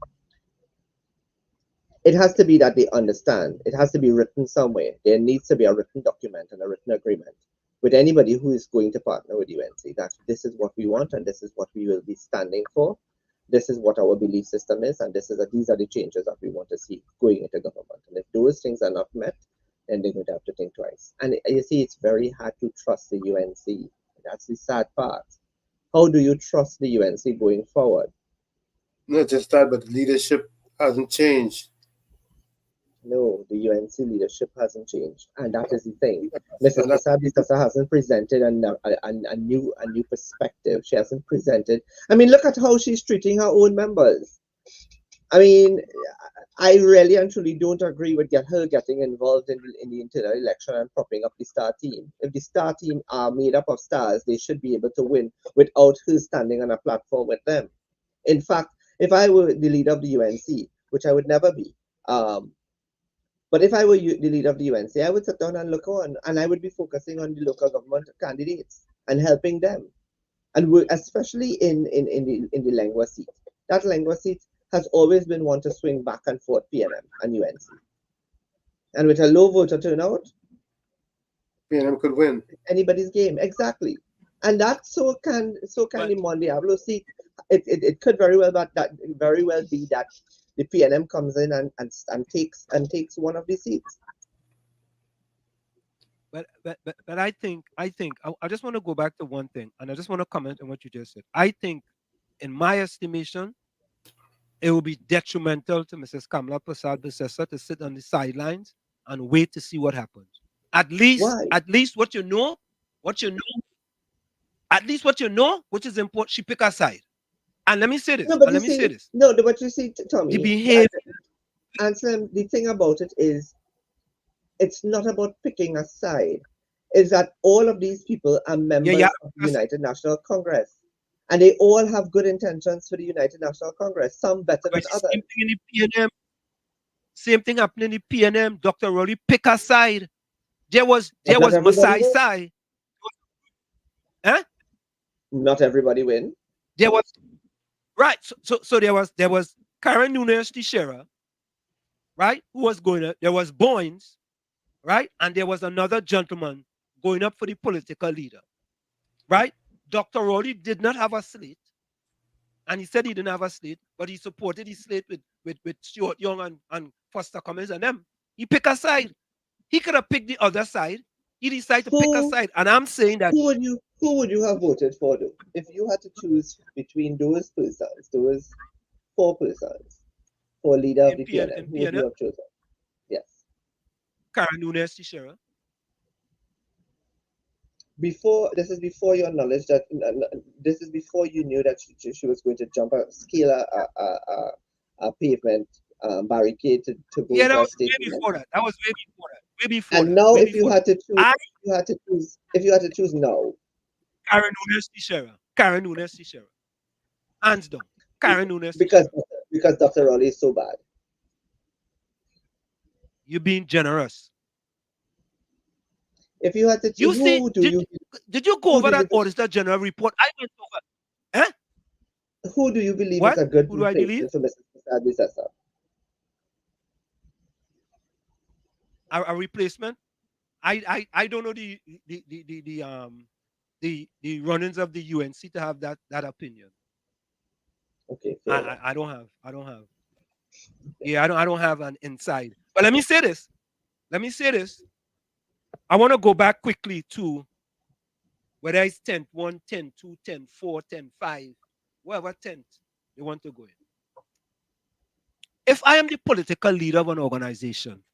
it has to be that they understand. It has to be written somewhere. There needs to be a written document and a written agreement with anybody who is going to partner with UNC, that this is what we want and this is what we will be standing for. This is what our belief system is, and these are the changes that we want to see going into government. And if those things are not met, then they're going to have to think twice. And you see, it's very hard to trust the UNC. That's the sad part. How do you trust the UNC going forward? Not just that, but the leadership hasn't changed. No, the UNC leadership hasn't changed, and that is the thing. Mrs. Bissassa hasn't presented a new perspective. She hasn't presented. I mean, look at how she's treating her own members. I mean, I really and truly don't agree with her getting involved in the internal election and propping up the star team. If the star team are made up of stars, they should be able to win without her standing on a platform with them. In fact, if I were the leader of the UNC, which I would never be, but if I were the leader of the UNC, I would sit down and look on, and I would be focusing on the local government candidates and helping them, and especially in the Lengua seat. That Lengua seat has always been one to swing back and forth PNM and UNC, and with a low voter turnout, PNM could win. Anybody's game, exactly. And that so can the Mon Diablo seat. It could very well be that the PNM comes in and takes one of the seats. But I think I just want to go back to one thing, and I just want to comment on what you just said. I think, in my estimation, it will be detrimental to Mrs. Kamala Persad-Bissessa to sit on the sidelines and wait to see what happens. At least what you know, which is important, she pick a side. And let me say this. No, but you see, Tommy, the behavior. Anselm, the thing about it is, it's not about picking a side. It's that all of these people are members of the United National Congress, and they all have good intentions for the United National Congress. Some better than others. Same thing in the PNM. Same thing happening in the PNM. Dr. Rowley pick a side. There was Masai side. Not everybody win. There was. Right, so there was Karen Nunes Teixeira, right, who was going up. There was Boynes, right, and there was another gentleman going up for the political leader, right. Dr. Rowley did not have a slate, and he said he didn't have a slate, but he supported his slate with Stuart Young and Foster Cummings and them. He picked a side. He could have picked the other side. He decided to pick a side, and I'm saying that. Who Who would you have voted for, though? If you had to choose between those persons, those 4 persons, for leader of the PNM, who would you have chosen? Yes. Karen Nunes Teixeira. This is before your knowledge that this is before you knew that she was going to scale a pavement barricade to go Yeah, that into a was state. way before that. That was way before that. Way before And that. now, way if you before had that. to choose, if you had to choose now, Karen Nunes Teixeira. Karen Nunes Teixeira. Hands down. Karen Nunes because Teixeira. Dr. Raleigh is so bad. You're being generous. If you had to choose, You see, did you go over that Auditor General report? I went over. Who do you believe What? is a good Who do I believe? replacement for Mr. Advisor? A replacement? I don't know the runnings of the UNC to have that opinion. Okay. I don't have. Yeah, I don't have an inside. But let me say this. I want to go back quickly to whether it's 10th 1, 10 2, 10 4, 10 5, whatever 10th they want to go in. If I am the political leader of an organization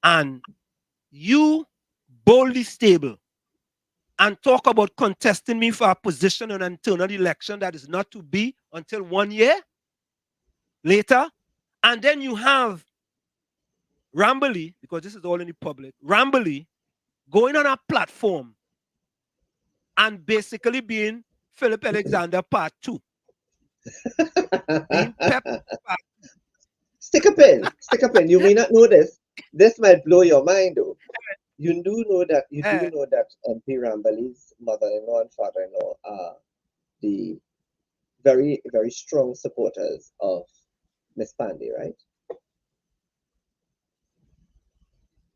and you boldly stable and talk about contesting me for a position in an internal election that is not to be until 1 year later, and then you have Rambly, because this is all in the public, Rambly going on a platform and basically being Philip Alexander Part 2. Being Pep Part 2. Stick a pin. You may not know this. This might blow your mind, though. You do know that MP Rambly's mother-in-law and father-in-law are the very, very strong supporters of Miss Pandey, right?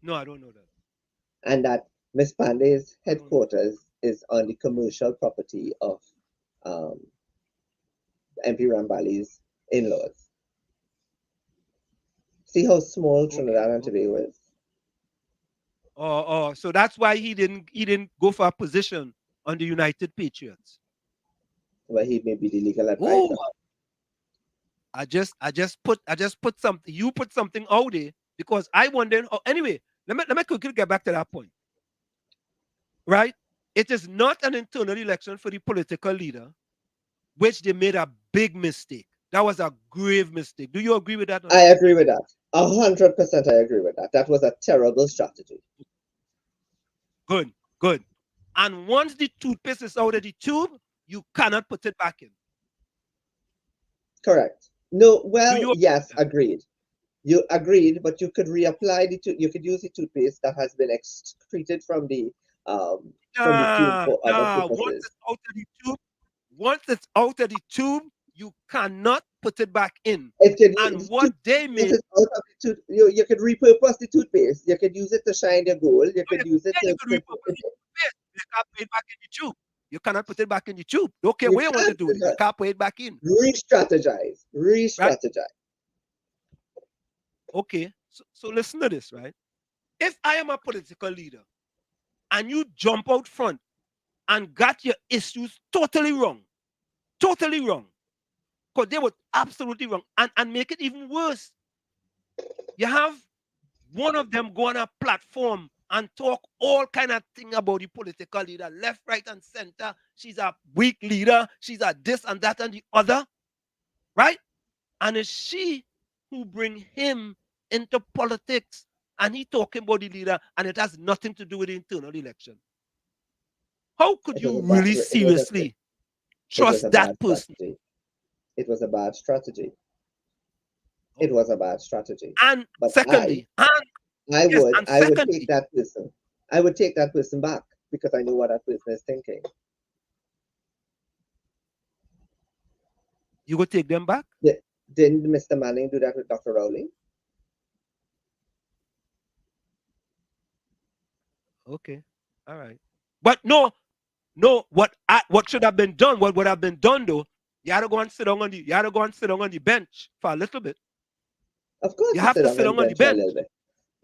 No, I don't know that. And that Miss Pandey's headquarters is on the commercial property of MP Rambly's in-laws. See how small Trinidad and Tobago is? So that's why he didn't go for a position on the United Patriots. Well, he may be the legal advisor. Ooh. I just put something. You put something out there because I wondered. Oh, anyway, let me quickly get back to that point. Right? It is not an internal election for the political leader, which they made a big mistake. That was a grave mistake. Do you agree with that? I agree with that. 100% I agree with that. That was a terrible strategy. Good. And once the toothpaste is out of the tube, you cannot put it back in. Correct. No, well, yes, agreed. You agreed, but you could reapply you could use the toothpaste that has been excreted from the tube for other purposes. Once it's out of the tube, you cannot put it back in. You could repurpose the toothpaste. You could use it to shine your gold. You could use it to repurpose the toothpaste. You can't put it back in the tube. You cannot put it back in the tube. Don't care what you want to do. You can't put it back in. Re-strategize. Right? Okay. So listen to this, right? If I am a political leader and you jump out front and got your issues totally wrong, because they were absolutely wrong, and make it even worse, you have one of them go on a platform and talk all kind of thing about the political leader, left, right, and center. She's a weak leader. She's a this and that and the other, right? And it's she who bring him into politics, and he talking about the leader, and it has nothing to do with the internal election. How could you really seriously trust that person? It was a bad strategy. It was a bad strategy. And but secondly, I would take that person. I would take that person back because I know what that person is thinking. You would take them back? Didn't Mr. Manning do that with Dr. Rowley? Okay, all right. But no. What should have been done? What would have been done though? You had to go and sit down on the bench for a little bit. Of course, you have to sit down on the bench.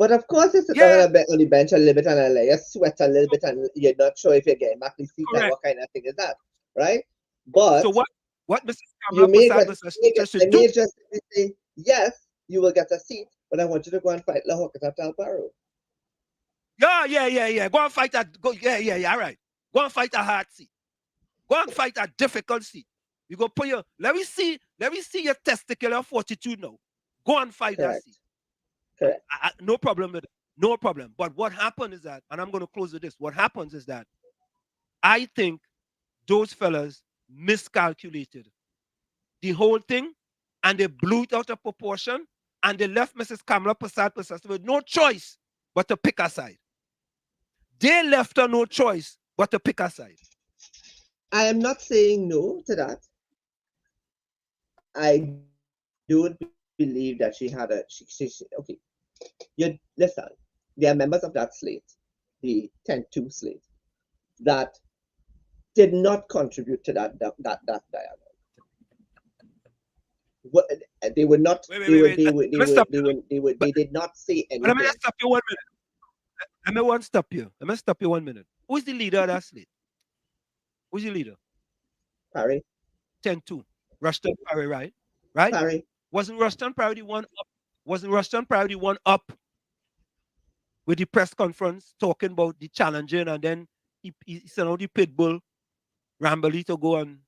But of course, you sit down on the bench a little bit and like, you sweat a little bit and you're not sure if you're getting back the seat. Like, what kind of thing is that, right? But so what Mrs. you Kamala may Prasad get, Mrs. Teacher should do? may just say, yes, you will get a seat, but I want you to go and fight Lahokata Talparo. Yeah. Go and fight that. Go, yeah. All right. Go and fight a hard seat. Go and fight a difficult seat. You go put your. Let me see your testicular fortitude now. Go and fight that seat. Correct. No problem with it. No problem. But what happened is that, and I'm going to close with this. What happens is that I think those fellas miscalculated the whole thing, and they blew it out of proportion, and they left Mrs. Kamala Prasad with no choice but to pick a side. They left her no choice but to pick a side. I am not saying no to that. I don't believe that she had a okay. You listen. There are members of that slate, the 10-2 slate, that did not contribute to that dialogue. What they were not. They did not say anything. Let me just stop you 1 minute. Let me stop you 1 minute. Who is the leader of that slate? Who's the leader? Parry. 10-2. Rushton Parry, right? Right? Parry. Wasn't Rushton Parry the one up? Wasn't Rushton Parry the one up with the press conference talking about the challenging, and then he sent out the pit bull, Rambali, to go on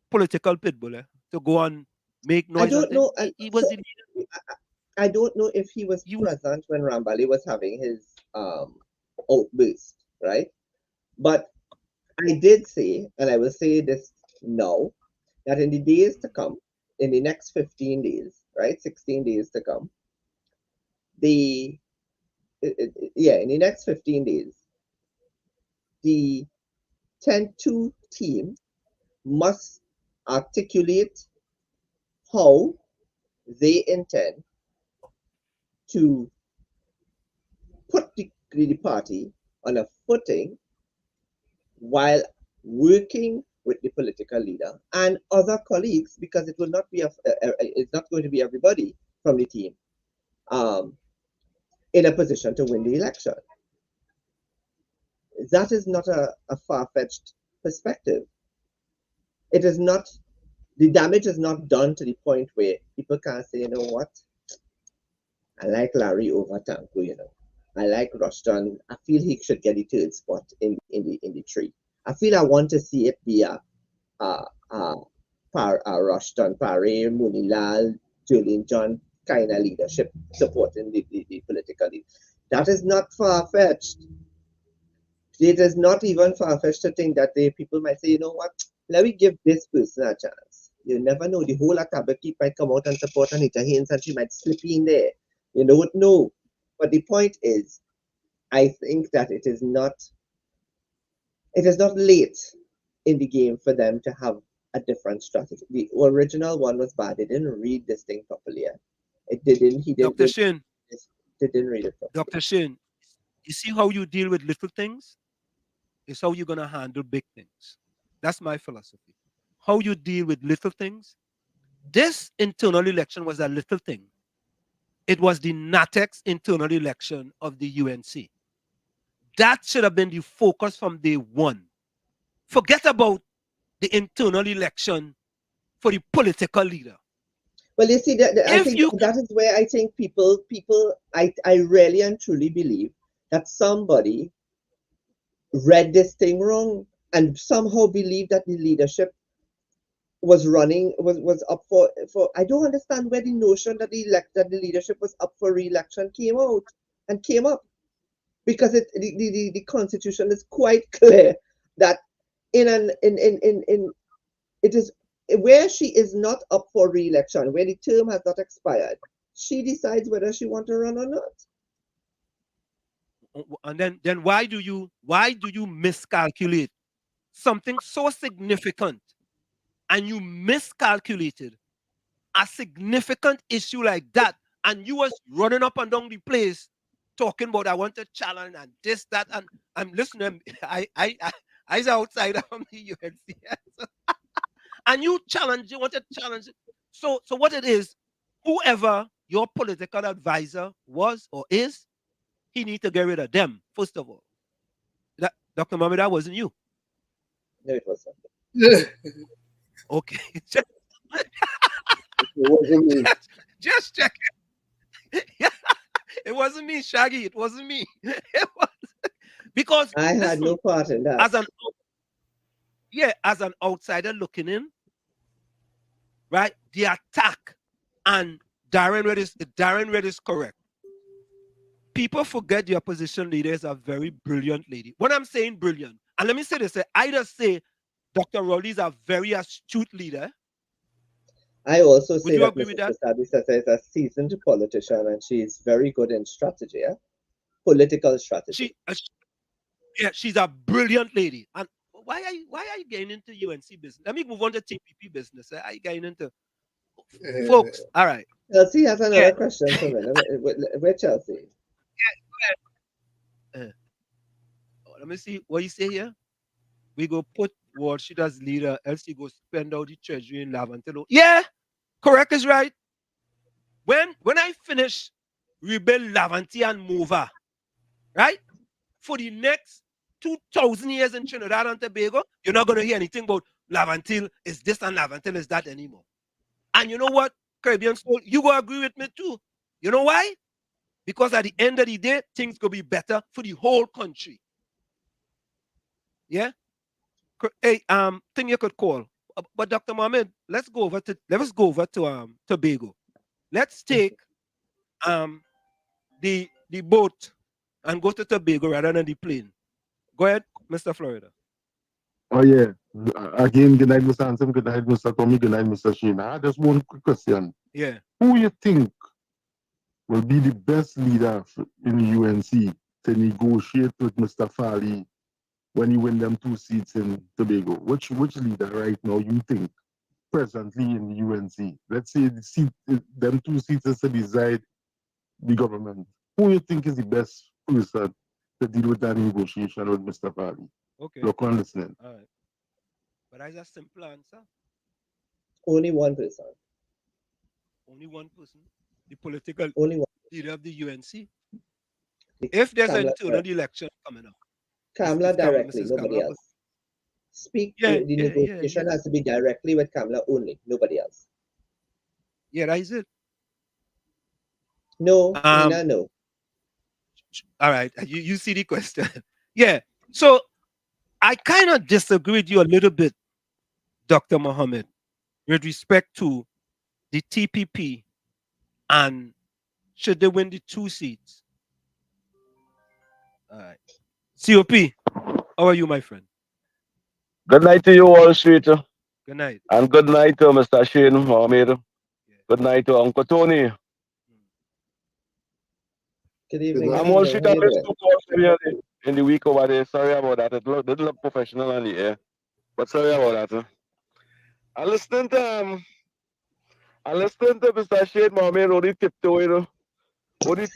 political pit bull, to go on make noise. I don't know. He was the leader. I don't know if he was present when Rambali was having his outburst, right? But I did say, and I will say this now, that in the days to come, in the next 15 days, right, 16 days to come, in the next 15 days, the 10-2 team must articulate how they intend to put the party on a footing while working with the political leader and other colleagues, because it will not be it's not going to be everybody from the team in a position to win the election. That is not a far-fetched perspective. It is not, the damage is not done to the point where people can't say, you know what, I like Larry over Tanko, you know. I like Rushton. I feel he should get the third spot in the tree. I feel I want to see it be a Rushton, Parry, Munilal, Julian John kind of leadership supporting the political lead. That is not far-fetched. It is not even far-fetched to think that the people might say, you know what, let me give this person a chance. You never know. The whole Atabaki might come out and support Anita Haynes, and she might slip in there. You don't know. But the point is, I think that it is not late in the game for them to have a different strategy. The original one was bad. They didn't read this thing properly. It didn't. He didn't. Dr. Shin. They didn't read it properly. Dr. Shin, you see how you deal with little things? It's how you're gonna handle big things. That's my philosophy. How you deal with little things. This internal election was a little thing. It was the NATEX internal election of the UNC. That should have been the focus from day one. Forget about the internal election for the political leader. Well, you see, I think that is where I think people, I really and truly believe that somebody read this thing wrong and somehow believed that the leadership was up for. I don't understand where the notion that the leadership was up for re-election came up, because the Constitution is quite clear that it is where she is not up for re-election, where the term has not expired, she decides whether she wants to run or not. And then why do you miscalculate something so significant, and you miscalculated a significant issue like that, and you was running up and down the place talking about I want to challenge and this, that, and I'm listening. I was outside from the UNC. And you want to challenge it. So what it is, whoever your political advisor was or is, he need to get rid of them, first of all. That, Dr. Mohammed, that wasn't you. No, it wasn't. Okay. It wasn't me. Just check it. It wasn't me, Shaggy. It wasn't me. It was because I had listen, no part in that. as an outsider looking in, right? The attack, and Darren Red is correct. People forget the opposition leader is a very brilliant lady. When I'm saying brilliant, and let me say this, I just say Dr. Rowley is a very astute leader. I also Would say you that agree with Mrs. that? Prasad is a seasoned politician and she's very good in strategy, political strategy. She's a brilliant lady. And why are you getting into UNC business? Let me move on to TPP business. Are you getting into folks? All right. Chelsea has another question for me. Where Chelsea? Let me see what you say here. We go put Walshit as leader, else he go spend out the treasury in Laventino. Yeah, correct is right. When I finish rebuild Lavanti and Mova, right? For the next 2,000 years in Trinidad and Tobago, you're not going to hear anything about Lavantil is this and Lavantil is that anymore. And you know what, Caribbean Soul, you go agree with me too. You know why? Because at the end of the day, things go be better for the whole country. Yeah? Hey, thing you could call. But Dr. Mohammed, let's go over to Tobago. Let's take the boat and go to Tobago rather than the plane. Go ahead, Mr. Florida. Oh yeah. Again, good night, Mr. Hanson. Good night, Mr. Tommy. Good night, Mr. Sheen. I just one quick question. Yeah. Who you think will be the best leader in the UNC to negotiate with Mr. Fali when he win them 2 seats in Tobago? Which leader right now you think presently in the UNC? Let's say them 2 seats is to decide the government. Who you think is the best person to deal with that negotiation with Mr. Fali? Okay. Look on listening. All right. But that's a simple answer. Only one person. Only one person. The political Only one leader of the UNC. If there's an internal election coming up. Kamala directly, Mrs. nobody Kamala. else. The negotiation has to be directly with Kamala only, nobody else. Yeah, that is it. No, Nina, no. All right, you see the question. Yeah, so I kind of disagree with you a little bit, Dr. Mohammed, with respect to the TPP and should they win the 2 seats. All right. COP, how are you, my friend? Good night to you, Wall Street. Good night. And good night to Mr. Shane Mohammed. Yeah. Good night to Uncle Tony. Good evening. I'm Wall Street. I missed 2 calls in the week over there. Sorry about that. It didn't look professional on the air. But sorry about that. I listened to Mr. Shane Mohammed only tiptoeing. Well,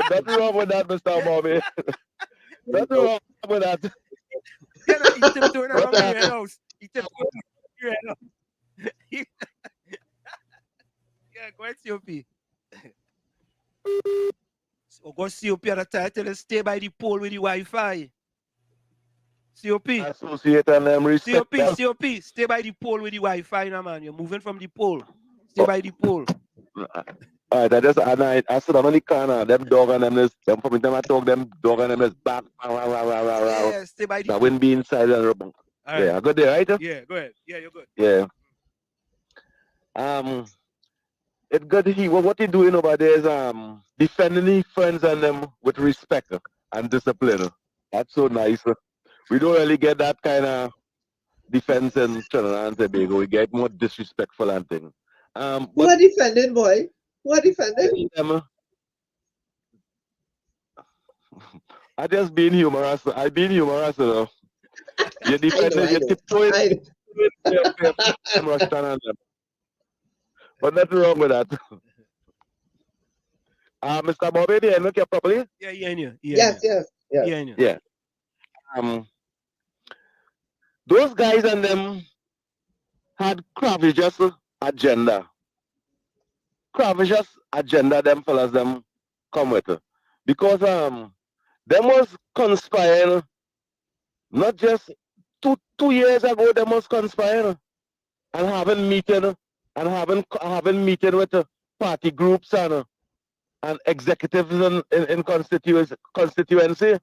nothing wrong with that, Mr. Mohammed. Nothing wrong with that. Yeah, no, he tiptoeing around the red house. He tiptoeing around the red house. Yeah, go ahead, COP. So go COP at the title and stay by the pole with the Wi-Fi. COP. Associate and respect. COP, stay by the pole with the Wi-Fi now, man. You're moving from the pole. Stay by the pole. All right, I sit on the corner, them dog and them for me, them I talk, them dog and them is back. Yeah, stay by the pole. I wouldn't be inside and rub. Yeah, good there, right? Yeah, go ahead. Yeah, you're good. Yeah. It's good to hear what you're doing over there is defending the friends and them with respect and discipline. That's so nice. We don't really get that kind of defense in Trinidad and Tobago. We get more disrespectful and things. Who are defending, boy? Who are defending? I just being humorous. I being humorous, you know. You're defending, you're tiptoeing. But nothing wrong with that. Mr. Bobby, did I look here properly? Yeah, yeah. Yes. Yeah. Those guys and them had cravageous agenda. cravish agenda them fellas them come with. Because them was conspiring not just two years ago, they was conspiring and having meeting and having meeting with party groups and executives in constituency.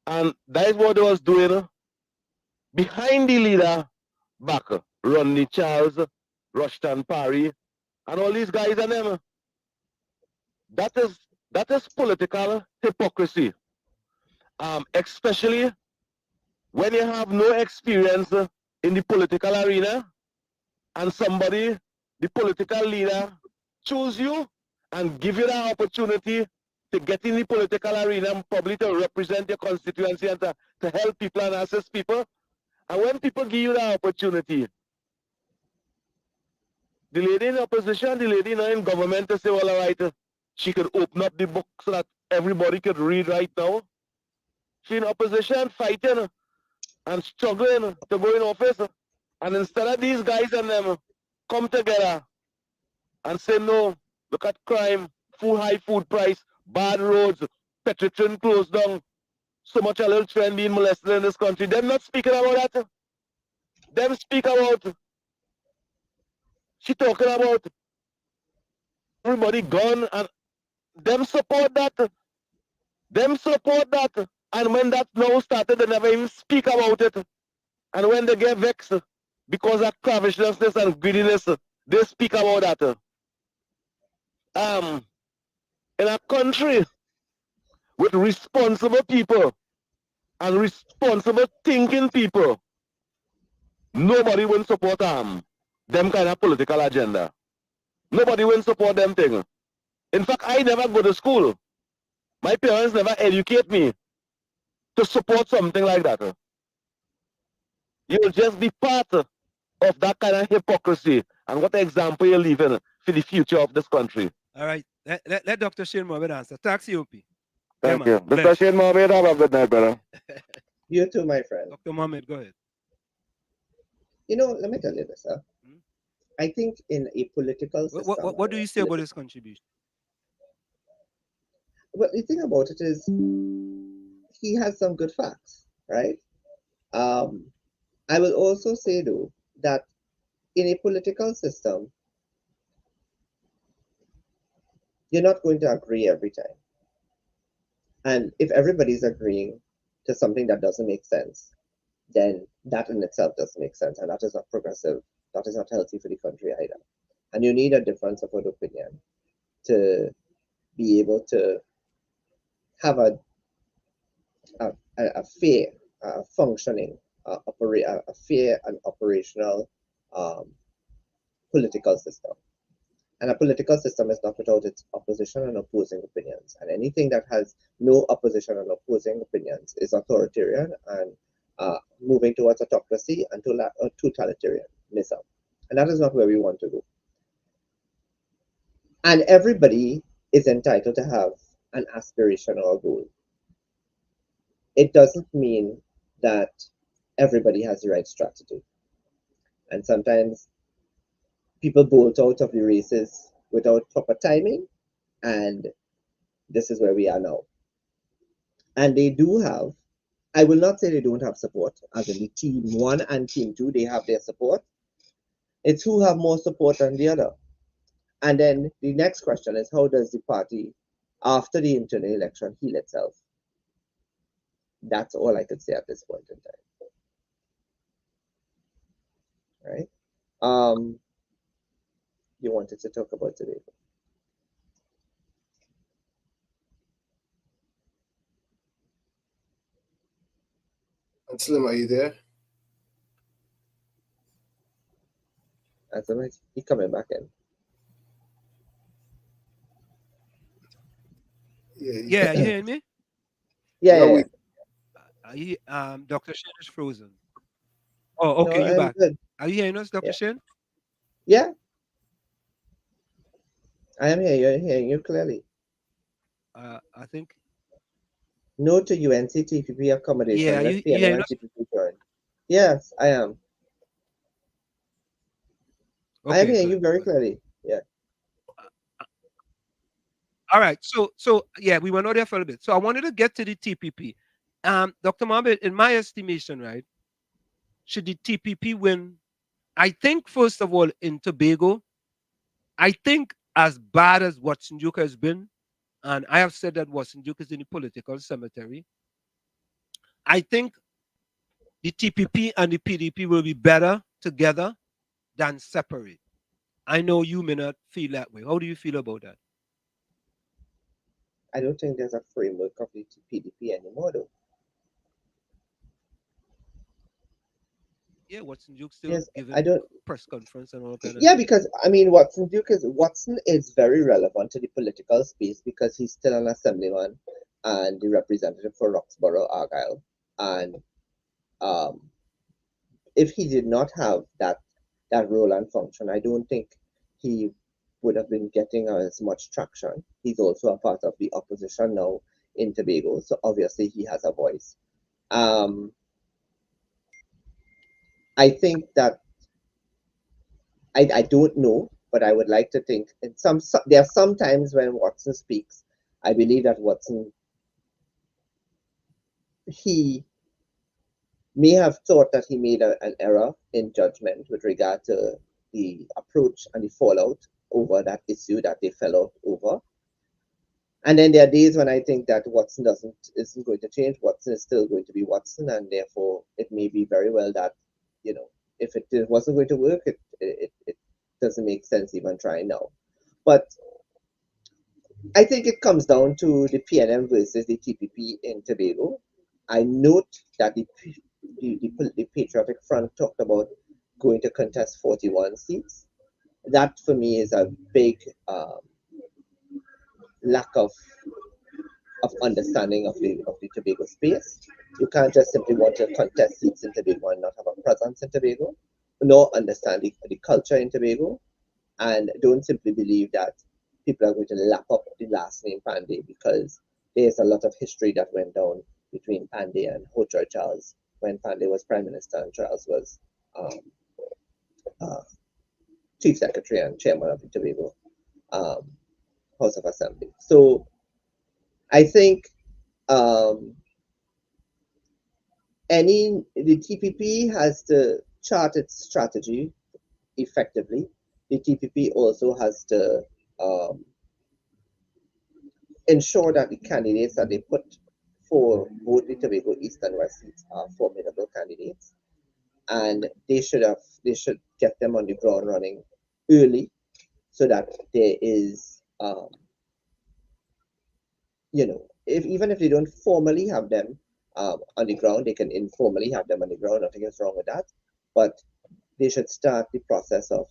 And that is what they was doing behind the leader back. Rodney Charles, Rushton Parry, and all these guys and them. That is political hypocrisy. Especially when you have no experience in the political arena and somebody, the political leader, choose you and give you the opportunity to get in the political arena and probably to represent your constituency and to help people and assist people. And when people give you the opportunity, the lady in opposition, the lady in government to say, well, all right, she could open up the book so that everybody could read right now. She in opposition fighting and struggling to go in office. And instead of these guys and them come together and say, no, look at crime, high food price, bad roads, Petritrin closed down, so much a little children being molested in this country. Them not speaking about that. Them speak about, she talking about everybody gone and them support that. Them support that. And when that now started, they never even speak about it. And when they get vexed because of cravishness and greediness, they speak about that. In a country with responsible people and responsible thinking people, nobody will support them kind of political agenda. Nobody will support them thing. In fact, I never go to school. My parents never educate me to support something like that. You'll just be part of that kind of hypocrisy. And what example you're leaving for the future of this country. All right. Let Dr. Shane Mohammed answer. Taxi OP. Thank you. Mr. Shane Mohammed, have a good night, brother. You too, my friend. Dr. Mohammed, go ahead. You know, let me tell you this. I think in a political system... What do you say about his contribution? Well, the thing about it is he has some good facts, right? I will also say, though, that in a political system, you're not going to agree every time. And if everybody's agreeing to something that doesn't make sense, then that in itself doesn't make sense. And that is not progressive. That is not healthy for the country either. And you need a difference of an opinion to be able to have a fair functioning, a fair and operational political system. And a political system is not without its opposition and opposing opinions. And anything that has no opposition and opposing opinions authoritarian and moving towards autocracy and totalitarianism. And that is not where we want to go. And everybody is entitled to have an aspiration or a goal. It doesn't mean that everybody has the right strategy. And sometimes people bolt out of the races without proper timing, and this is where we are now. And they do have, I will not say they don't have support, as in the team 1 and team 2, they have their support. It's who have more support than the other. And then the next question is, how does the party, after the internal election, heal itself? That's all I could say at this point in time. Right? You wanted to talk about today? Slim, are you there? He's coming back in. Yeah, you hearing me? Yeah. Dr. Shane is frozen. Oh, okay, you're back. Good. Are you hearing us, Dr. Shane? Yeah. I am here. You're hearing you clearly. I think. No to UNC-TPP accommodation. Yeah, Let's see anyone TPP join. Yes, I am. Okay, I am hearing you very clearly. Yeah. All right. So yeah, we went out there for a bit. So I wanted to get to the TPP. Dr. Mohammed, in my estimation, right, should the TPP win? I think first of all in Tobago, I think as bad as Watson Duke has been, and I have said that Watson Duke is in the political cemetery. I think the TPP and the PDP will be better together than separate. I know you may not feel that way. How do you feel about that? I don't think there's a framework of the PDP anymore, though. Yeah, Watson Duke still Yes, I giving don't. press conference and all kind of Yeah, thing. because I mean, Watson is very relevant to the political space because he's still an assemblyman and the representative for Roxborough, Argyle, and um, if he did not have that role and function, I don't think he would have been getting as much traction. He's also a part of the opposition now in Tobago, so obviously he has a voice. I think that I don't know, but I would like to think. And there are some times when Watson speaks, I believe that Watson he may have thought that he made an error in judgment with regard to the approach and the fallout over that issue that they fell out over. And then there are days when I think that Watson isn't going to change. Watson is still going to be Watson, and therefore it may be very well that, if it wasn't going to work, it doesn't make sense even trying now. But I think it comes down to the PNM versus the TPP in Tobago. I note that the Patriotic Front talked about going to contest 41 seats. That for me is a big lack of understanding of the Tobago space. You can't just simply want to contest seats in Tobago and not have a presence in Tobago, nor understand the culture in Tobago, and don't simply believe that people are going to lap up the last name Pandey, because there's a lot of history that went down between Pandey and Hocher Charles when Pandey was Prime Minister and Charles was Chief Secretary and Chairman of the Tobago House of Assembly. So I think the TPP has to chart its strategy effectively. The TPP also has to ensure that the candidates that they put for both the Tobago East and West seats are formidable candidates, and they should get them on the ground running early, so that there is, even if they don't formally have them on the ground, they can informally have them on the ground. Nothing is wrong with that, but they should start the process of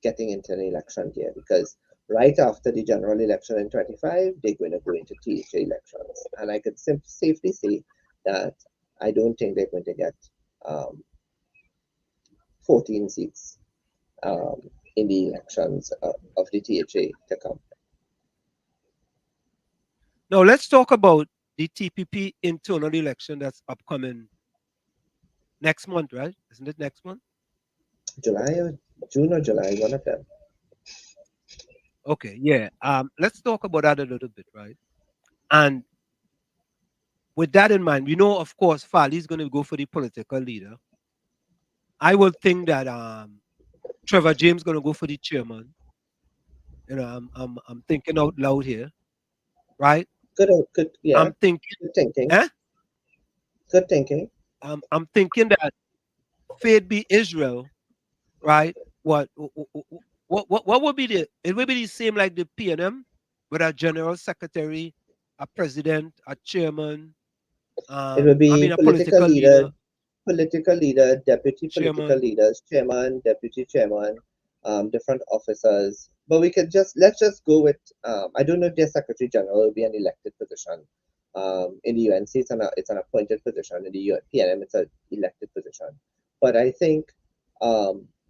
getting into an election here, because right after the general election in 25, they're going to go into THA elections. And I could safely say that I don't think they're going to get 14 seats in the elections of the THA to come. Now let's talk about the TPP internal election that's upcoming next month, right? Isn't it next month? June or July, one of them. Okay, yeah. Let's talk about that a little bit, right? And with that in mind, we know, of course, Fali's going to go for the political leader. I will think that Trevor James going to go for the chairman. I'm thinking out loud here, right? Good, yeah. I'm thinking. Good thinking. Eh? Good thinking. I'm thinking that Faith be Israel, right? What would be the? It would be the same like the PNM, with a general secretary, a president, a chairman. It will be A political leader, deputy political chairman. leaders, chairman, deputy chairman, different officers. But let's just go with, I don't know if their secretary general will be an elected position. In the UNC, it's an appointed position. In the PNM, it's an elected position. But I think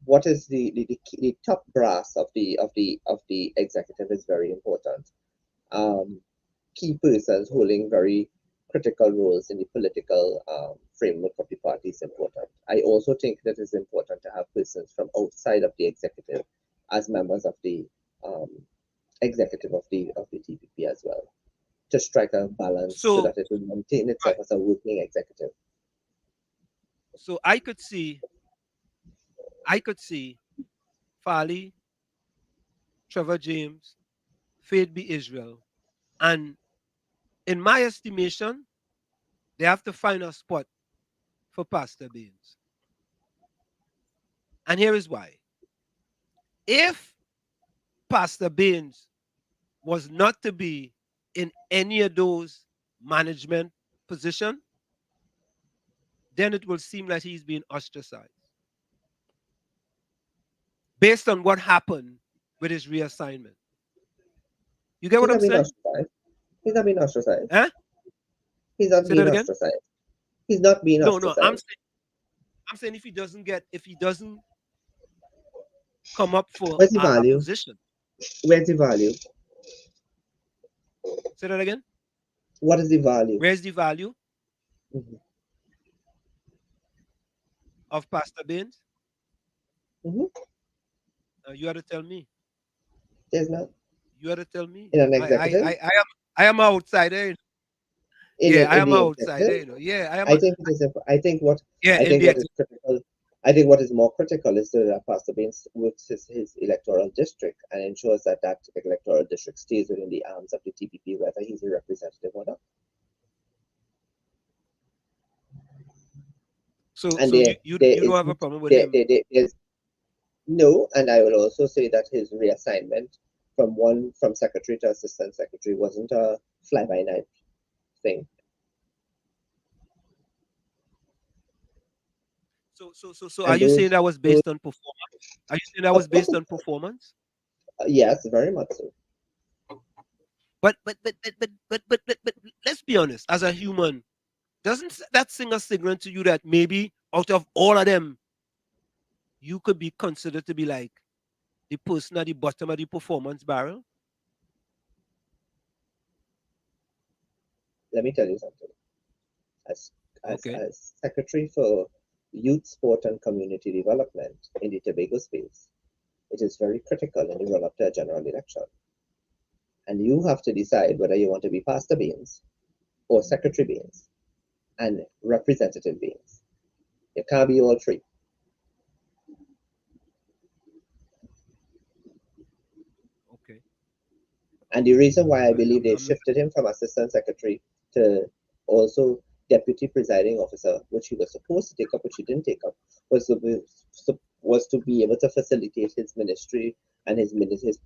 what is the top brass of the executive is very important. Key persons holding very critical roles in the political framework of the party is important. I also think that it's important to have persons from outside of the executive as members of the executive of the TPP as well, to strike a balance so So that it will maintain itself as a working executive. so I could see Farley, Trevor James, Faith be Israel, and in my estimation, they have to find a spot for Pastor Baines. And here is why. If Pastor Baines was not to be in any of those management position, then it will seem like he's being ostracized based on what happened with his reassignment. You get He's what not I'm being saying? ostracized. He's not being ostracized. Huh? He's not Say being that again? ostracized. He's not being No, ostracized. I'm saying if he doesn't come up for Where's the a value? position. Where's the value? Say that again? What is the value? Where's the value Mm-hmm. of Pastor Baines? Mm-hmm. You had to tell me. There's not. You had to tell me. In an executive? I am an outsider. In I am the an outsider. executive? Yeah, I am. I think it is. I think what In the is critical. I think what is more critical is that Pastor Baines works his electoral district and ensures that electoral district stays within the arms of the TPP, whether he's a representative or not. So And you don't have a problem with him? No, and I will also say that his reassignment from secretary to assistant secretary wasn't a fly-by-night thing. So are you saying that was based on performance? Are you saying that was based on performance? Yes, very much so. But let's be honest. As a human, doesn't that sing a signal to you that maybe out of all of them, you could be considered to be like the person at the bottom of the performance barrel? Let me tell you something. As Secretary for Youth, Sport and Community Development in the Tobago space, it is very critical in the run-up to a general election. And you have to decide whether you want to be Pastor Baines or Secretary Baines and Representative Baines. You can't be all three. Okay. And the reason why I believe they shifted him from Assistant Secretary to also Deputy Presiding Officer, which he was supposed to take up, which he didn't take up, was to be able to facilitate his ministry and his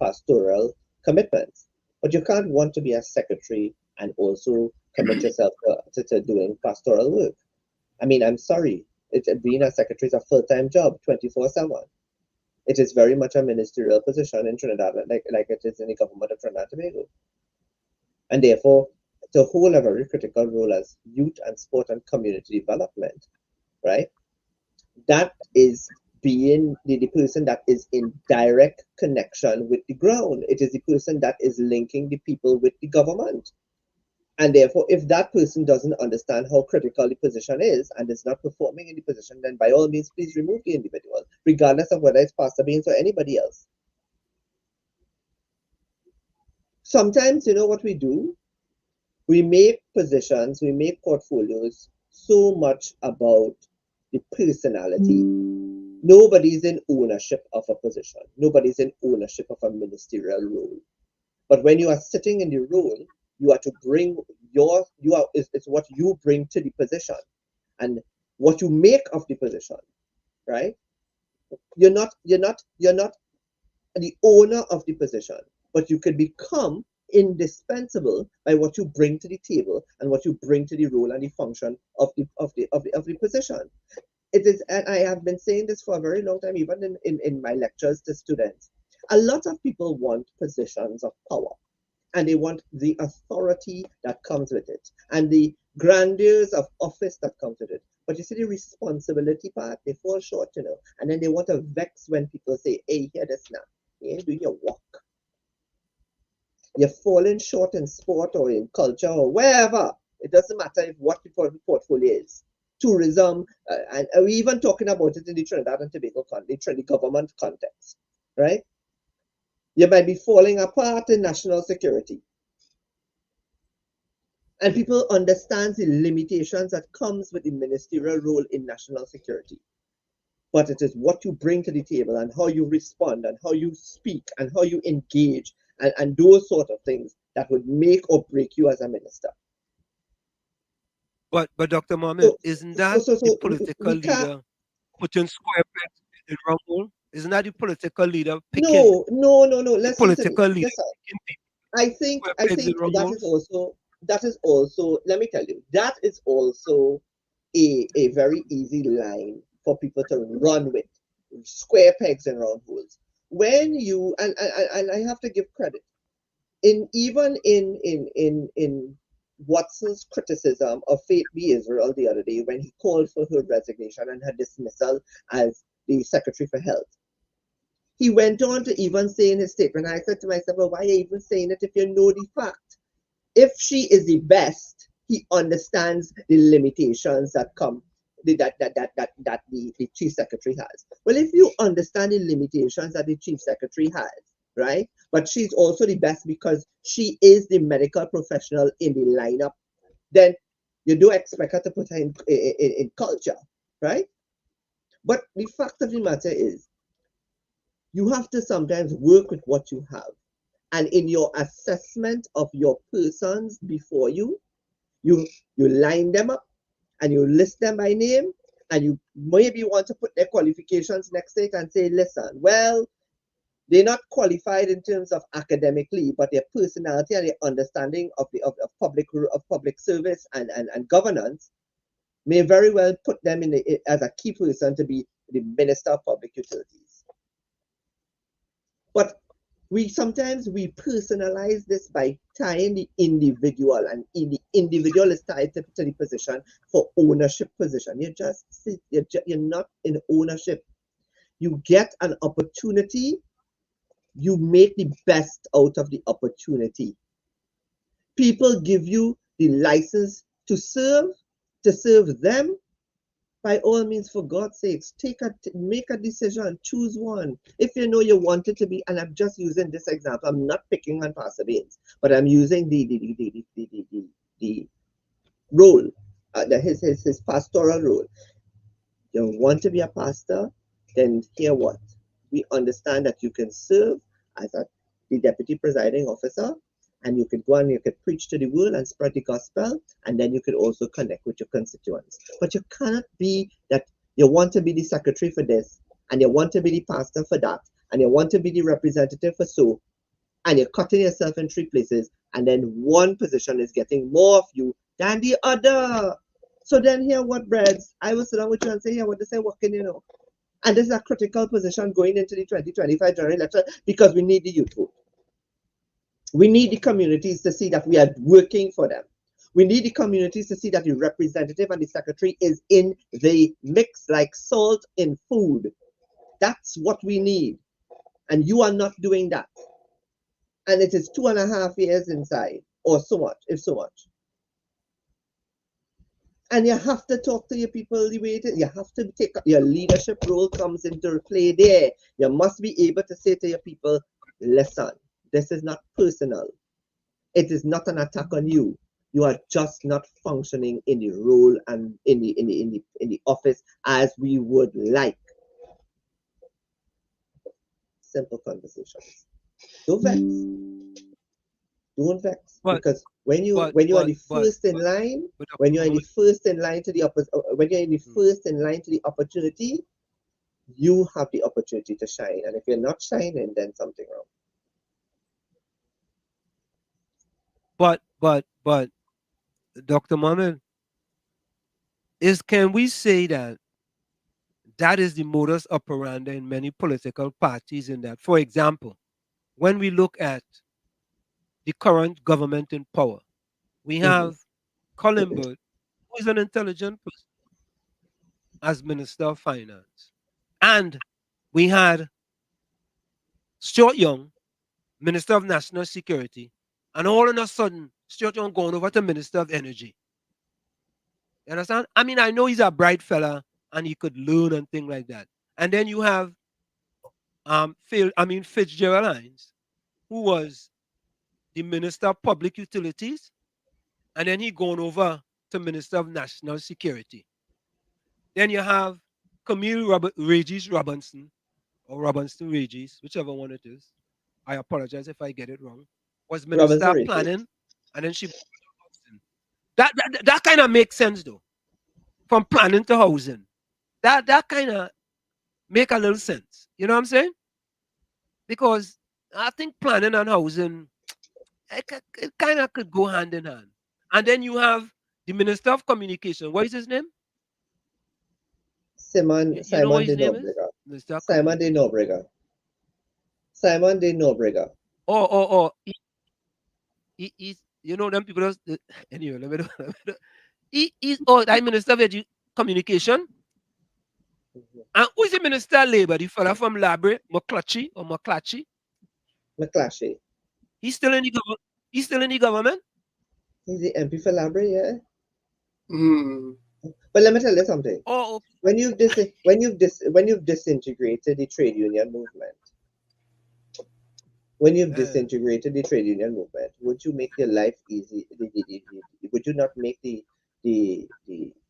pastoral commitments. But you can't want to be a secretary and also commit yourself to doing pastoral work. I mean, I'm sorry, being a secretary is a full-time job, 24/7. It is very much a ministerial position in Trinidad, like it is in the government of Trinidad and Tobago. And therefore, to hold a very critical role as youth and sport and community development, right? That is being the person that is in direct connection with the ground. It is the person that is linking the people with the government. And therefore, if that person doesn't understand how critical the position is and is not performing in the position, then by all means, please remove the individual, regardless of whether it's Pastor Baines or anybody else. Sometimes, you know what we do? We make positions, we make portfolios so much about the personality. Nobody's in ownership of a position. Nobody's in ownership of a ministerial role. But when you are sitting in the role, you are to bring it's what you bring to the position and what you make of the position, right? You're not the owner of the position, but you could become indispensable by what you bring to the table and what you bring to the role and the function of the position. It is, and I have been saying this for a very long time, even in my lectures to students. A lot of people want positions of power, and they want the authority that comes with it and the grandeur of office that comes with it. But you see the responsibility part, they fall short, and then they want to vex when people say, hey, here this now, you ain't doing your work. You're falling short in sport or in culture or wherever. It doesn't matter what the portfolio is. Tourism, and we're even talking about it in the Trinidad and Tobago, the government context, right? You might be falling apart in national security. And people understand the limitations that comes with the ministerial role in national security. But it is what you bring to the table and how you respond and how you speak and how you engage and those sort of things that would make or break you as a minister. But Dr. Mohammed, isn't that the So political we can't. leader putting square pegs in the round hole? Isn't that the political leader picking No. the Listen to me. political leader Listen. picking people I think square I pegs in think round holes? that is also, let me tell you, that is also a very easy line for people to run with. Square pegs and round holes. When you and I have to give credit in even in Watson's criticism of Faith B. Israel the other day when he called for her resignation and her dismissal as the Secretary for Health. He went on to even say in his statement, I said to myself, well, why are you even saying it if you know the fact? If she is the best, he understands the limitations that come that the chief secretary has. Well, if you understand the limitations that the chief secretary has, right? But she's also the best because she is the medical professional in the lineup, then you do expect her to put her in culture, right? But the fact of the matter is, you have to sometimes work with what you have. And in your assessment of your persons before you, you line them up and you list them by name, and you maybe want to put their qualifications next to it and say, listen, well, they're not qualified in terms of academically, but their personality and their understanding of public service and governance may very well put them as a key person to be the Minister of Public Utilities. But we sometimes personalize this by tying the individual, and the individual is tied to the position for ownership position. You're not in ownership. You get an opportunity, you make the best out of the opportunity. People give you the license to serve them. By all means, for God's sakes, make a decision, choose one. If you know you want it to be, and I'm just using this example, I'm not picking on Pastor Baines, but I'm using the role, his pastoral role. You want to be a pastor, then hear what? We understand that you can serve as the deputy presiding officer, and you could go and you could preach to the world and spread the gospel, and then you could also connect with your constituents. But you cannot be that you want to be the secretary for this, and you want to be the pastor for that, and you want to be the representative for so, and you're cutting yourself in three places, and then one position is getting more of you than the other. So then here what breads? I will sit down with you and say, here, what they say, what can you know? And this is a critical position going into the 2025 general election because we need the youth vote. We need the communities to see that we are working for them. We need the communities to see that the representative and the secretary is in the mix like salt in food. That's what we need. And you are not doing that. And it is 2.5 years inside, or so much, if so much. And you have to talk to your people the way it is. You have to take your leadership role comes into play there. You must be able to say to your people, listen, this is not personal. It is not an attack on you. You are just not functioning in the role and in the office as we would like. Simple conversations. Don't vex. Don't vex. Because when you are the first in line, when you're in the first in line to the when you're in the first in line to the opportunity, you have the opportunity to shine. And if you're not shining, then something wrong. But Dr. Mohammed, can we say that is the modus operandi in many political parties in that, for example, when we look at the current government in power, we have Colin Bird, who is an intelligent person, as Minister of Finance. And we had Stuart Young, Minister of National Security, and all of a sudden, Stuart Young going over to Minister of Energy. You understand? I mean, I know he's a bright fella and he could learn and things like that. And then you have Fitzgerald Hines, who was the Minister of Public Utilities, and then he gone over to Minister of National Security. Then you have Camille Regis Robinson, or Robinson Regis, whichever one it is. I apologize if I get it wrong. Was Minister Robinson of Regis. Planning, and then she that kind of makes sense though. From planning to housing. That kind of make a little sense. You know what I'm saying? Because I think planning and housing it kind of could go hand in hand. And then you have the Minister of Communication. What is his name? Simon You know what his de name is? Nobrega. Minister of Simon de Nobrega. Simon de Nobrega. Oh. He's, you know, them people just, anyway, let me know. He's that Minister of Communication. And who is the Minister of Labour? The fella from Labre, McClatchy or McClatchy? McClatchy. He's still in the government. He's still in the government. He's the MP for Labre, yeah. Mm. But let me tell you something. Oh, okay. When you've disintegrated the trade union movement, would you make your life easy? Would you not make the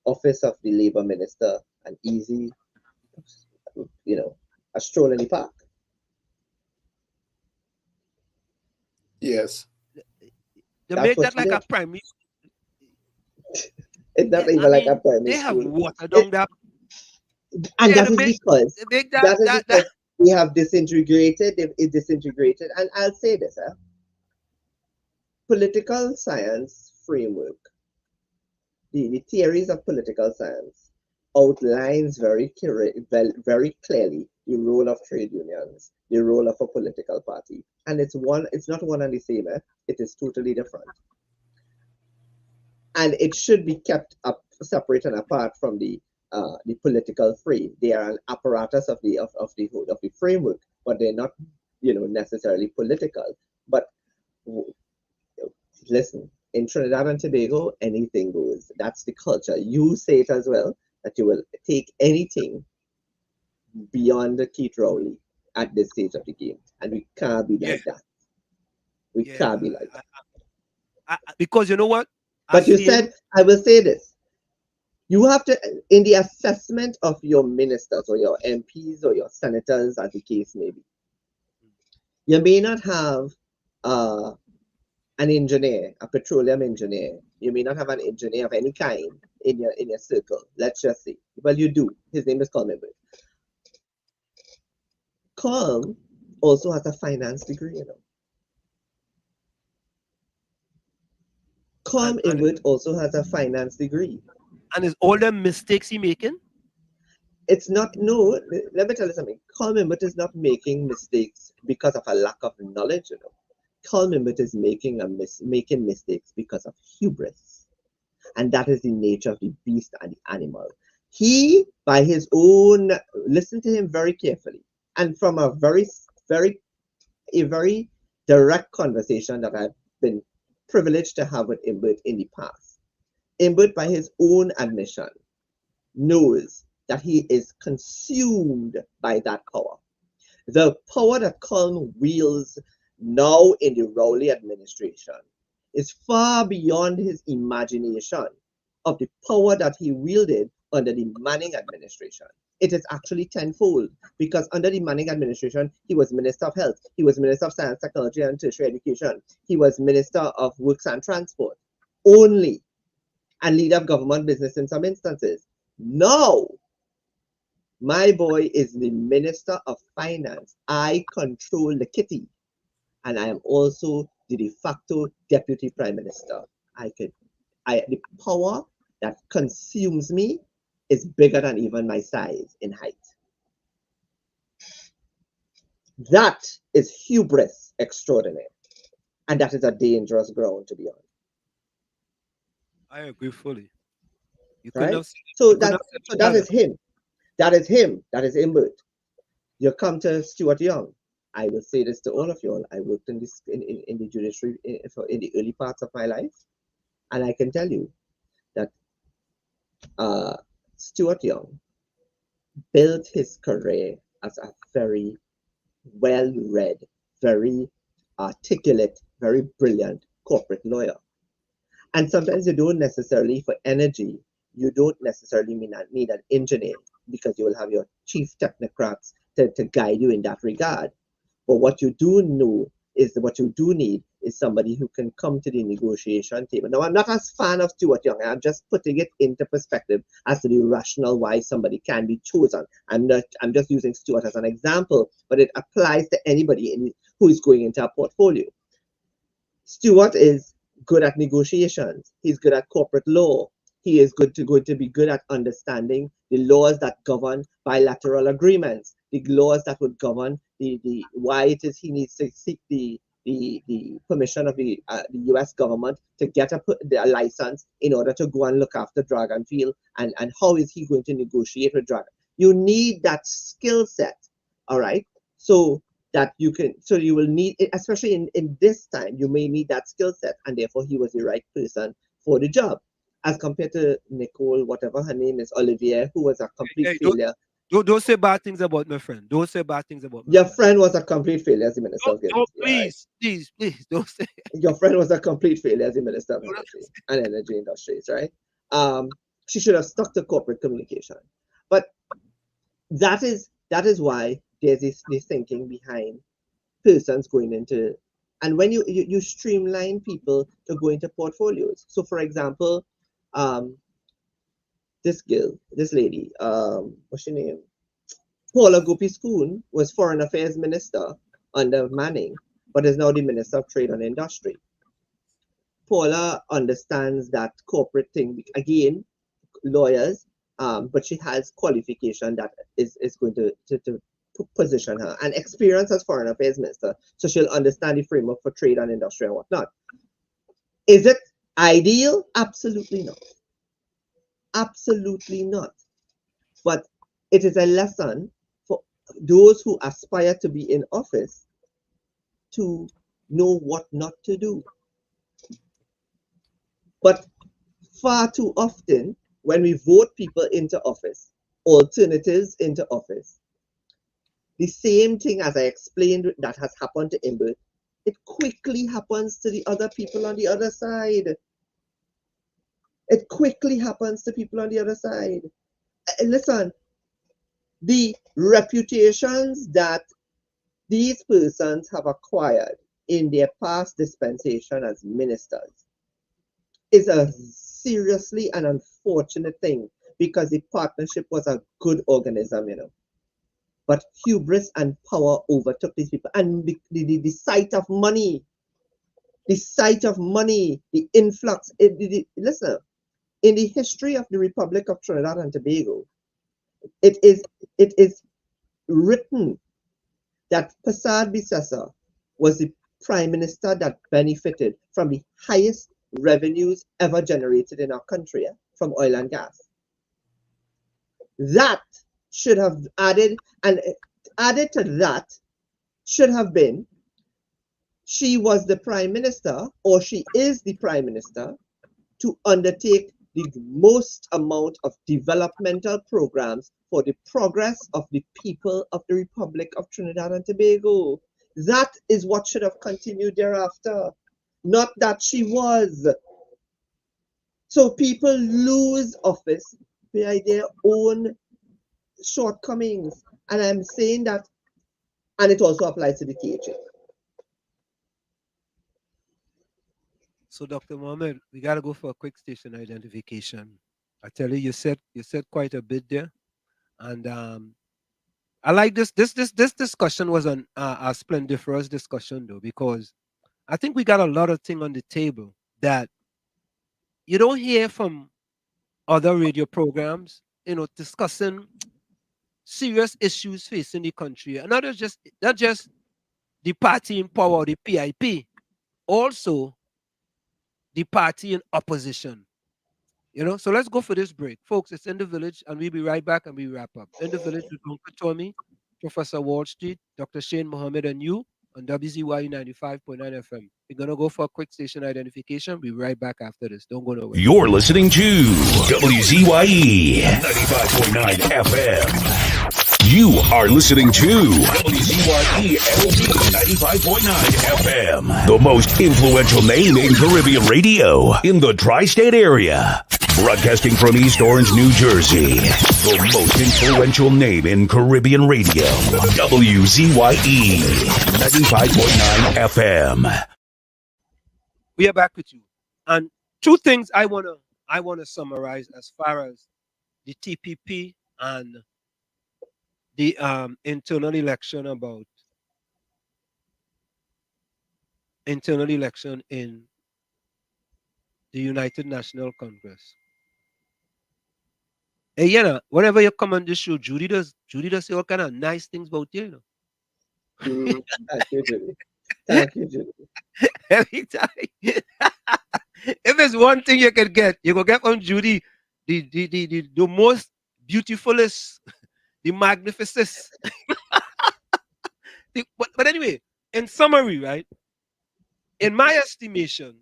office of the labor minister an easy, a stroll in the park? Yes. They That's make what that like a primary. It's not even like a primary They have school. water down there. And that is because that we have disintegrated. It disintegrated. And I'll say this: political science framework, the theories of political science outlines very clearly the role of trade unions, the role of a political party, and it's not one and the same. It is totally different, and it should be kept up separate and apart from the political frame. They are an apparatus of the framework, but they're not necessarily political. But listen, in Trinidad and Tobago, anything goes. That's the culture. You say it as well, that you will take anything beyond the Keith Rowley at this stage of the game. And we can't be like that. We can't be like that. Because you know what? But you said, I will say this. You have to, in the assessment of your ministers or your MPs or your senators, as the case may be, you may not have an engineer, a petroleum engineer. You may not have an engineer of any kind in your circle. Let's just say. Well, you do. His name is Colm Imbert. Colm also has a finance degree, Colm Imbert also has a finance degree. And is all the mistakes he making? It's not, no, let me tell you something. Colm Imbert is not making mistakes because of a lack of knowledge, Colm Imbert is making mistakes because of hubris. And that is the nature of the beast and the animal. He, by his own, listen to him very carefully. And from a very direct conversation that I've been privileged to have with Imbert in the past. Imbert, by his own admission, knows that he is consumed by that power. The power that Colm wields now in the Rowley administration is far beyond his imagination of the power that he wielded under the Manning administration. It is actually tenfold, because under the Manning administration, he was Minister of Health, he was Minister of Science, Technology and Tertiary Education, he was Minister of Works and Transport only, and leader of government business in some instances. Now, my boy is the Minister of Finance. I control the kitty, and I am also the de facto Deputy Prime Minister. The power that consumes me is bigger than even my size in height. That is hubris extraordinary, and that is a dangerous ground to be on. I agree fully. Right? So that is him. That is him. That is Imbert. You come to Stuart Young. I will say this to all of you all. I worked in the judiciary in the early parts of my life, and I can tell you that Stuart Young built his career as a very well-read, very articulate, very brilliant corporate lawyer. And sometimes you don't necessarily, for energy, you don't necessarily need an engineer, because you will have your chief technocrats to guide you in that regard. But what you do know is that what you do need is somebody who can come to the negotiation table. Now, I'm not as fan of Stuart Young. I'm just putting it into perspective as to the rationale why somebody can be chosen. I'm just using Stuart as an example, but it applies to anybody who is going into a portfolio. Stuart is good at negotiations. He's good at corporate law. He is going to be good at understanding the laws that govern bilateral agreements, the laws that would govern the why it is he needs to seek the permission of the U.S. government to get a license in order to go and look after Dragon Field, and how is he going to negotiate with Dragon. You need that skill set, all right? So that you will need, especially in this time, you may need that skill set, and therefore he was the right person for the job, as compared to Nicole, whatever her name is, Olivier, who was a complete failure. Don't say bad things about my friend. Don't say bad things about my Your friend was a complete failure as the Minister of Energy. Please, don't say. Your friend was a complete failure as the Minister of Energy and Energy Industries, right? She should have stuck to corporate communication. But that is why there's this thinking behind persons going into, and when you streamline people to go into portfolios. So, for example, this lady, what's her name? Paula Gopi-Schoon was Foreign Affairs Minister under Manning, but is now the Minister of Trade and Industry. Paula understands that corporate thing, again, lawyers, but she has qualification that is going to position her, and experience as Foreign Affairs Minister, so she'll understand the framework for trade and industry and whatnot. Is it ideal? Absolutely not. Absolutely not. But it is a lesson for those who aspire to be in office to know what not to do. But far too often, when we vote people into office, alternatives into office, the same thing as I explained that has happened to Imbert, it quickly happens to the other people on the other side. It quickly happens to people on the other side. Listen, the reputations that these persons have acquired in their past dispensation as ministers is a seriously an unfortunate thing, because the partnership was a good organism, But hubris and power overtook these people, and the sight of money, the influx. Listen, in the history of the Republic of Trinidad and Tobago, it is written that Prasad Bisesa was the prime minister that benefited from the highest revenues ever generated in our country from oil and gas. That should have added to that should have been, she was the prime minister, or she is the prime minister, to undertake the most amount of developmental programs for the progress of the people of the Republic of Trinidad and Tobago. That is what should have continued thereafter, not that she was. So people lose office by their own shortcomings. And I'm saying that, and it also applies to the THA. So, Dr. Mohammed, we got to go for a quick station identification. I tell you, you said quite a bit there, and I like this. This discussion was a splendiferous discussion, though, because I think we got a lot of things on the table that you don't hear from other radio programs, discussing serious issues facing the country, and not just the party in power, the PIP, also the party in opposition. So let's go for this break. Folks, it's In the Village, and we'll be right back and we wrap up. In the Village with Uncle Tommy, Professor Wall Street, Dr. Shane Mohammed, and you on WZYU 95.9 FM. We're going to go for a quick station identification. We'll be right back after this. Don't go nowhere. You're listening to WZYE 95.9 FM. You are listening to WZYE LP 95.9 FM, the most influential name in Caribbean radio in the tri-state area. Broadcasting from East Orange, New Jersey, the most influential name in Caribbean radio, WZYE 95.9 FM. We are back with you. And two things I wanna summarize as far as the TPP and the internal election in the United National Congress. Hey, whenever you come on this show, Judy does say all kind of nice things about you, Thank you, Judy. Thank you, Judy. Every time. If there's one thing you can get, you go get from Judy the most beautifulest, the magnificent. But anyway, in summary, right? In my estimation,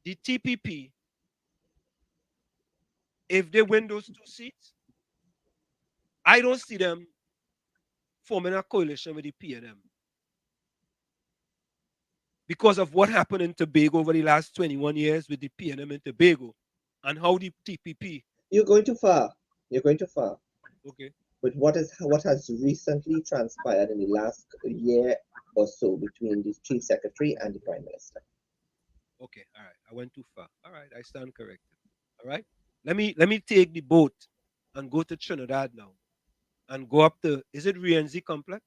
the TPP, if they win those 2 seats, I don't see them forming a coalition with the PNM because of what happened in Tobago over the last 21 years with the PNM in Tobago and how the TPP. You're going too far. You're going too far. Okay. With what has recently transpired in the last year or so between the chief secretary and the prime minister. Okay, all right. I went too far. All right, I stand corrected. All right. Let me take the boat and go to Trinidad now, and go up to, is it Rienzi Complex?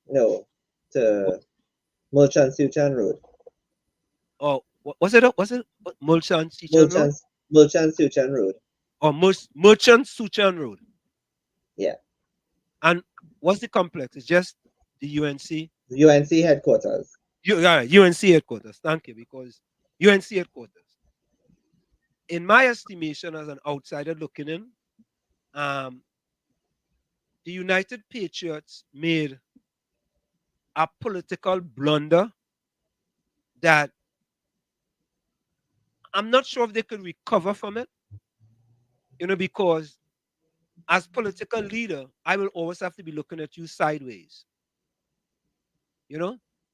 No, to Mulchan Suchan Road. Oh, was it Mulchan Suchan Road? Mulchan Suchan Road. Or Mulchan Suchan Road. Yeah. And what's the complex? It's just the UNC. The UNC headquarters. UNC headquarters. Thank you, because UNC headquarters. In my estimation, as an outsider looking in, the United Patriots made a political blunder that I'm not sure if they could recover from it. Because as political leader, I will always have to be looking at you sideways.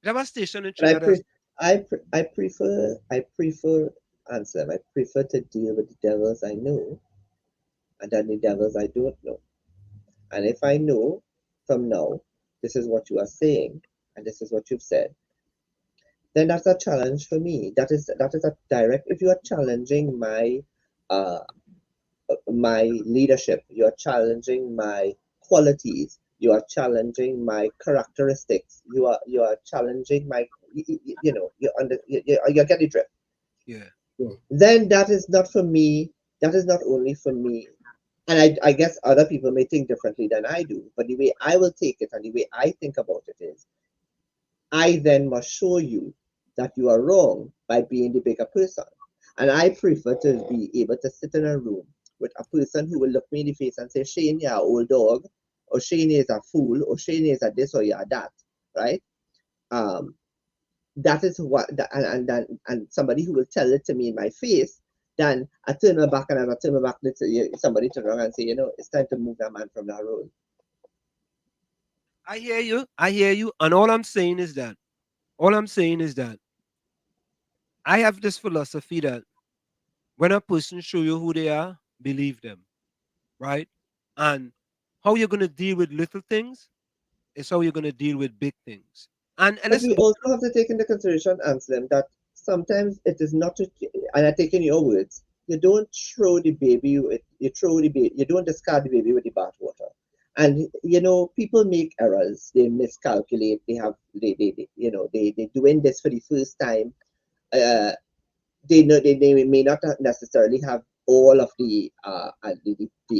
Devastation in Trinidad. I prefer Anselm. I prefer to deal with the devils I know and then the devils I don't know. And if I know from now, this is what you are saying and this is what you've said, then that's a challenge for me. That is a direct. If you are challenging my leadership, you are challenging my qualities, you are challenging my characteristics, you are challenging my, you get the drift. Yeah. Then that is not for me. That is not only for me. And I guess other people may think differently than I do, but the way I will take it and the way I think about it is, I then must show you that you are wrong by being the bigger person. And I prefer to be able to sit in a room with a person who will look me in the face and say, Shane, you're an old dog, or Shane is a fool, or Shane is a this or you're that, right? That is what, and somebody who will tell it to me in my face, then I turn my back and as I turn my back, somebody turn around and say, it's time to move that man from that road. I hear you. And all I'm saying is that I have this philosophy that when a person show you who they are, believe them, right? And how you're going to deal with little things is how you're going to deal with big things. And but you also have to take into consideration, Anselm, that sometimes it is not, and I take in your words, you don't throw the baby, you don't discard the baby with the bathwater. And people make errors, they miscalculate, they doing this for the first time. They may not necessarily have all of the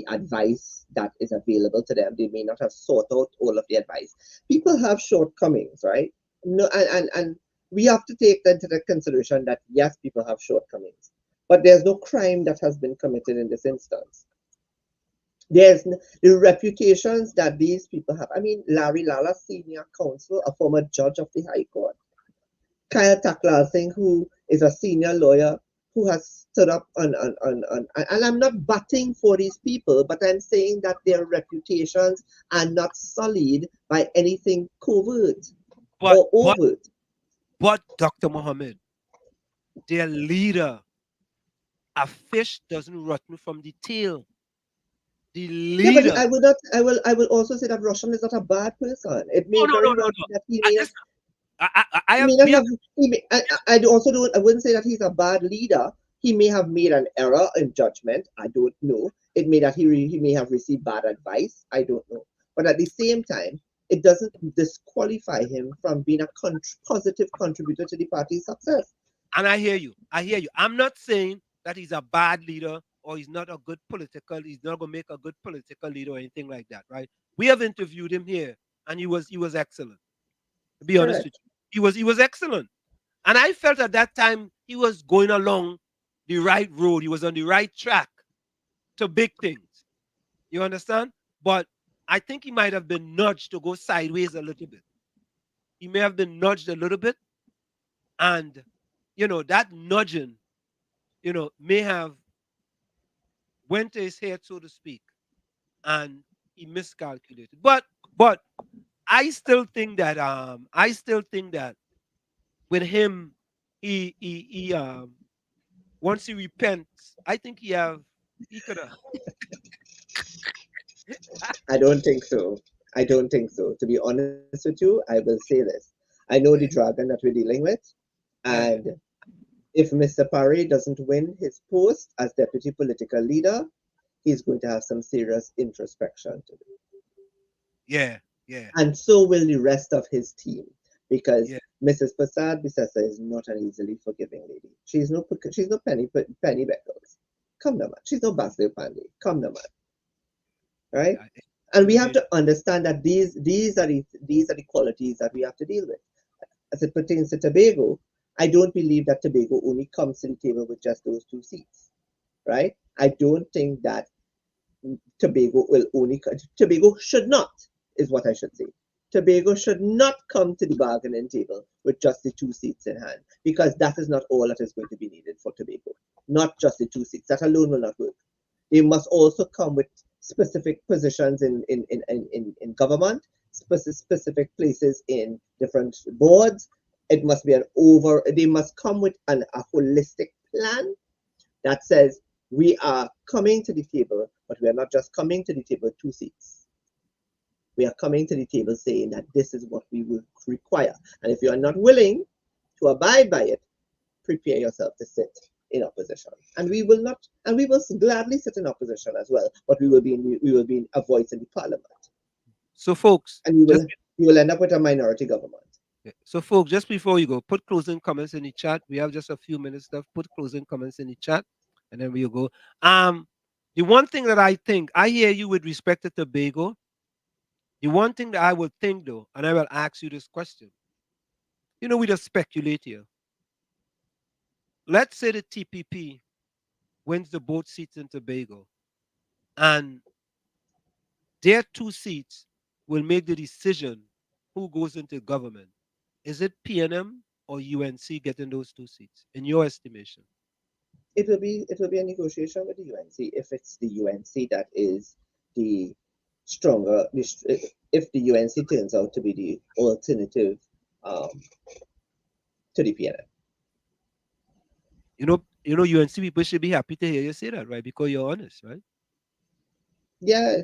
advice that is available to them. They may not have sought out all of the advice. People have shortcomings, right? No, and we have to take that into consideration that yes, people have shortcomings, but there's no crime that has been committed in this instance. There's the reputations that these people have. I mean, Larry Lala, senior counsel, a former judge of the High Court. Kaya Taklal Singh, who is a senior lawyer who has stood up and I'm not batting for these people, but I'm saying that their reputations are not sullied by anything covert or overt. But Dr. Mohammed, their leader, a fish doesn't rotten from the tail. The Yeah, but leader. I would not. I will also say that Russian is not a bad person. It may very well be that he may not. I also don't. I wouldn't say that he's a bad leader. He may have made an error in judgment. I don't know. It may that he may have received bad advice. I don't know. But at the same time, it doesn't disqualify him from being a positive contributor to the party's success. And I hear you. I hear you. I'm not saying that he's a bad leader or he's not a good political. He's not going to make a good political leader or anything like that, right? We have interviewed him here, and he was excellent. To be honest with you, he was excellent. And I felt at that time he was going along the right road. He was on the right track to big things. You understand? But I think he might have been nudged to go sideways a little bit. He may have been nudged a little bit. And, that nudging, may have went to his head, so to speak. And he miscalculated. But I still think that with him, he once he repents, I think he could have. I don't think so. I don't think so. To be honest with you, I will say this. I know the dragon that we're dealing with, and if Mr. Parry doesn't win his post as deputy political leader, he's going to have some serious introspection to do. Yeah. And so will the rest of his team, because Mrs. Prasad Bisesa is not an easily forgiving lady. She's no Penny Beckles. Come on, man. She's no Basil Pandey. Come on, man. Right? And we have to understand that these are the qualities that we have to deal with. As it pertains to Tobago, I don't believe that Tobago only comes to the table with just those 2 seats. Right? I don't think that Tobago should not, is what I should say. Tobago should not come to the bargaining table with just the 2 seats in hand, because that is not all that is going to be needed for Tobago. Not just the 2 seats. That alone will not work. They must also come with specific positions in government, specific places in different boards. It must be they must come with a holistic plan that says we are coming to the table, but we are not just coming to the table with 2 seats. We are coming to the table saying that this is what we will require. And if you are not willing to abide by it, prepare yourself to sit in opposition. And we will gladly sit in opposition as well, but we will be a voice in the parliament. So folks, and we will end up with a minority government. So folks, just before you go, put closing comments in the chat. We have just a few minutes left. Put closing comments in the chat, and then we'll go. The one thing that I think, I hear you with respect to Tobago. The one thing that I would think though, and I will ask you this question. We just speculate here. Let's say the TPP wins the both seats in Tobago, and their 2 seats will make the decision who goes into government. Is it PNM or UNC getting those 2 seats, in your estimation? It will be a negotiation with the UNC if it's the UNC that is the stronger. If the UNC turns out to be the alternative to the PNM. UNC people should be happy to hear you say that, right? Because you're honest, right? Yeah,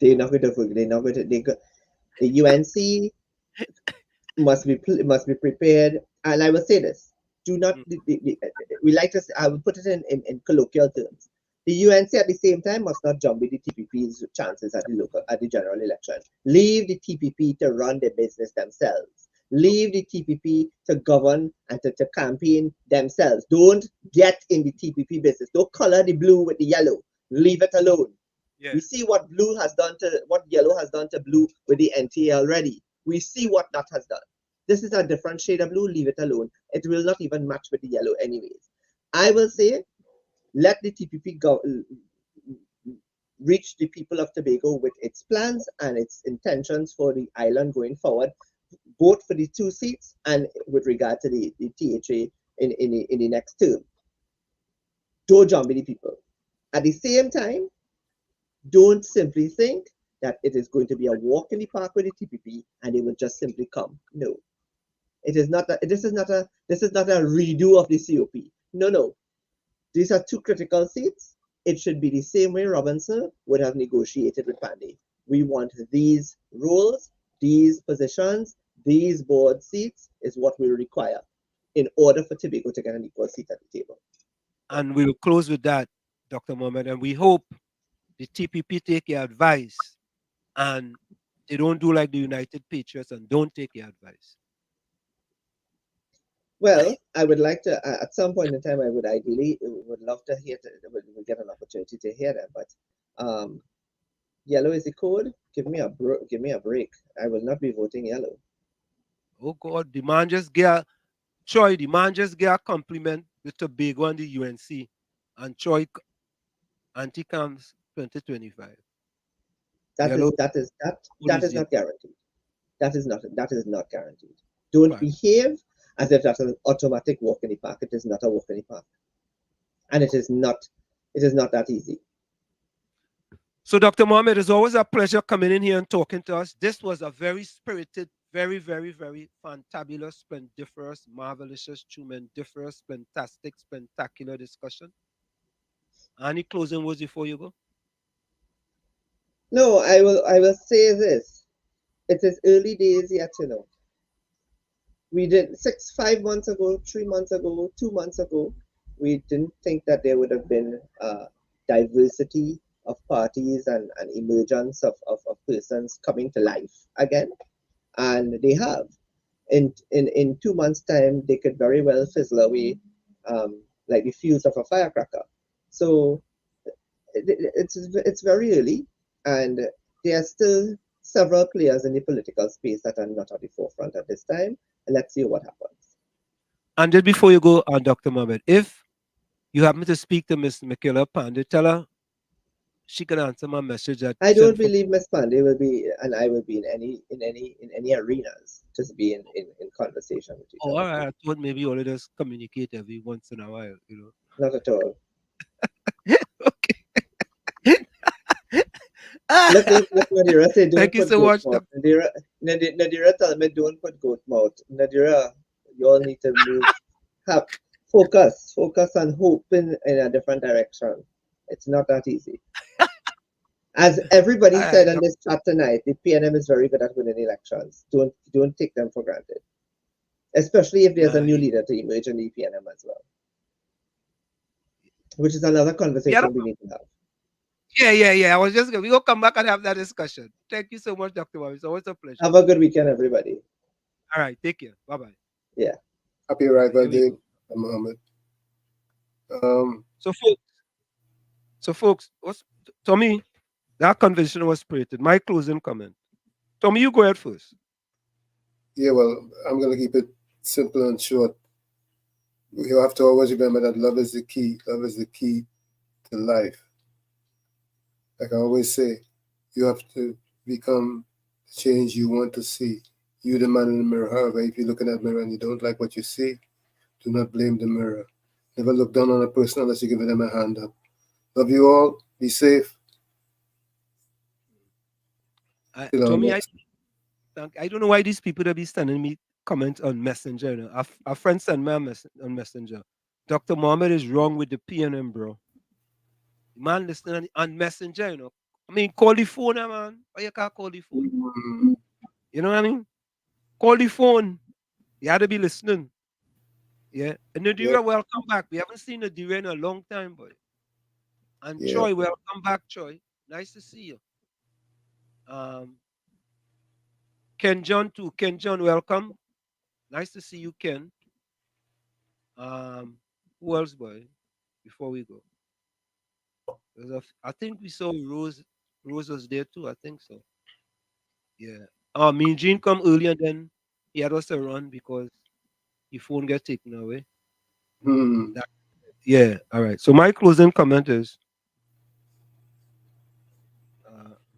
they're not going to. The UNC must be prepared. And I will say this: do not. We like to. I will put it in colloquial terms. The UNC at the same time must not jump with the TPP's chances at the general election. Leave the TPP to run their business themselves. Leave the TPP to govern and to campaign themselves. Don't get in the TPP business. Don't color the blue with the yellow. Leave it alone. Yeah. We see what yellow has done to blue with the NTA already. We see what that has done. This is a different shade of blue. Leave it alone. It will not even match with the yellow anyways. I will say, let the TPP go reach the people of Tobago with its plans and its intentions for the island going forward, both for the 2 seats and with regard to the THA in the next term. Don't jump the people. At the same time, don't simply think that it is going to be a walk in the park with the TPP and they will just simply come. No, it is not. This is not a redo of the COP. No. These are two critical seats. It should be the same way Robinson would have negotiated with Pandy. We want these roles, these positions, these board seats is what we require in order for Tobago to get an equal seat at the table. And we'll close with that, Dr. Mohammed. And we hope the TPP take your advice and they don't do like the United Patriots and don't take your advice. Well, I would like to, at some point in time, I would ideally would love to hear, would get an opportunity to hear them. But yellow is the code. Give me a break. I will not be voting yellow. Oh God, the man just get Troy. The man just get a compliment with Tobago and the UNC, and Troy anti-cams 2025. That is not guaranteed. That is not guaranteed. Don't behave as if that's an automatic walk in the park. It is not a walk in the park. And it is not that easy. So, Dr. Mohammed, it's always a pleasure coming in here and talking to us. This was a very spirited, very, very, very fantabulous, splendiferous, marvelous, tremendous, fantastic, spectacular discussion. Any closing words before you go? No, I will say this. It is early days yet, We did 5 months ago, 3 months ago, 2 months ago, we didn't think that there would have been diversity of parties and emergence of persons coming to life again. And they have. In 2 months' time, they could very well fizzle away like the fuse of a firecracker. So it's very early, and there are still several players in the political space that are not at the forefront at this time. And let's see what happens. And just before you go, Dr. Mohammed, if you happen to speak to Miss Michaela Pandey, tell her she can answer my message. I don't believe Miss Pandey will be, and I will be in any arenas, just be in conversation with each other. All right, I thought maybe you only just communicate every once in a while, Not at all. Okay. Look, Nadira say don't Thank you so much. Nadira tell me don't put goat mouth. Nadira, you all need to focus on hope in a different direction. It's not that easy. As everybody said on this chat tonight, the PNM is very good at winning elections. Don't take them for granted, especially if there's a new leader to emerge in the PNM as well, which is another conversation we need to have. Yeah. We will come back and have that discussion. Thank you so much, Dr. Mohammed. It's always a pleasure. Have a good weekend, everybody. All right, take care. Bye-bye. Yeah. Happy birthday, Mohammed. So folks, Tommy, that conversation was spirited. My closing comment. Tommy, you go ahead first. Yeah, well, I'm going to keep it simple and short. You have to always remember that love is the key. Love is the key to life. Like I always say, you have to become the change you want to see. You, the man in the mirror. However, if you look in that mirror and you don't like what you see, do not blame the mirror. Never look down on a person unless you give them a hand up. Love you all. Be safe. Tommy, I don't know why these people that be sending me comments on Messenger. A friend sent me on Messenger. Dr. Mohammed is wrong with the PNM, bro. Man, listening on Messenger, I mean, call the phone, man. Or you can't call the phone. You know what I mean? Call the phone. You had to be listening. Yeah. And Nadira, welcome back. We haven't seen Nadira in a long time, boy. And Troy, welcome back, Troy. Nice to see you. Ken John too. Ken John, welcome. Nice to see you, Ken. Who else, boy? Before we go. I think we saw Rose. Rose was there too. I think so. Yeah. Mean Gene come early and then he had us to run because his phone got taken away. Yeah. All right. So my closing comment is,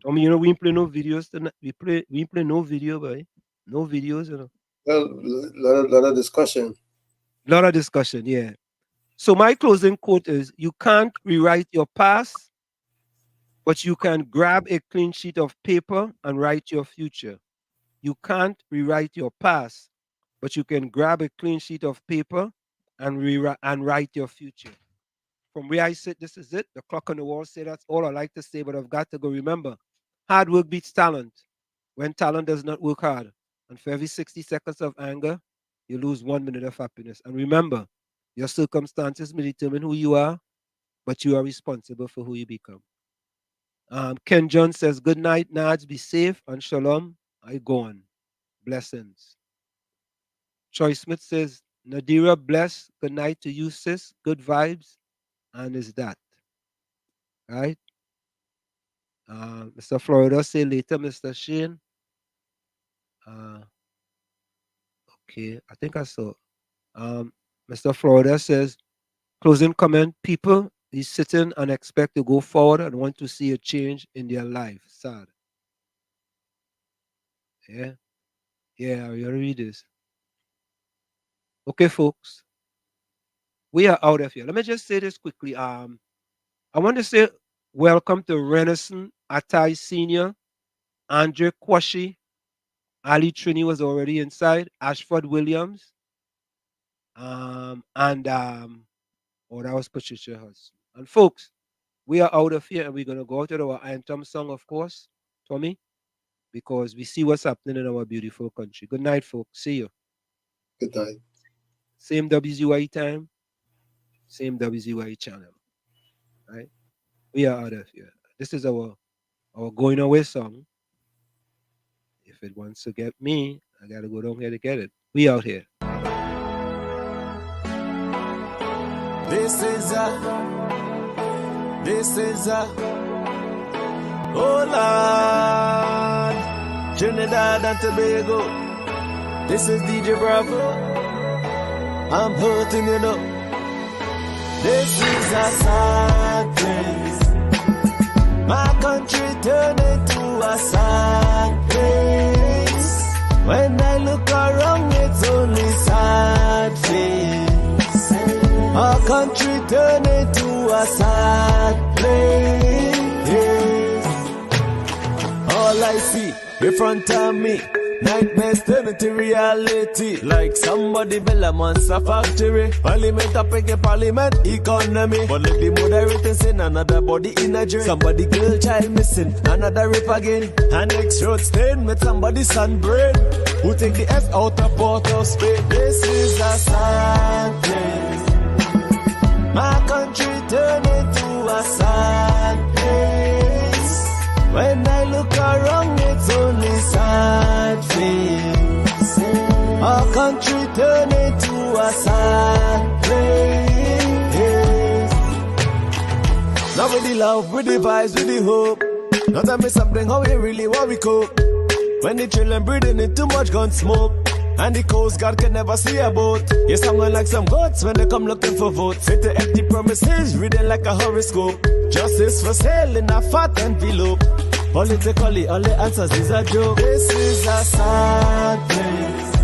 Tommy, we play no videos tonight. We play no video, boy. No videos, Well, a lot of discussion. Lot of discussion, yeah. So my closing quote is, you can't rewrite your past, but you can grab a clean sheet of paper and write your future. You can't rewrite your past, but you can grab a clean sheet of paper and write your future. From where I sit, this is it. The clock on the wall say that's all I like to say, but I've got to go. Remember, hard work beats talent when talent does not work hard. And for every 60 seconds of anger, you lose 1 minute of happiness. And remember, your circumstances may determine who you are, but you are responsible for who you become. Ken John says, good night, Nads, be safe, and shalom, I go on. Blessings. Troy Smith says, Nadira, bless, good night to you, sis, good vibes, and is that. Right? Mr. Florida say later, Mr. Shane. Okay, I think I saw. Mr. Florida says, closing comment, people is sitting and expect to go forward and want to see a change in their life. Sad. Yeah. Yeah, you read this. Okay, folks. We are out of here. Let me just say this quickly. I want to say welcome to Renaissance Atai Senior, Andre Kwashi, Ali Trini was already inside, Ashford Williams, oh, that was Patricia Hudson. And folks, we are out of here and we're going to go out to our anthem song, of course, Tommy, because we see what's happening in our beautiful country. Good night, folks. See you. Good night. Same WZYE time, same WZYE channel. Right? We are out of here. This is our going away song. If it wants to get me, I got to go down here to get it. We out here. This is oh Lord, Trinidad and Tobago. This is DJ Bravo. I'm hurting you know. This is a sad place. My country turned into a sad place. When I look around, it's only sad face. Our country turned into a sad place. All I see in front of me, nightmares turn into reality. Like somebody build a monster factory. Parliament up against parliament economy. But let the moderators in another body in a dream. Somebody girl child missing, another rape again. And next road stain with somebody's son brain. Who take the S out of Port of Spain. This is a sad place. My country turned into a sad place. When I look around, it's only sad face. Our country turned into a sad place. Now with the love, with the vibes, with the hope. Now tell me something, how we really want we cope. When the children breathing in too much gun smoke. And the Coast Guard can never see a boat. You sound like some goats when they come looking for votes. Fit the empty promises, reading like a horoscope. Justice for sale in a fat envelope. Politically, all the answers is a joke. This is a sad place.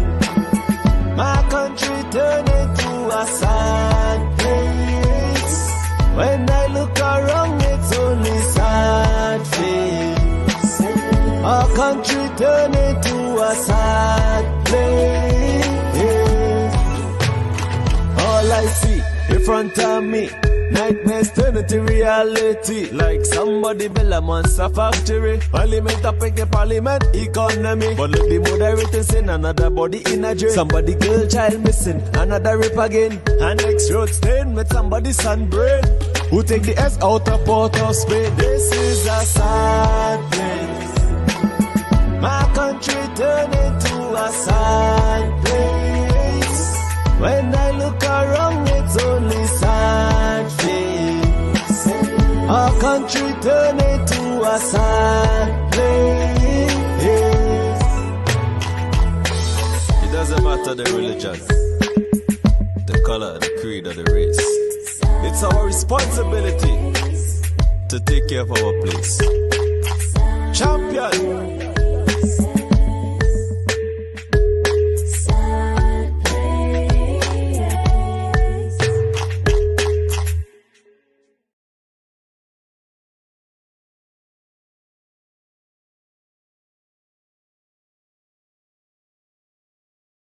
My country turned into a sad place. When I look around, it's only sad face. Our country turned into a sad place. All I see in front of me, nightmares turn into reality. Like somebody build a monster factory. Parliament up against parliament economy. But let the moderators in another body in a dream. Somebody girl child missing, another rape again. And next road stain with somebody's son brain. Who take the S out of Port of Spain. This is a sad place. My country turned into a sad place. When I look around, it's only sad face. Our country turned into a sad place. It doesn't matter the religion, the color, the creed, or the race. It's our responsibility to take care of our place. Champion.